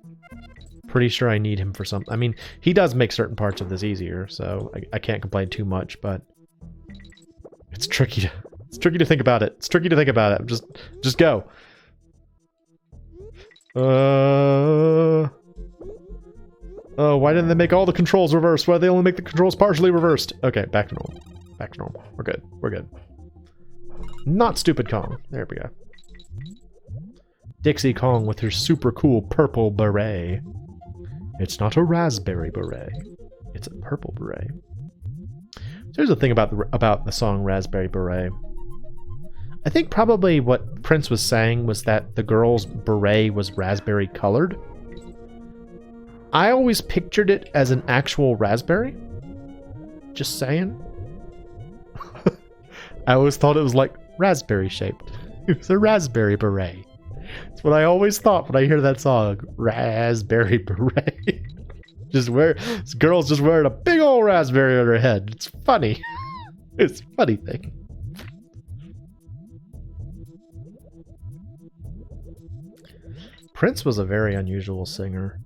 Pretty sure I need him for something. I mean, he does make certain parts of this easier, so I can't complain too much, but it's tricky to think about it. It's tricky to think about it. Just go. Oh, why didn't they make all the controls reversed? Why did they only make the controls partially reversed? Okay, back to normal. Back to normal. We're good. We're good. Not stupid Kong. There we go. Dixie Kong with her super cool purple beret. It's not a raspberry beret. It's a purple beret. So here's the thing about the song Raspberry Beret. I think probably what Prince was saying was that the girl's beret was raspberry colored. I always pictured it as an actual raspberry. Just saying. I always thought it was like raspberry shaped. It was a raspberry beret. That's what I always thought when I hear that song. Raspberry beret. This girl's just wearing a big old raspberry on her head. It's funny. It's a funny thing. Prince was a very unusual singer.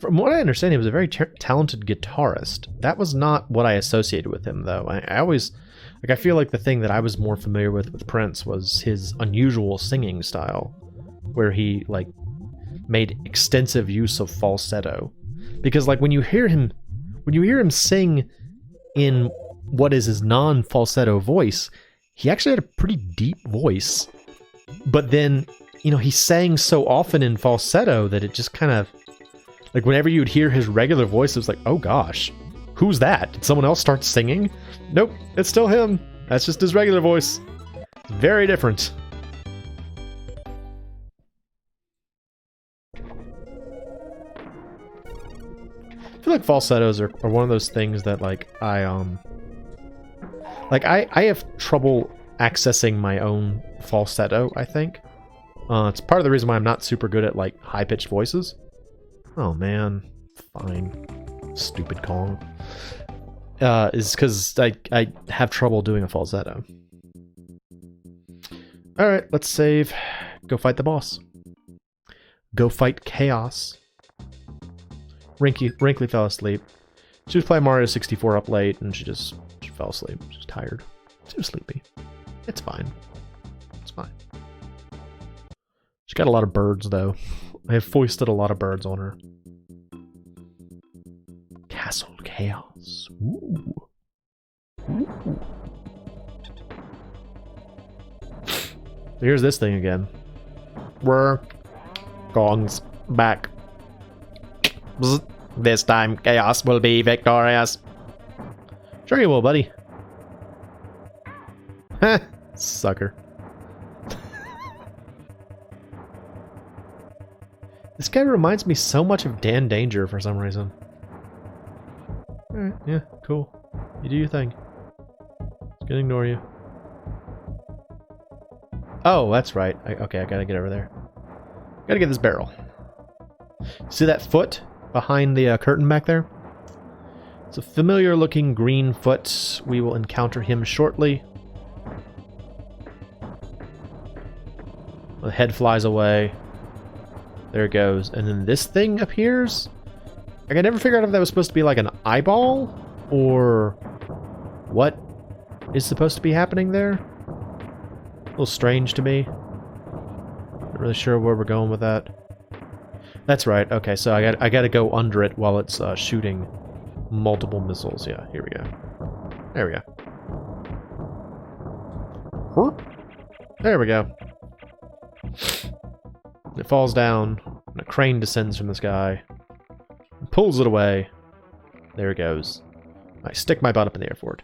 From what I understand, he was a very talented guitarist. That was not what I associated with him, though. I always, like, I feel like the thing that I was more familiar with Prince was his unusual singing style, where he, like, made extensive use of falsetto. Because, like, when you hear him sing in what is his non-falsetto voice, he actually had a pretty deep voice. But then, you know, he sang so often in falsetto that it just kind of, like, whenever you'd hear his regular voice, it was like, oh gosh, who's that? Did someone else start singing? Nope, it's still him. That's just his regular voice. It's very different. I feel like falsettos are one of those things that, like, I have trouble accessing my own falsetto, I think. It's part of the reason why I'm not super good at, like, high-pitched voices. Oh, man. Fine. Stupid Kong. Is because I have trouble doing a falsetto. Alright, let's save. Go fight the boss. Go fight Chaos. Wrinkly fell asleep. She was playing Mario 64 up late, and she fell asleep. She's tired. She was sleepy. It's fine. It's fine. She got a lot of birds, though. I have foisted a lot of birds on her. Castle Chaos. Ooh. Ooh. Here's this thing again. Kong's back. Bzz. This time, Chaos will be victorious. Sure you will, buddy. Heh, sucker. This guy reminds me so much of Dan Danger for some reason. Alright, yeah, cool. You do your thing. Just gonna ignore you. Oh, that's right. Okay, I gotta get over there. Gotta get this barrel. See that foot behind the curtain back there? It's a familiar looking green foot. We will encounter him shortly. The head flies away. There it goes. And then this thing appears. Like, I never figured out if that was supposed to be like an eyeball or what is supposed to be happening there. A little strange to me. Not really sure where we're going with that. That's right. Okay, so I got to go under it while it's shooting multiple missiles. Yeah, here we go. There we go. There we go. It falls down, and a crane descends from the sky, and pulls it away. There it goes. I stick my butt up in the air for it.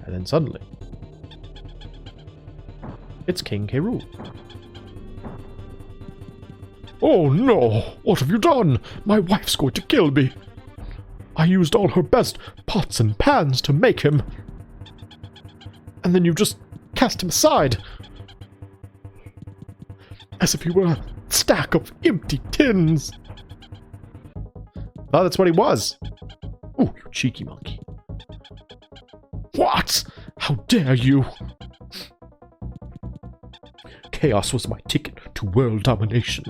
And then suddenly, it's King K. Rool. Oh no! What have you done? My wife's going to kill me. I used all her best pots and pans to make him. And then you just cast him aside. As if he were a stack of empty tins. Oh, that's what he was. Oh, you cheeky monkey. What? How dare you? Chaos was my ticket to world domination.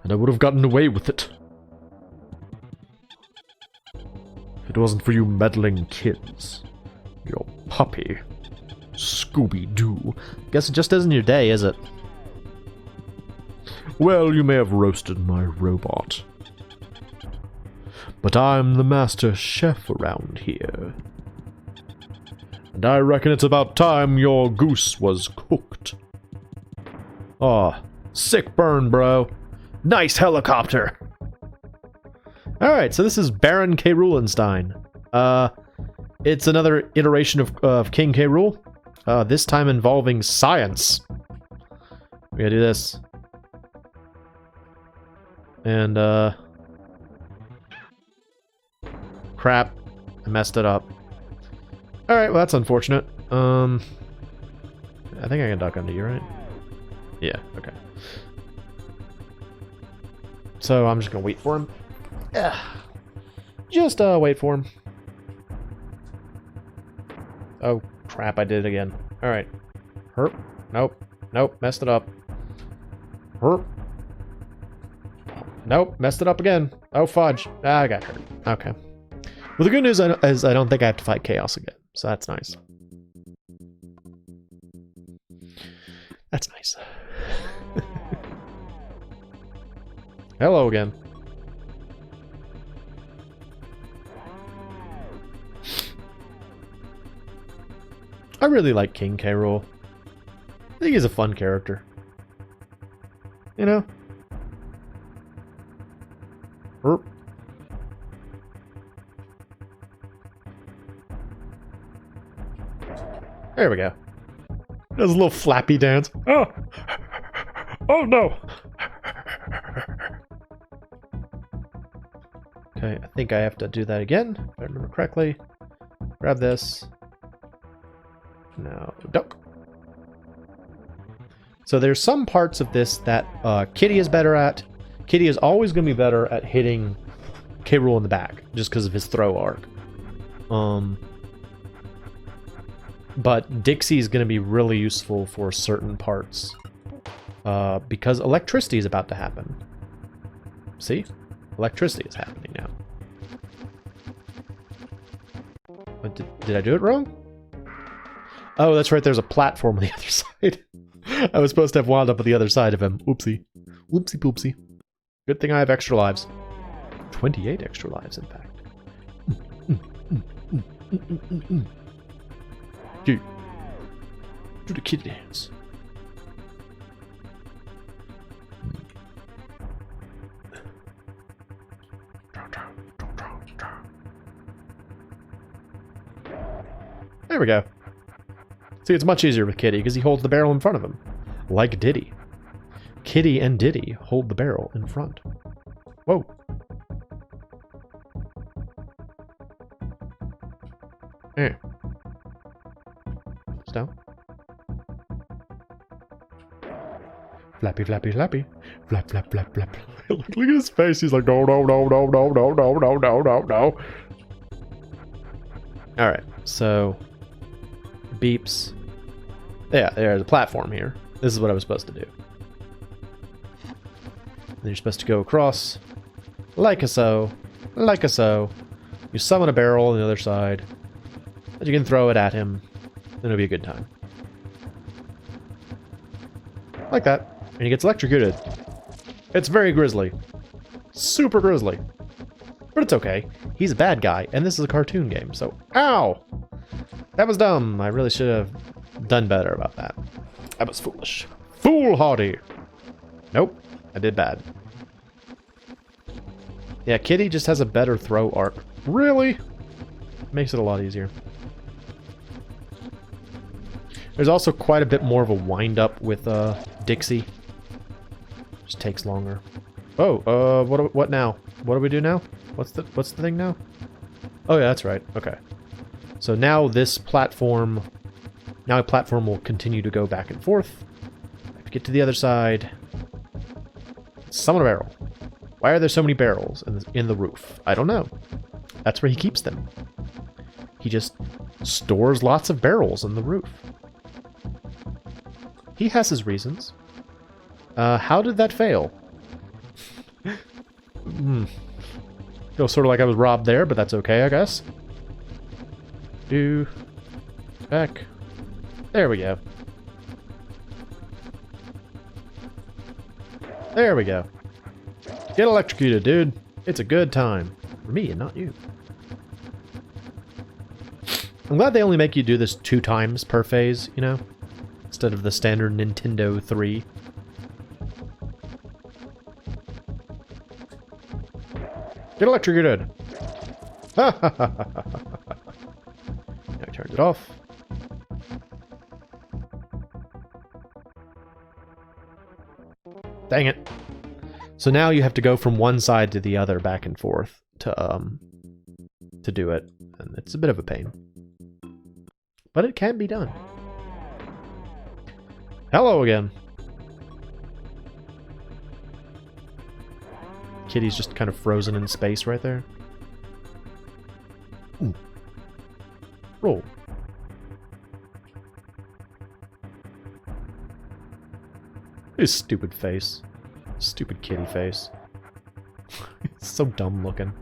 And I would have gotten away with it. If it wasn't for you meddling kids. Your puppy. Scooby-Doo. Guess it just isn't your day, is it? Well, you may have roasted my robot. But I'm the master chef around here. And I reckon it's about time your goose was cooked. Oh, sick burn, bro. Nice helicopter. Alright, so this is Baron K. Rulenstein. It's another iteration of King K. Rool. This time involving science. We gotta do this. And, crap. I messed it up. Alright, well, that's unfortunate. I think I can duck under you, right? Yeah, okay. So I'm just gonna wait for him. Yeah. Just, wait for him. Oh, crap, I did it again. Alright. Herp. Nope. Nope, messed it up. Herp. Nope, messed it up again. Oh, fudge. Ah, I got hurt. Okay. Well, the good news is I don't think I have to fight Chaos again, so that's nice. That's nice. Hello again. I really like King K. Rool. I think he's a fun character. You know? Herp. There we go. Does a little flappy dance. Oh! Oh no! Okay, I think I have to do that again, if I remember correctly. Grab this. Now, duck. So there's some parts of this that Kitty is better at. Kitty is always going to be better at hitting K. Rool in the back, just because of his throw arc. But Dixie is going to be really useful for certain parts. Because electricity is about to happen. See? Electricity is happening now. What, did I do it wrong? Oh, that's right, there's a platform on the other side. I was supposed to have wound up at the other side of him. Oopsie. Whoopsie poopsie. Good thing I have extra lives. 28 extra lives, in fact. Do the kitty dance. There we go. See, it's much easier with Kitty because he holds the barrel in front of him. Like Diddy. Kitty and Diddy hold the barrel in front. Whoa. Eh. Down. Flappy, flappy, flappy. Flap, flap, flap, flap. Look at his face. He's like, no, no, no, no, no, no, no, no, no, no, no. Alright, so beeps. Yeah, there's a platform here. This is what I was supposed to do. Then you're supposed to go across like a so. Like a so. You summon a barrel on the other side. And you can throw it at him. Then it'll be a good time. Like that. And he gets electrocuted. It's very grisly. Super grisly. But it's okay. He's a bad guy, and this is a cartoon game, so... Ow! That was dumb. I really should have done better about that. I was foolish. Foolhardy! Nope. I did bad. Yeah, Kitty just has a better throw arc. Really? Makes it a lot easier. There's also quite a bit more of a wind-up with Dixie. Just takes longer. Oh, what now? What do we do now? What's the thing now? Oh yeah, that's right. Okay. So now this platform... Now a platform will continue to go back and forth. I have to get to the other side. Summon a barrel. Why are there so many barrels in the roof? I don't know. That's where he keeps them. He just stores lots of barrels in the roof. He has his reasons. How did that fail? Feels sort of like I was robbed there, but that's okay, I guess. Back. There we go. There we go. Get electrocuted, dude. It's a good time. For me and not you. I'm glad they only make you do this 2 times per phase, you know? Instead of the standard Nintendo 3. Get electrocuted! Ha ha ha ha ha ha. Now I turned it off. Dang it. So now you have to go from one side to the other back and forth to do it. And it's a bit of a pain. But it can be done. Hello again. Kitty's just kind of frozen in space right there. Ooh. Roll. His stupid face. Stupid kitty face. It's so dumb looking.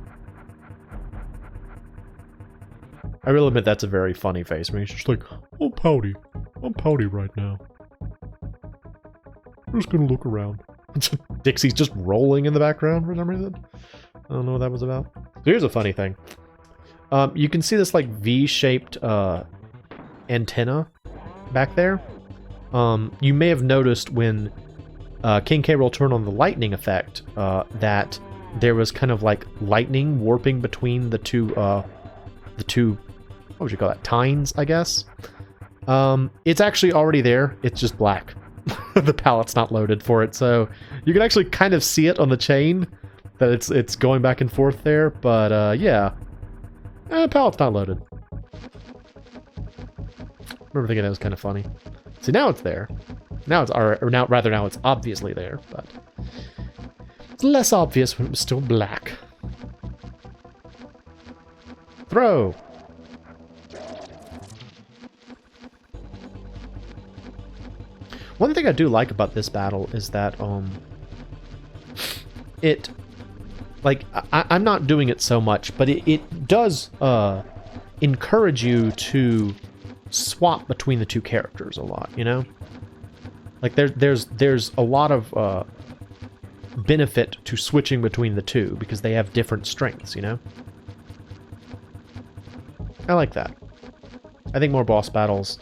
I will admit that's a very funny face. I mean, he's just like, oh, pouty. I'm pouty right now. I'm just gonna look around. Dixie's just rolling in the background for some reason. I don't know what that was about. So here's a funny thing. You can see this like V-shaped antenna back there. You may have noticed when King K. Rool turned on the lightning effect that there was kind of like lightning warping between the two, what would you call that? Tines, I guess. It's actually already there. It's just black. The palette's not loaded for it, so you can actually kind of see it on the chain that it's going back and forth there. But yeah, the palette's not loaded. I remember thinking that was kind of funny. See, now it's there. Now it's now it's obviously there, but it's less obvious when it was still black. Throw. One thing I do like about this battle is that it, like, I'm not doing it so much, but it does encourage you to swap between the two characters a lot, you know? Like there's a lot of benefit to switching between the two because they have different strengths, you know? I like that. I think more boss battles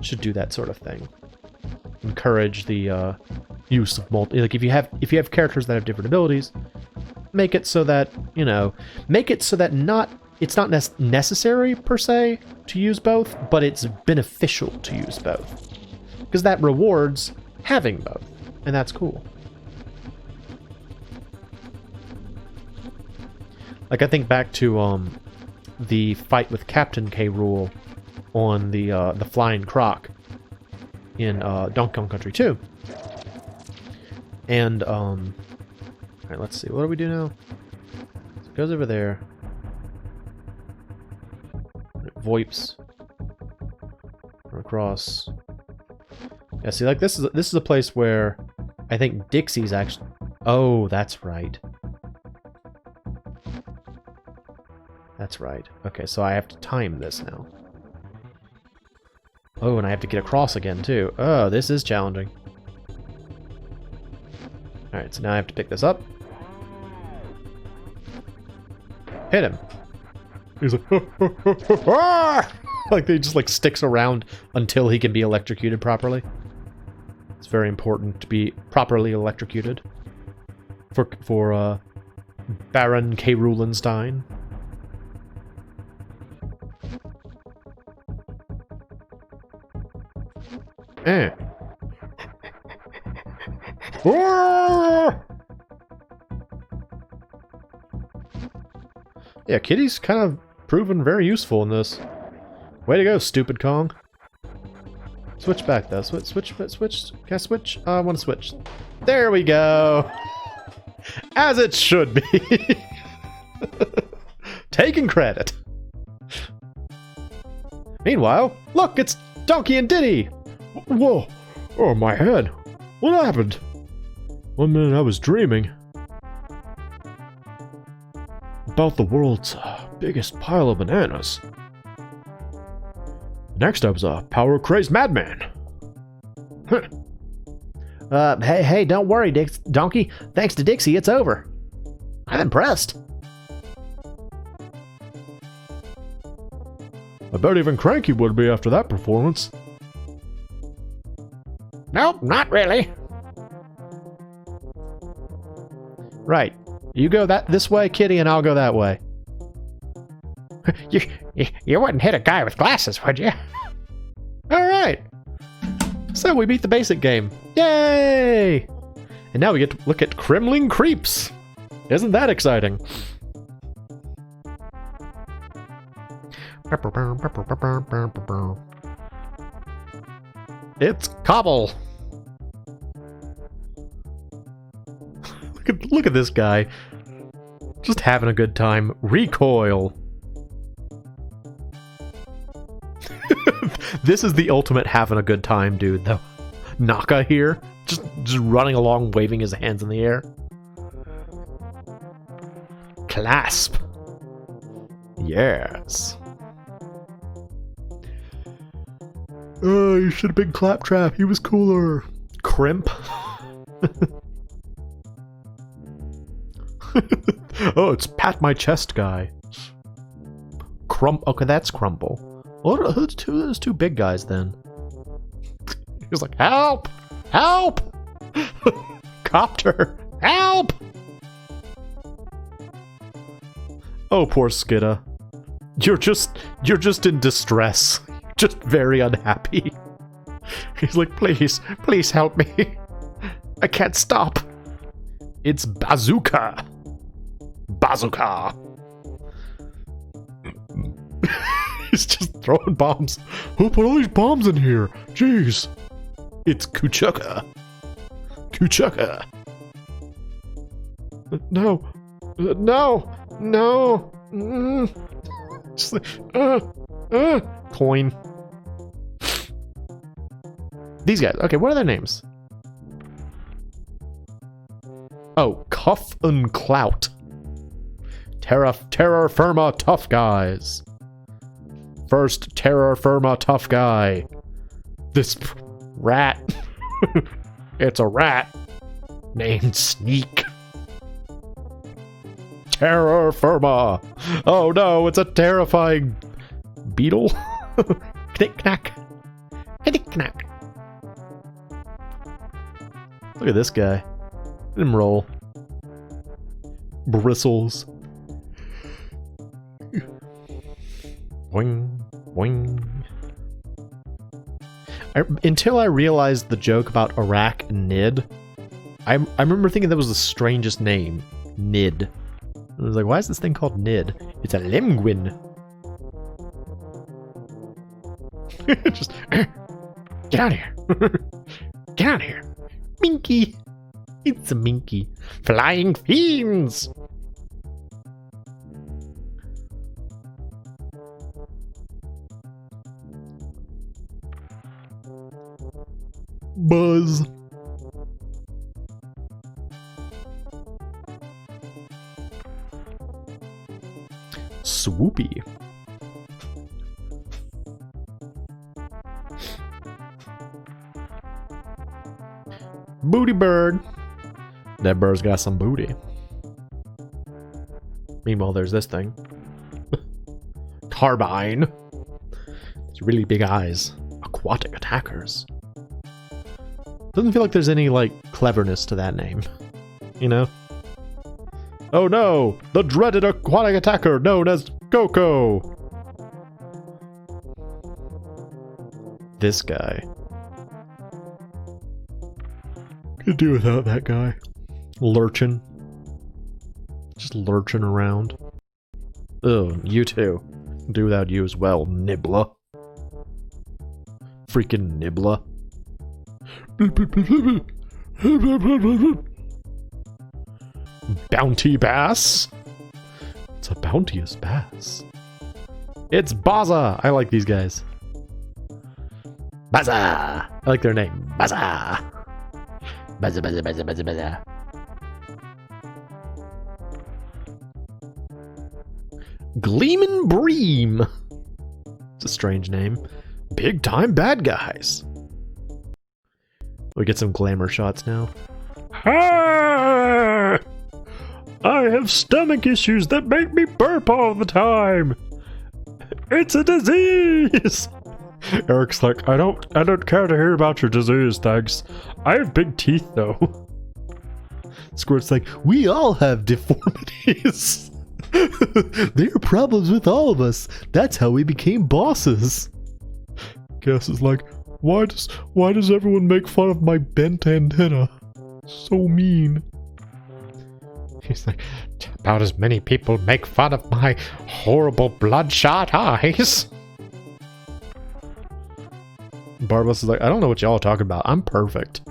should do that sort of thing. Encourage the use of like if you have characters that have different abilities, make it so that, you know, it's not necessary per se to use both, but it's beneficial to use both. Because that rewards having both, and that's cool. Like I think back to the fight with Captain K. Rool on the Flying Croc in Donkey Kong Country 2. And alright, let's see, what do we do now? So it goes over there. It VoIPs across. Yeah, see, like this is a place where I think Dixie's actually. Oh, that's right. That's right. Okay, so I have to time this now. Oh, and I have to get across again too. Oh, this is challenging. All right, so now I have to pick this up. Hit him. He's like, ah! Like he just like sticks around until he can be electrocuted properly. It's very important to be properly electrocuted for Baron K. Roolenstein. Eh. Yeah, Kitty's kind of proven very useful in this. Way to go, stupid Kong. Switch back though. Switch. Can I switch? I want to switch. There we go. As it should be. Taking credit. Meanwhile, look, it's Donkey and Diddy. Whoa. Oh, my head. What happened? 1 minute I was dreaming about the world's biggest pile of bananas. Next I was a power-crazed madman. Huh. Hey, don't worry, Donkey. Thanks to Dixie, it's over. I'm impressed. I bet even Cranky would be after that performance. Nope, not really. Right. You go this way, Kitty, and I'll go that way. You wouldn't hit a guy with glasses, would you? All right. So we beat the basic game. Yay! And now we get to look at Kremling creeps. Isn't that exciting? It's Cobble. Look at this guy. Just having a good time. Recoil. This is the ultimate having a good time dude, though. Naka here. Just running along, waving his hands in the air. Clasp. Yes. Oh, you should have been Claptrap. He was cooler. Crimp. Oh, it's Pat My Chest guy. Okay, that's Crumble. What? Those two big guys then. He's like, help! Help! Copter! Help! Oh, poor Skidda. You're just in distress. Just very unhappy. He's like, please help me. I can't stop. It's Bazooka. Bazooka. He's just throwing bombs. Who put all these bombs in here? Jeez. It's Kuchuka. Kuchuka. No. No. No. Just like, coin. These guys. Okay, what are their names? Oh, Cuff and Clout. Terra Firma Tough Guys. First Terra Firma Tough Guy. This rat. It's a rat named Sneak. Terra Firma. Oh no, it's a terrifying beetle. Knick-knack. Knick-knack. Look at this guy. Let him roll. Bristles. Boing, boing. Until I realized the joke about Iraq and Nid, I remember thinking that was the strangest name. Nid. I was like, why is this thing called Nid? It's a lemguin. Just get out of here. Get out of here. Minky. It's a Minky. Flying fiends. Buzz. Swoopy. Booty bird. That bird's got some booty. Meanwhile, there's this thing. Carbine. It's really big eyes. Aquatic attackers. Doesn't feel like there's any, like, cleverness to that name. You know? Oh no! The dreaded aquatic attacker known as Coco! This guy. Could do without that guy. Lurching. Just lurching around. Oh, you too. Do without you as well, Nibbler. Freaking Nibbler. Bounty bass. It's a bounteous bass. It's Baza. I like these guys. Baza. I like their name. Baza. Baza, baza, baza, baza, baza. Gleamin' Bream. It's a strange name. Big time bad guys. We get some glamour shots now. Ah! I have stomach issues that make me burp all the time. It's a disease. Eric's like, I don't care to hear about your disease, thanks. I have big teeth though. Squirt's like, we all have deformities. There are problems with all of us. That's how we became bosses. Cass is like, why does everyone make fun of my bent antenna? So mean. He's like, about as many people make fun of my horrible bloodshot eyes. Barbos is like, I don't know what y'all are talking about. I'm perfect.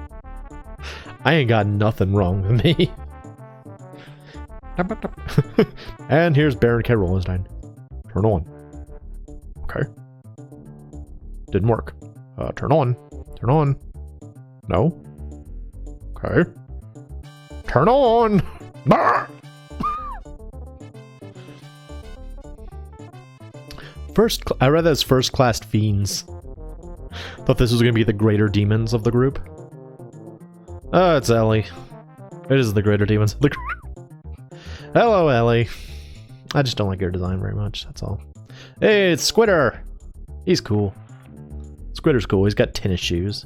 I ain't got nothing wrong with me. And here's Baron K. Rollenstein. Turn on. Okay. Didn't work. Turn on. Turn on. No. Okay. Turn on! I read that as first-class fiends. Thought this was going to be the greater demons of the group. Oh, it's Ellie. It is the greater demons. Hello, Ellie. I just don't like your design very much, that's all. Hey, it's Squitter! He's cool. Squitter's cool. He's got tennis shoes.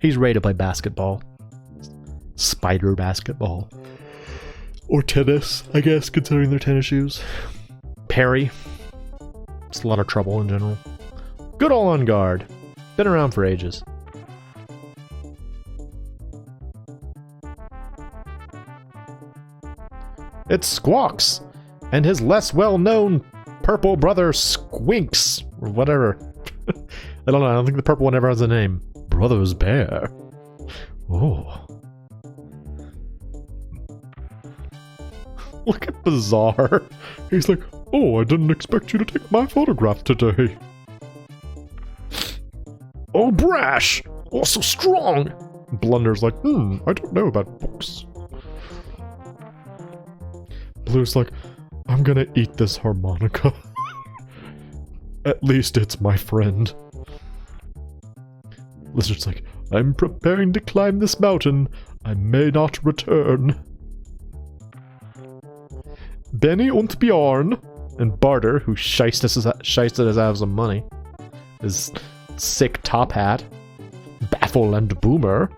He's ready to play basketball. Spider basketball. Or tennis, I guess, considering their tennis shoes. Parry. It's a lot of trouble in general. Good ol' On Guard. Been around for ages. It's Squawks and his less well-known purple brother Squinks, or whatever. I don't know, I don't think the purple one ever has a name. Brothers Bear. Oh. Look at Bizarre. He's like, oh, I didn't expect you to take my photograph today. Oh, Brash! Oh, so strong! Blunder's like, I don't know about books. Blue's like, I'm gonna eat this harmonica. At least it's my friend. Lizard's like, I'm preparing to climb this mountain. I may not return. Benny und Bjorn and Barter, who shysted us out of some money, his sick top hat, Baffle and Boomer.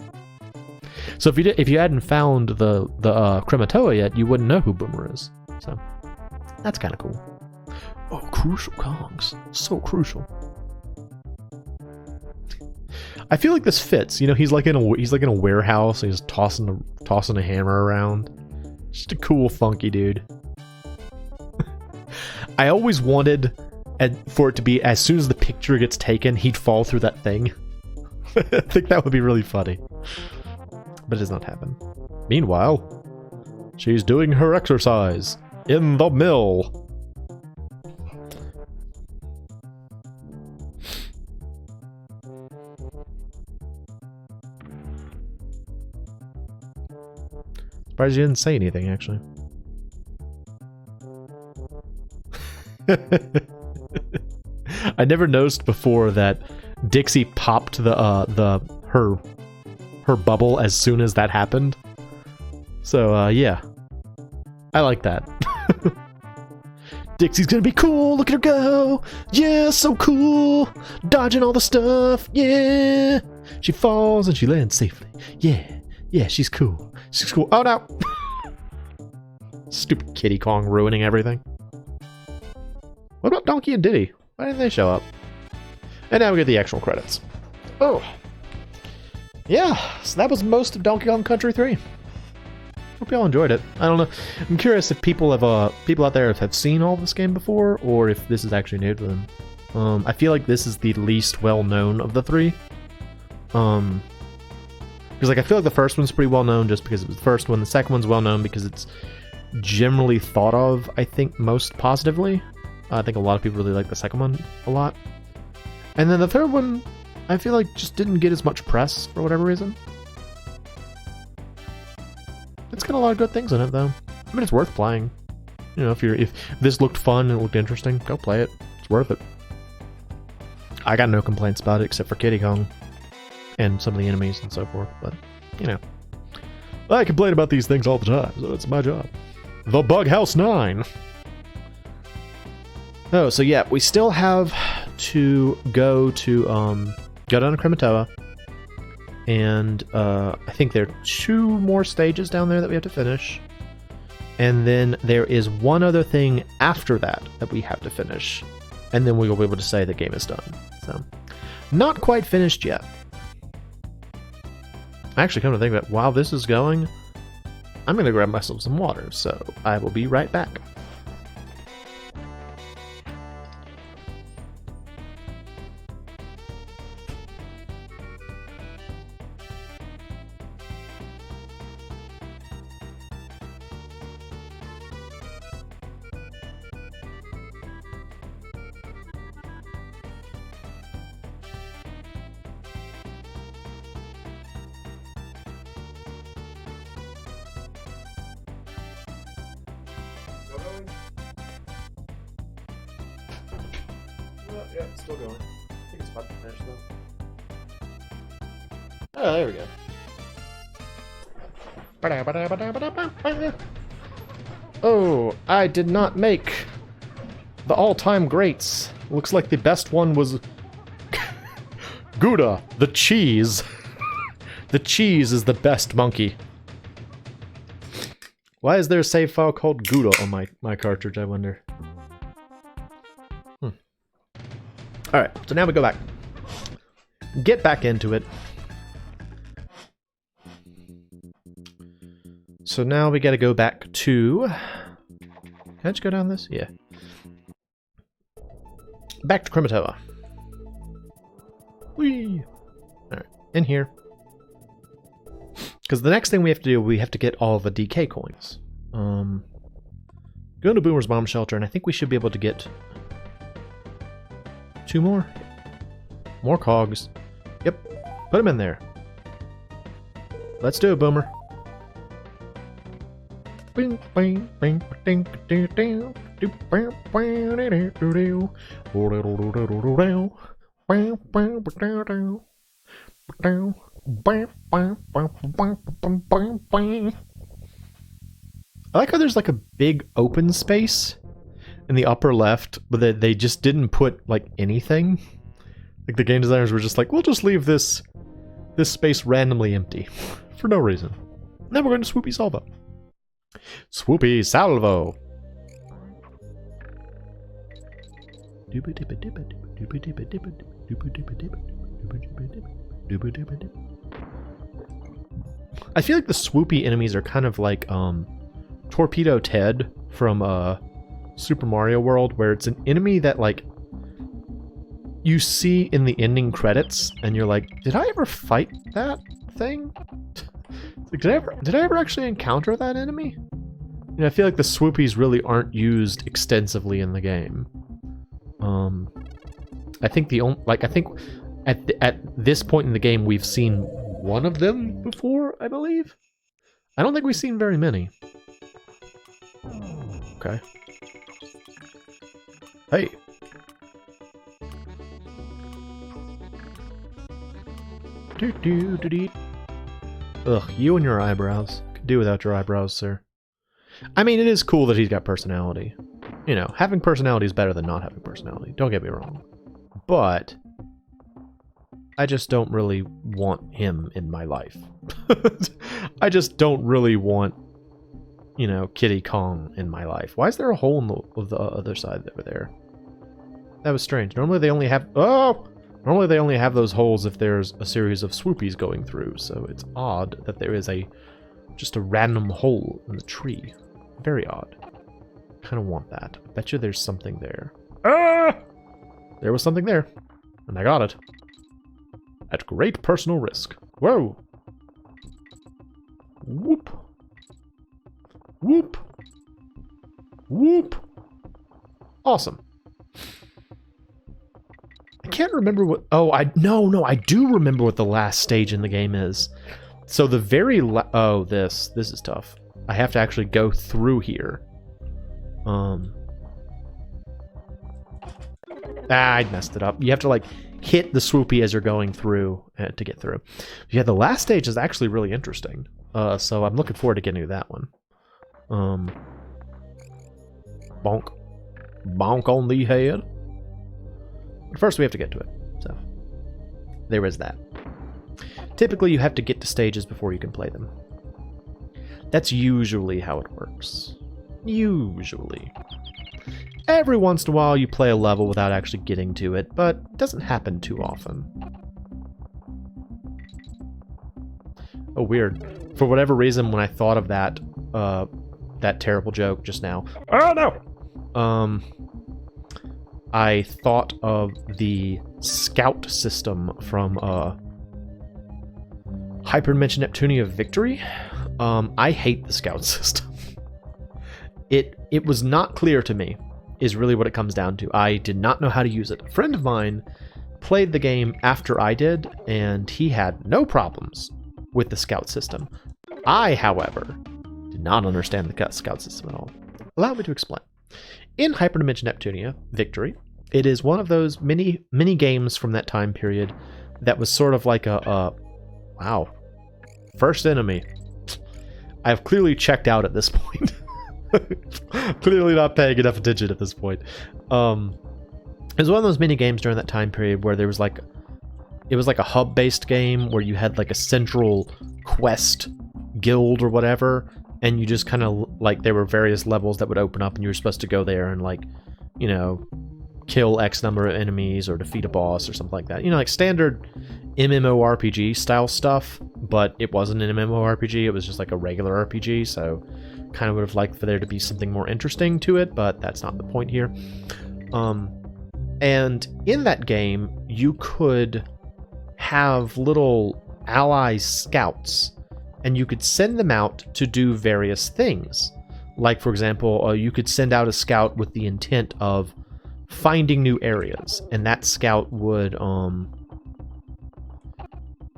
So if you hadn't found the Crematoa yet, you wouldn't know who Boomer is. So that's kind of cool. Oh, crucial Kongs, so crucial. I feel like this fits. You know, he's like in a warehouse. And he's tossing a hammer around. Just a cool, funky dude. I always wanted for it to be as soon as the picture gets taken, he'd fall through that thing. I think that would be really funny. But it does not happen. Meanwhile, she's doing her exercise in the mill. Surprised you didn't say anything, actually. I never noticed before that Dixie popped her bubble as soon as that happened. So yeah, I like that. Dixie's gonna be cool. Look at her go! Yeah, so cool. Dodging all the stuff. Yeah, she falls and she lands safely. Yeah, she's cool. She's cool. Oh no! Stupid Kitty Kong ruining everything. What about Donkey and Diddy? Why didn't they show up? And now we get the actual credits. Oh. Yeah, so that was most of Donkey Kong Country 3. Hope y'all enjoyed it. I don't know. I'm curious if people out there have seen all this game before, or if this is actually new to them. I feel like this is the least well-known of the three. Because like I feel like the first one's pretty well-known just because it was the first one. The second one's well-known because it's generally thought of, I think, most positively. I think a lot of people really like the second one a lot. And then the third one, I feel like just didn't get as much press for whatever reason. It's got a lot of good things in it, though. I mean, it's worth playing. You know, if this looked fun and it looked interesting, go play it. It's worth it. I got no complaints about it except for Kitty Kong and some of the enemies and so forth. But you know, I complain about these things all the time, so it's my job. The Bug House 9. Oh, so yeah, we still have to go down to Crematoa, and I think there are 2 more stages down there that we have to finish, and then there is one other thing after that we have to finish, and then we will be able to say the game is done. So, not quite finished yet. Actually, come to think of it, while this is going, I'm going to grab myself some water, so I will be right back. Yeah, it's still going. I think it's about to finish though. Oh, there we go. Oh, I did not make the all-time greats. Looks like the best one was Gouda, the cheese. The cheese is the best monkey. Why is there a save file called Gouda on my cartridge, I wonder? Alright, so now we go back. Get back into it. So now we gotta go back to... Can I just go down this? Yeah. Back to Krematoa. Whee! Alright, in here. Because the next thing we have to do, we have to get all the DK coins. Go to Boomer's Bomb Shelter, and I think we should be able to get... 2 more? More cogs. Yep. Put them in there. Let's do it, Boomer. I like how there's like a big open space in the upper left, but they just didn't put like anything. Like the game designers were just like, we'll just leave this space randomly empty for no reason. Now we're going to Swoopy Salvo. Swoopy Salvo. I feel like the swoopy enemies are kind of like Torpedo Ted from Super Mario World, where it's an enemy that like you see in the ending credits and you're like, did I ever fight that thing? Like, did I ever actually encounter that enemy? You know, I feel like the swoopies really aren't used extensively in the game. I think at this point in the game we've seen one of them before, I believe. I don't think we've seen very many. Okay. Hey. Ugh, you and your eyebrows. Could do without your eyebrows, sir. I mean, it is cool that he's got personality. You know, having personality is better than not having personality. Don't get me wrong. But I just don't really want him in my life. I just don't really want, you know, Kiddy Kong in my life. Why is there a hole in the other side over there? That was strange. Normally they only have... Oh! Normally they only have those holes if there's a series of swoopies going through, so it's odd that there is just a random hole in the tree. Very odd. Kind of want that. I bet you there's something there. Ah! There was something there. And I got it. At great personal risk. Whoa! Whoop! Whoop! Whoop! Awesome. I can't remember what... Oh, No, I do remember what the last stage in the game is. So the very... Oh, this is tough. I have to actually go through here. I messed it up. You have to, like, hit the swoopy as you're going through to get through. Yeah, the last stage is actually really interesting. So I'm looking forward to getting to that one. Bonk. Bonk on the head. But first we have to get to it. So, there is that. Typically you have to get to stages before you can play them. That's usually how it works. Usually. Every once in a while you play a level without actually getting to it, but it doesn't happen too often. Oh, weird. For whatever reason, when I thought of that, that terrible joke just now, Oh no! I thought of the scout system from Hyperdimension Neptunia Victory. I hate the scout system. It was not clear to me, is really what it comes down to. I did not know how to use it. A friend of mine played the game after I did, and he had no problems with the scout system. I, however, did not understand the scout system at all. Allow me to explain. In Hyperdimension Neptunia Victory, it is one of those mini games from that time period that was sort of like wow, first enemy. I've clearly checked out at this point. Clearly not paying enough attention at this point. It was one of those mini games during that time period where there was like, it was like a hub-based game where you had like a central quest guild or whatever, and you just kind of like, there were various levels that would open up and you were supposed to go there and like, you know, kill X number of enemies or defeat a boss or something like that. You know, like standard MMORPG style stuff, but it wasn't an MMORPG, it was just like a regular RPG, so kind of would have liked for there to be something more interesting to it, but that's not the point here. And in that game, you could have little ally scouts, and you could send them out to do various things. Like, for example, you could send out a scout with the intent of finding new areas, and that scout would,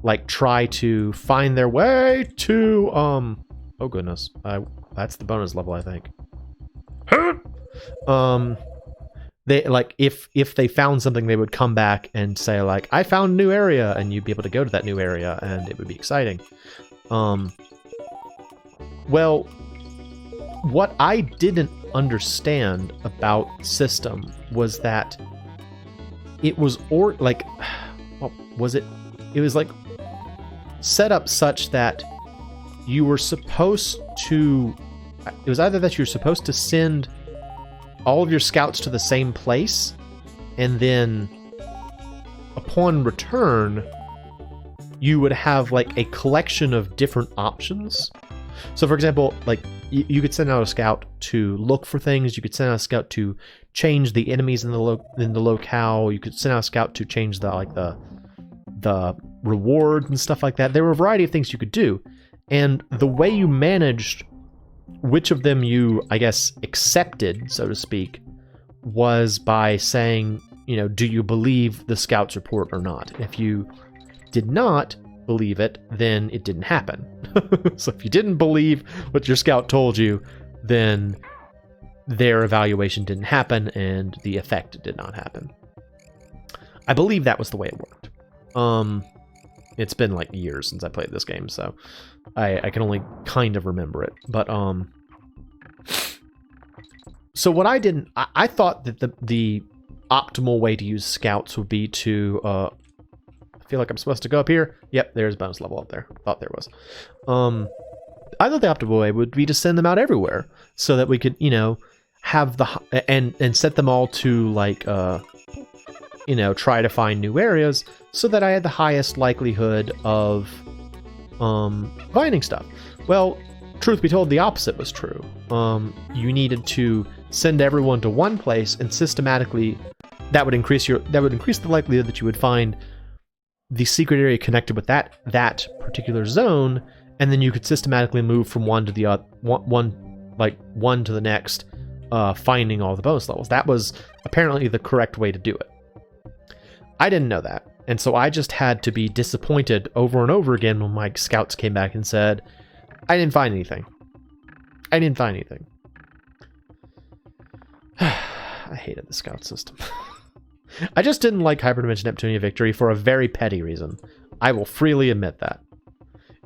like, try to find their way to, oh goodness, that's the bonus level, I think. They, like, if they found something, they would come back and say, like, I found a new area, and you'd be able to go to that new area, and it would be exciting. Well, what I didn't understand about system was that it was, what was it? It was, like, set up such that you were supposed to, it was either that you're supposed to send all of your scouts to the same place, and then upon return, you would have like a collection of different options. So for example, like you could send out a scout to look for things, you could send out a scout to change the enemies in the locale, you could send out a scout to change the rewards and stuff like that. There were a variety of things you could do, and the way you managed which of them you, I guess, accepted, so to speak, was by saying, you know, do you believe the scout's report or not? If you did not believe it, then it didn't happen. So if you didn't believe what your scout told you, then their evaluation didn't happen and the effect did not happen. I believe that was the way it worked. It's been like years since I played this game, so I can only kind of remember it. But so what I thought that the optimal way to use scouts would be to I feel like I'm supposed to go up here. Yep, there's a bonus level up there. Thought there was. I thought the optimal way would be to send them out everywhere so that we could, you know, have and set them all to like you know, try to find new areas so that I had the highest likelihood of finding stuff. Well, truth be told, the opposite was true. You needed to send everyone to one place, and systematically that would increase the likelihood that you would find the secret area connected with that particular zone, and then you could systematically move from one to the other, one to the next, finding all the bonus levels. That was apparently the correct way to do it. I didn't know that, and so I just had to be disappointed over and over again when my scouts came back and said, I didn't find anything. I didn't find anything. I hated the scout system. I just didn't like Hyperdimension Neptunia Victory for a very petty reason. I will freely admit that.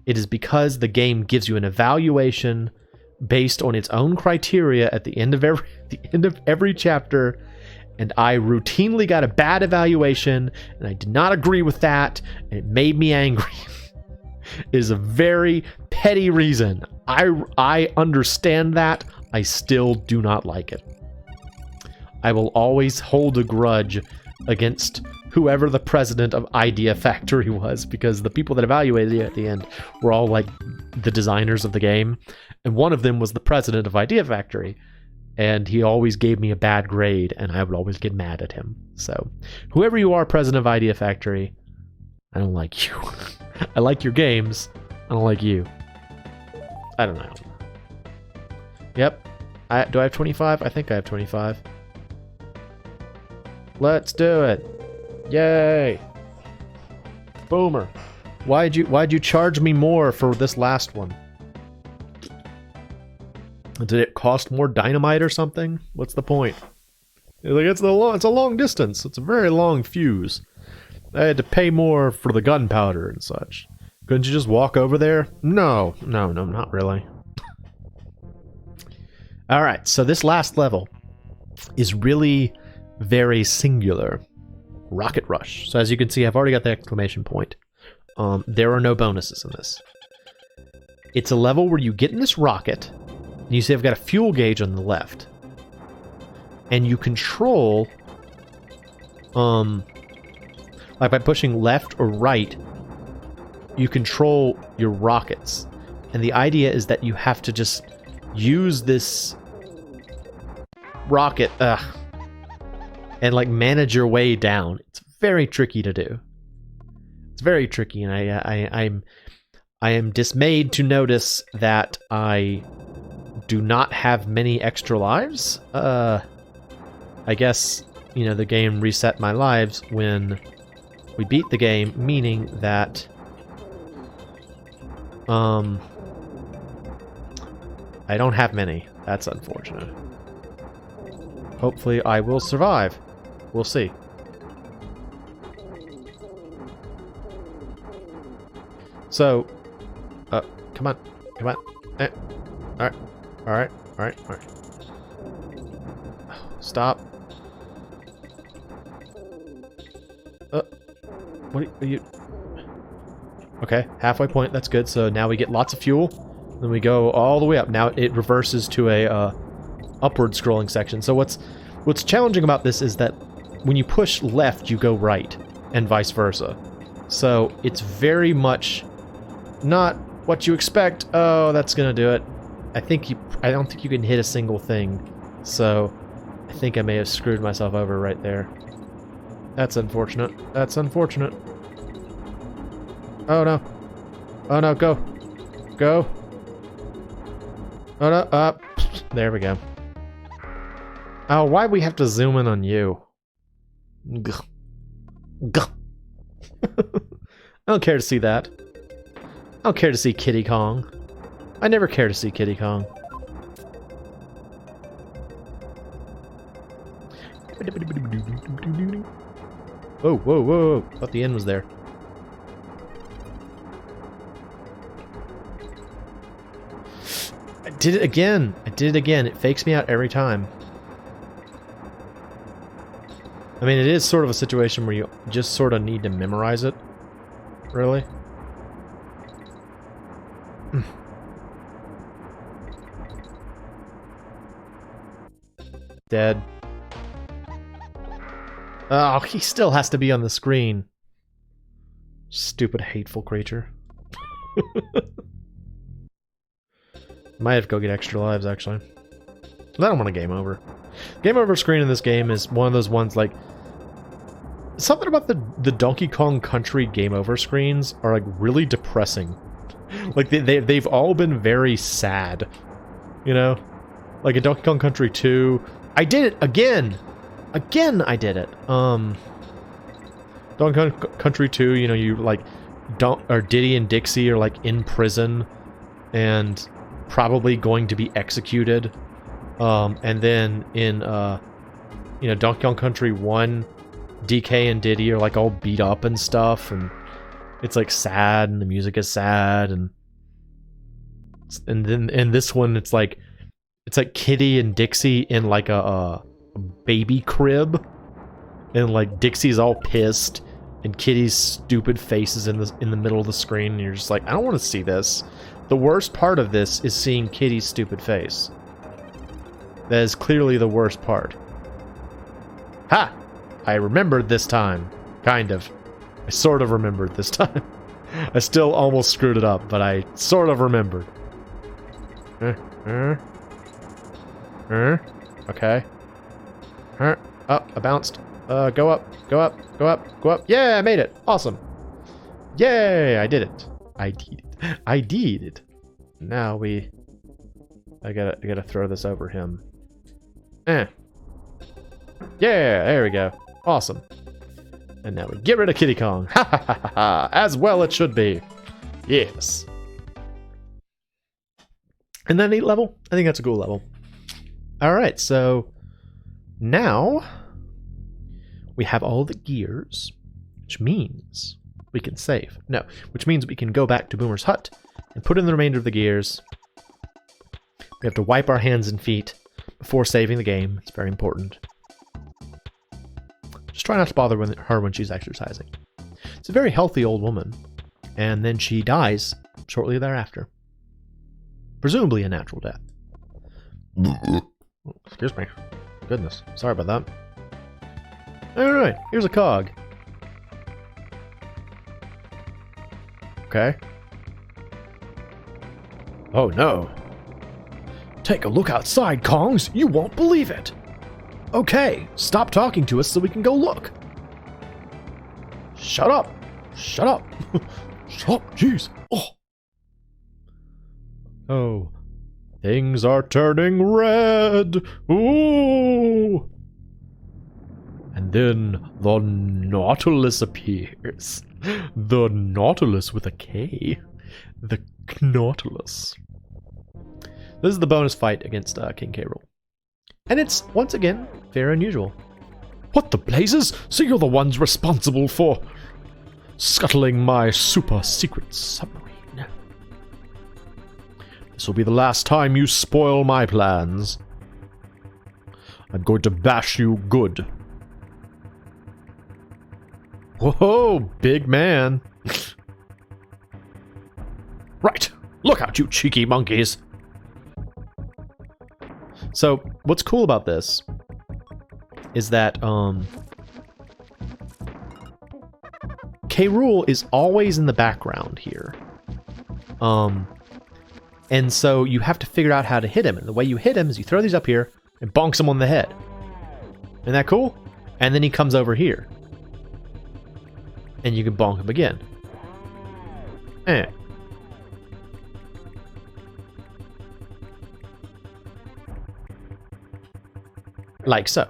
It is because the game gives you an evaluation based on its own criteria at the end of every chapter, and I routinely got a bad evaluation, and I did not agree with that, and it made me angry. It is a very petty reason. I understand that. I still do not like it. I will always hold a grudge against whoever the president of Idea Factory was, because the people that evaluated it at the end were all like the designers of the game, and one of them was the president of Idea Factory, and he always gave me a bad grade, and I would always get mad at him. So, whoever you are, president of Idea Factory, I don't like you. I like your games. I don't like you. I don't know. Yep. Do I have 25? I think I have 25. Let's do it. Yay. Boomer. Why'd you charge me more for this last one? Did it cost more dynamite or something? What's the point? Like, it's a long distance. It's a very long fuse. I had to pay more for the gunpowder and such. Couldn't you just walk over there? No, not really. Alright, so this last level is really very singular. Rocket Rush. So as you can see, I've already got the exclamation point. There are no bonuses in this. It's a level where you get in this rocket, and you see I've got a fuel gauge on the left. And you control, like by pushing left or right, you control your rockets. And the idea is that you have to just use this rocket and like manage your way down. It's very tricky to do. It's very tricky, and I am dismayed to notice that I do not have many extra lives. I guess, you know, the game reset my lives when we beat the game, meaning that I don't have many. That's unfortunate. Hopefully I will survive. We'll see. So, come on. Alright. Stop. What are you... Okay, halfway point, that's good. So now we get lots of fuel. Then we go all the way up. Now it reverses to a upward scrolling section. So what's challenging about this is that when you push left, you go right, and vice versa. So it's very much not what you expect. Oh, that's gonna do it. I don't think you can hit a single thing. So I think I may have screwed myself over right there. That's unfortunate. That's unfortunate. Oh no. Oh no, go. Go. Oh no, up. There we go. Oh, why'd we have to zoom in on you? Gah. Gah. I don't care to see that. I don't care to see Kiddy Kong. I never care to see Kiddy Kong. Whoa, whoa, whoa. Thought the end was there. I did it again. I did it again. It fakes me out every time. I mean, it is sort of a situation where you just sort of need to memorize it. Really? Dead. Oh, he still has to be on the screen. Stupid, hateful creature. Might have to go get extra lives, actually. I don't want a game over. Game over screen in this game is one of those ones, like... Something about the Donkey Kong Country game over screens are, like, really depressing. Like, they've all been very sad. You know? Like, in Donkey Kong Country 2... I did it again! Again, I did it. Donkey Kong Country 2, you know, you, like... Diddy and Dixie are, like, in prison. And probably going to be executed. And then in, you know, Donkey Kong Country 1... DK and Diddy are like all beat up and stuff, and it's like sad, and the music is sad, and then in this one it's like Kitty and Dixie in like a baby crib, and like Dixie's all pissed, and Kitty's stupid face is in the middle of the screen, and you're just like, I don't want to see this. The worst part of this is seeing Kitty's stupid face. That is clearly the worst part. Ha! I remembered this time. Kind of. I sort of remembered this time. I still almost screwed it up, but I sort of remembered. Okay. Oh, I bounced. Go up, go up, go up, go up. Yeah, I made it. Awesome. Yay, I did it. I did it. I did it. Now I gotta throw this over him. Yeah, there we go. Awesome. And now we get rid of Kitty Kong. Ha ha ha ha ha. As well it should be. Yes. Isn't that a neat level? I think that's a cool level. Alright, so now we have all the gears, which means we can save. No, which means we can go back to Boomer's hut and put in the remainder of the gears. We have to wipe our hands and feet before saving the game. It's very important. Just try not to bother her when she's exercising. It's a very healthy old woman, and then she dies shortly thereafter. Presumably a natural death. Excuse me. Goodness. Sorry about that. Alright, here's a cog. Okay. Oh no. Take a look outside, Kongs. You won't believe it. Okay, stop talking to us so we can go look. Shut up. Shut up. Shut up. Jeez. Oh. Things are turning red. Ooh. And then the Nautilus appears. The Nautilus with a K. The Nautilus. This is the bonus fight against King K. Rool. And it's, once again, very unusual. What the blazes? So you're the ones responsible for scuttling my super secret submarine. This will be the last time you spoil my plans. I'm going to bash you good. Whoa, big man. Right, look out, you cheeky monkeys. So, what's cool about this is that K. Rool is always in the background here. And so you have to figure out how to hit him. And the way you hit him is you throw these up here and bonks him on the head. Isn't that cool? And then he comes over here. And you can bonk him again. Like so.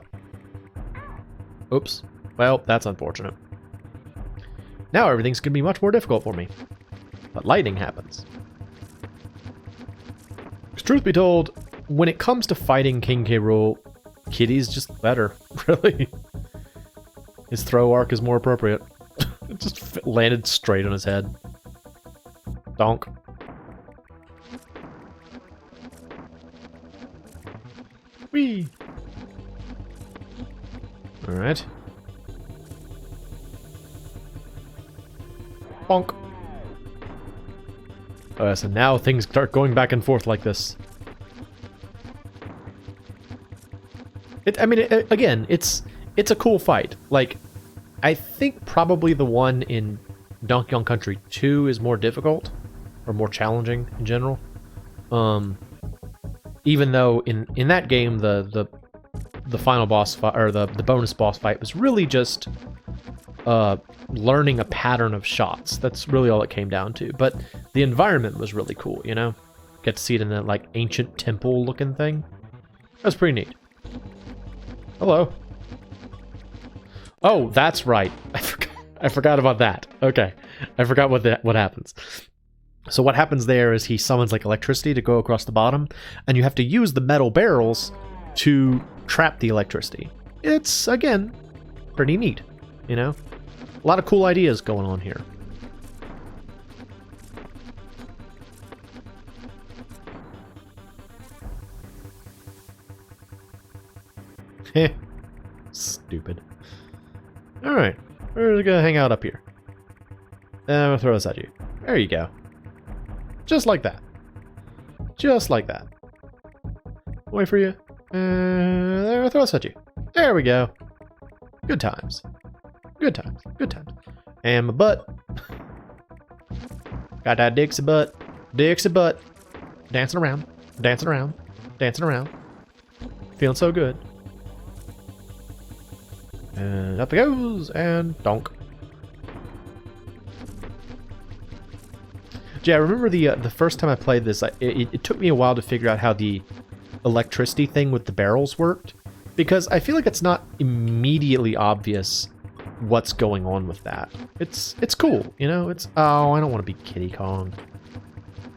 Oops. Well, that's unfortunate. Now everything's going to be much more difficult for me. But lightning happens. Truth be told, when it comes to fighting King K. Rool, Kitty's just better, really. His throw arc is more appropriate. It just landed straight on his head. Donk. Whee! Alright. Bonk. Oh, so now things start going back and forth like this. Again, it's a cool fight. Like, I think probably the one in Donkey Kong Country 2 is more difficult, or more challenging in general. Even though in that game the final boss fight, or the bonus boss fight, was really just learning a pattern of shots. That's really all it came down to. But the environment was really cool, you know? Get to see it in that like ancient temple looking thing. That's pretty neat. Hello. Oh, that's right. I forgot about that. Okay. I forgot what happens. So what happens there is he summons like electricity to go across the bottom, and you have to use the metal barrels to trap the electricity. It's, again, pretty neat, you know? A lot of cool ideas going on here. Heh. Stupid. Alright. We're gonna hang out up here. And I'm gonna throw this at you. There you go. Just like that. Just like that. Wait for you. There, I'll throw this at you. There we go. Good times. Good times. Good times. And my butt. Got that Dixie butt. Dixie butt. Dancing around. Dancing around. Dancing around. Feeling so good. And up it goes. And donk. Yeah, I remember the first time I played this, it took me a while to figure out how the electricity thing with the barrels worked. Because I feel like it's not immediately obvious what's going on with that. It's cool, you know? It's, oh, I don't want to be Kiddy Kong.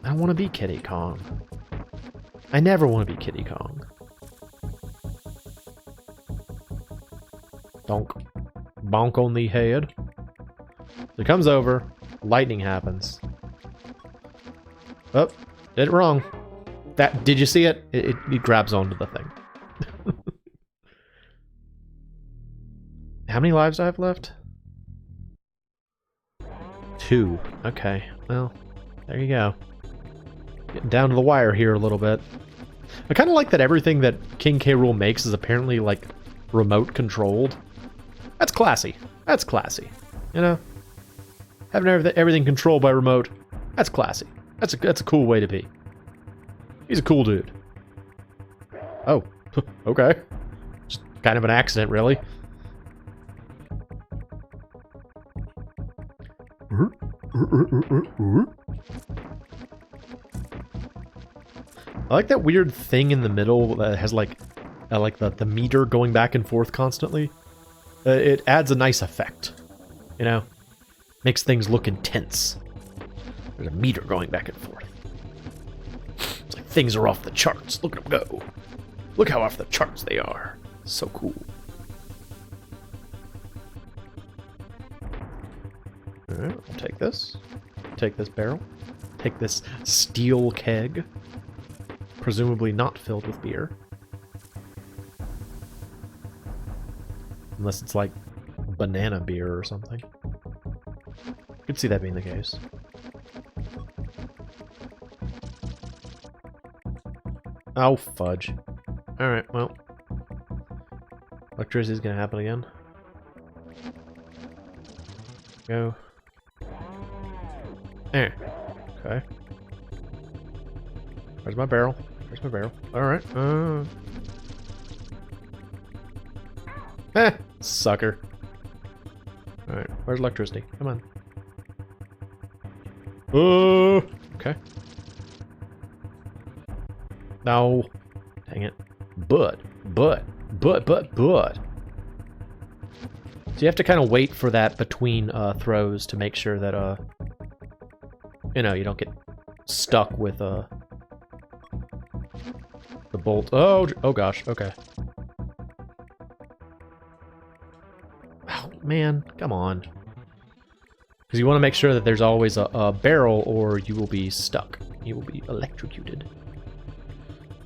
I don't want to be Kiddy Kong. I never want to be Kiddy Kong. Donk. Bonk on the head. It comes over. Lightning happens. Oh, did it wrong. That, did you see it? It grabs onto the thing. How many lives do I have left? 2. Okay, well, there you go. Getting down to the wire here a little bit. I kind of like that everything that King K. Rool makes is apparently, like, remote controlled. That's classy. That's classy. You know? Having everything controlled by remote, that's classy. That's a cool way to be. He's a cool dude. Oh, okay. Just kind of an accident, really. I like that weird thing in the middle that has like the meter going back and forth constantly. It adds a nice effect, you know? Makes things look intense. There's a meter going back and forth. It's like things are off the charts. Look at them go. Look how off the charts they are. So cool. Alright, I'll take this. Take this barrel. Take this steel keg. Presumably not filled with beer. Unless it's like banana beer or something. Could see that being the case. Oh, fudge. Alright, well. Electricity's gonna happen again. Go. There. Okay. Where's my barrel? Where's my barrel? Alright. Sucker. Alright, where's electricity? Come on. Okay. No. Dang it. But. So you have to kind of wait for that between throws to make sure that, you know, you don't get stuck with the bolt. Oh gosh, okay. Oh, man, come on. Because you want to make sure that there's always a barrel or you will be stuck. You will be electrocuted.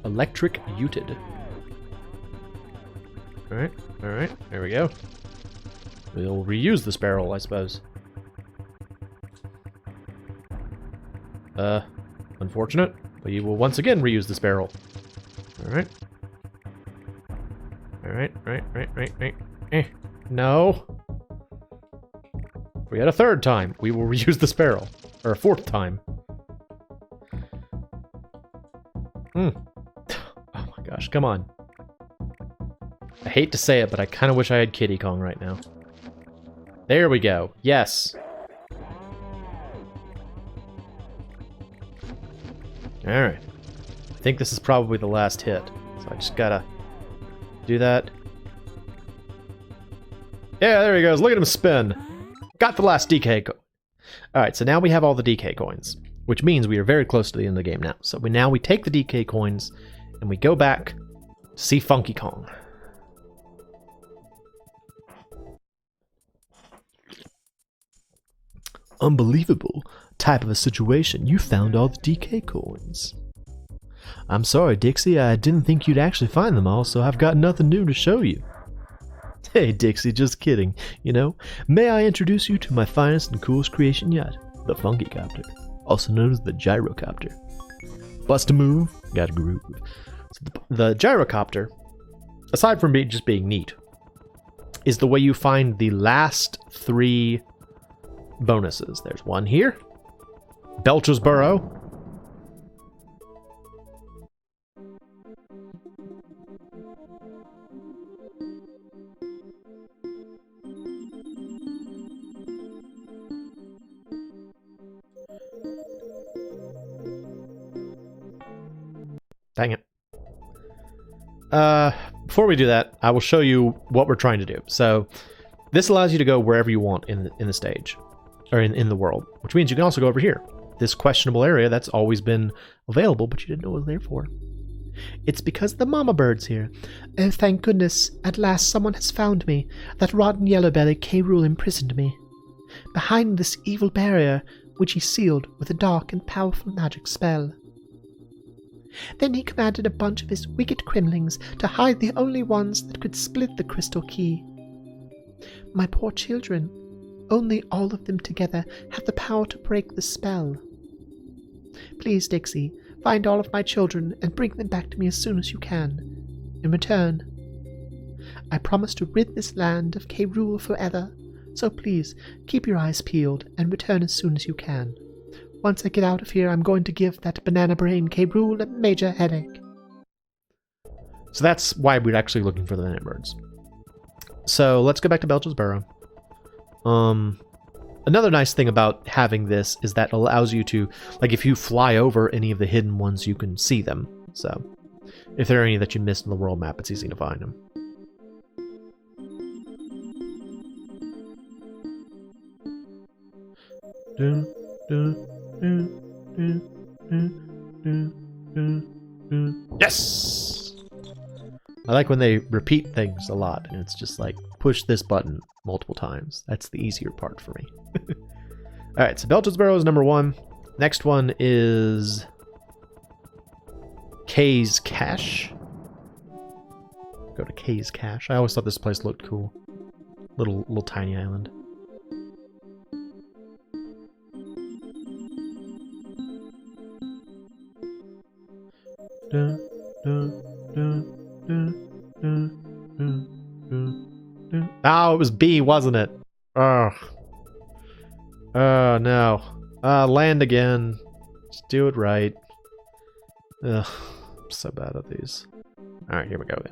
Electric-uted. Alright, there we go. We'll reuse this barrel, I suppose. Unfortunate, but you will once again reuse this barrel. Alright. Right. No. If we had a third time, we will reuse this barrel. Or a fourth time. Oh my gosh, come on. I hate to say it, but I kind of wish I had Kiddy Kong right now. There we go. Yes. Alright. I think this is probably the last hit. So I just gotta do that. Yeah, there he goes. Look at him spin. Got the last DK coin. Alright, so now we have all the DK coins, which means we are very close to the end of the game now. So we take the DK coins and we go back to see Funky Kong. Unbelievable type of a situation. You found all the DK coins. I'm sorry, Dixie. I didn't think you'd actually find them all, so I've got nothing new to show you. Hey, Dixie, just kidding. You know, may I introduce you to my finest and coolest creation yet? The Funky Copter, also known as the Gyrocopter. Bust a move, got a groove. So the Gyrocopter, aside from just being neat, is the way you find the last 3 bonuses. There's one here. Belcher's Burrow. Dang it. Before we do that, I will show you what we're trying to do. So this allows you to go wherever you want in the stage, or in the world, which means you can also go over here. This questionable area that's always been available, but you didn't know it was there for. It's because the mama bird's here. Oh, thank goodness, at last someone has found me. That rotten yellowbelly K-Rool imprisoned me. Behind this evil barrier, which he sealed with a dark and powerful magic spell. Then he commanded a bunch of his wicked crimlings to hide the only ones that could split the crystal key. My poor children, only all of them together have the power to break the spell. Please, Dixie, find all of my children and bring them back to me as soon as you can. In return, I promise to rid this land of K-Rool forever, so please keep your eyes peeled and return as soon as you can. Once I get out of here, I'm going to give that banana brain K-Rool a major headache. So that's why we're actually looking for the minute birds. So let's go back to Belcher's Burrow. Another nice thing about having this is that it allows you to, like, if you fly over any of the hidden ones, you can see them. So if there are any that you missed in the world map, it's easy to find them. Yes! I like when they repeat things a lot, and it's just like, push this button multiple times. That's the easier part for me. Alright, so Belcher's Burrow is number 1. Next one is Kay's Cache. Go to Kay's Cache. I always thought this place looked cool. Little tiny island. Oh, it was B, wasn't it? Oh. Oh, no. Land again. Just do it right. Ugh. I'm so bad at these. Alright, here we go.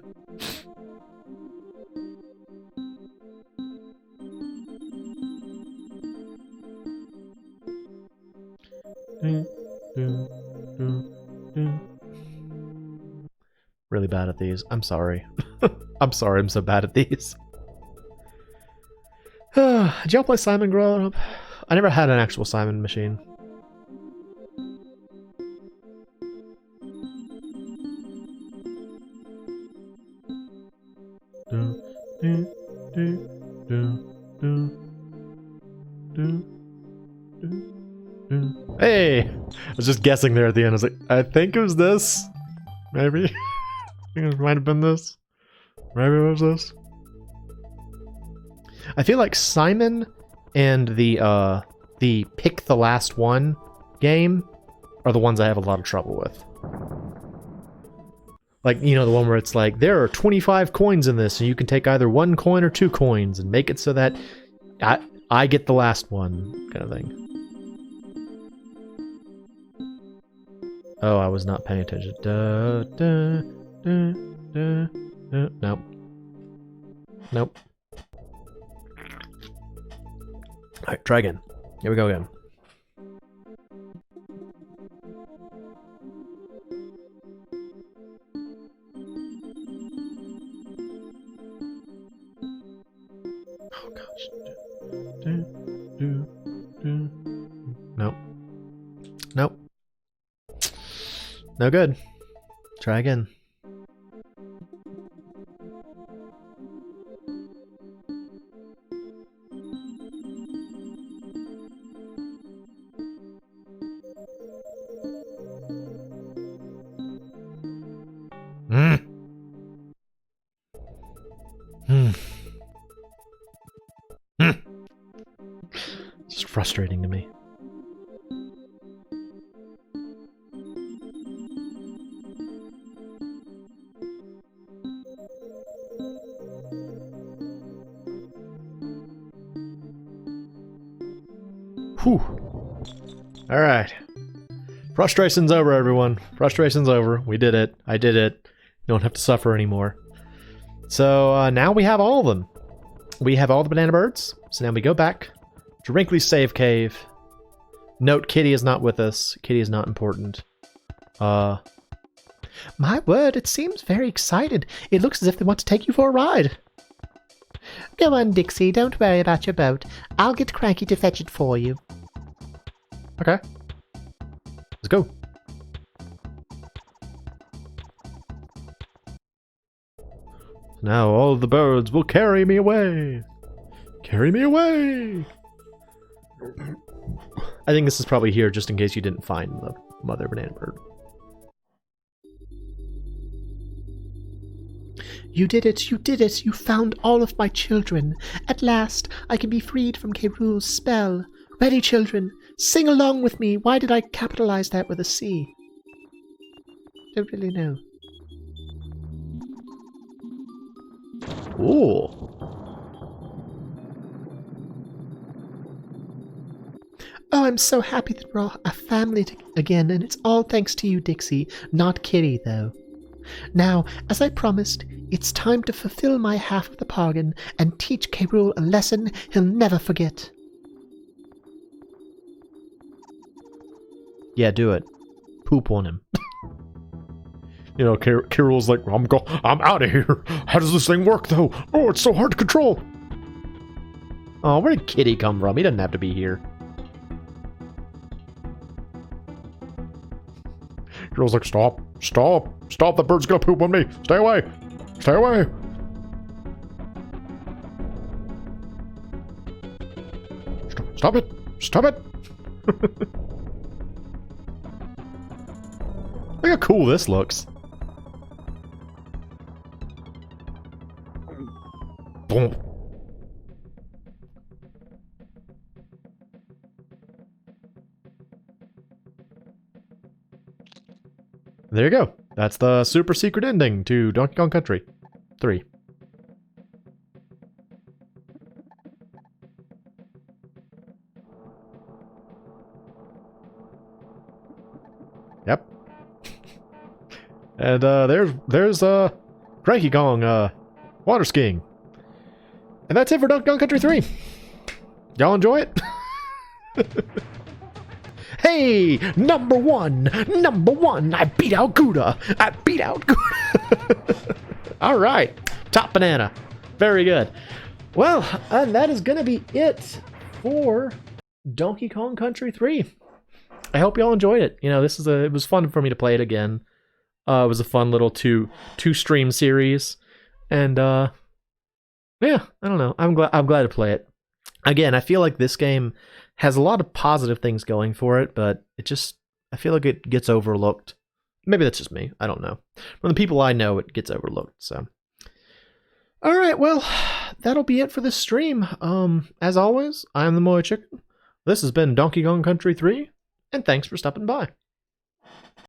Really bad at these. I'm sorry. I'm sorry I'm so bad at these. Did y'all play Simon growing up? I never had an actual Simon machine. Hey! I was just guessing there at the end. I was like, I think it was this. Maybe. I think it might have been this. Maybe it was this. I feel like Simon and the pick the last one game are the ones I have a lot of trouble with. Like, you know, the one where it's like, there are 25 coins in this, and you can take either 1 coin or 2 coins and make it so that I get the last one, kind of thing. Oh, I was not paying attention. Nope. Nope. Alright, try again. Here we go again. Oh gosh. Nope. Nope. No good. Try again. It's just frustrating to me. Whew. All right. Frustration's over, everyone. Frustration's over. We did it. I did it. You don't have to suffer anymore. So now we have all of them. We have all the banana birds. So now we go back to Wrinkly's save cave. Note, Kitty is not with us. Kitty is not important. My word, it seems very excited. It looks as if they want to take you for a ride. Go on, Dixie. Don't worry about your boat. I'll get Cranky to fetch it for you. Okay. Let's go. Now all of the birds will carry me away. Carry me away. I think this is probably here just in case you didn't find the mother banana bird. You did it, you did it, you found all of my children. At last, I can be freed from K. Rool's spell. Ready, children, sing along with me. Why did I capitalize that with a C? Don't really know. Ooh. Oh, I'm so happy that we're all a family again, and it's all thanks to you, Dixie. Not Kitty, though. Now, as I promised, it's time to fulfill my half of the bargain and teach K. Rool a lesson he'll never forget. Yeah, do it. Poop on him. You know, Carol's like, I'm out of here. How does this thing work, though? Oh, it's so hard to control. Oh, where did Kitty come from? He doesn't have to be here. Carol's like, stop. The bird's gonna poop on me. Stay away. Stay away. Stop it. Stop it. Look how cool this looks. Boom. There you go. That's the super secret ending to Donkey Kong Country 3. Yep. And there's Cranky Kong water skiing. And that's it for Donkey Kong Country 3. Y'all enjoy it? Hey, number one, I beat out Gouda. All right, top banana. Very good. Well, and that is going to be it for Donkey Kong Country 3. I hope y'all enjoyed it. You know, it was fun for me to play it again. It was a fun little two stream series. And yeah, I don't know. I'm glad to play it. Again, I feel like this game has a lot of positive things going for it, but I feel like it gets overlooked. Maybe that's just me. I don't know. From the people I know, it gets overlooked, so. All right, well, that'll be it for this stream. As always, I am the MoeChicken. This has been Donkey Kong Country 3, and thanks for stopping by.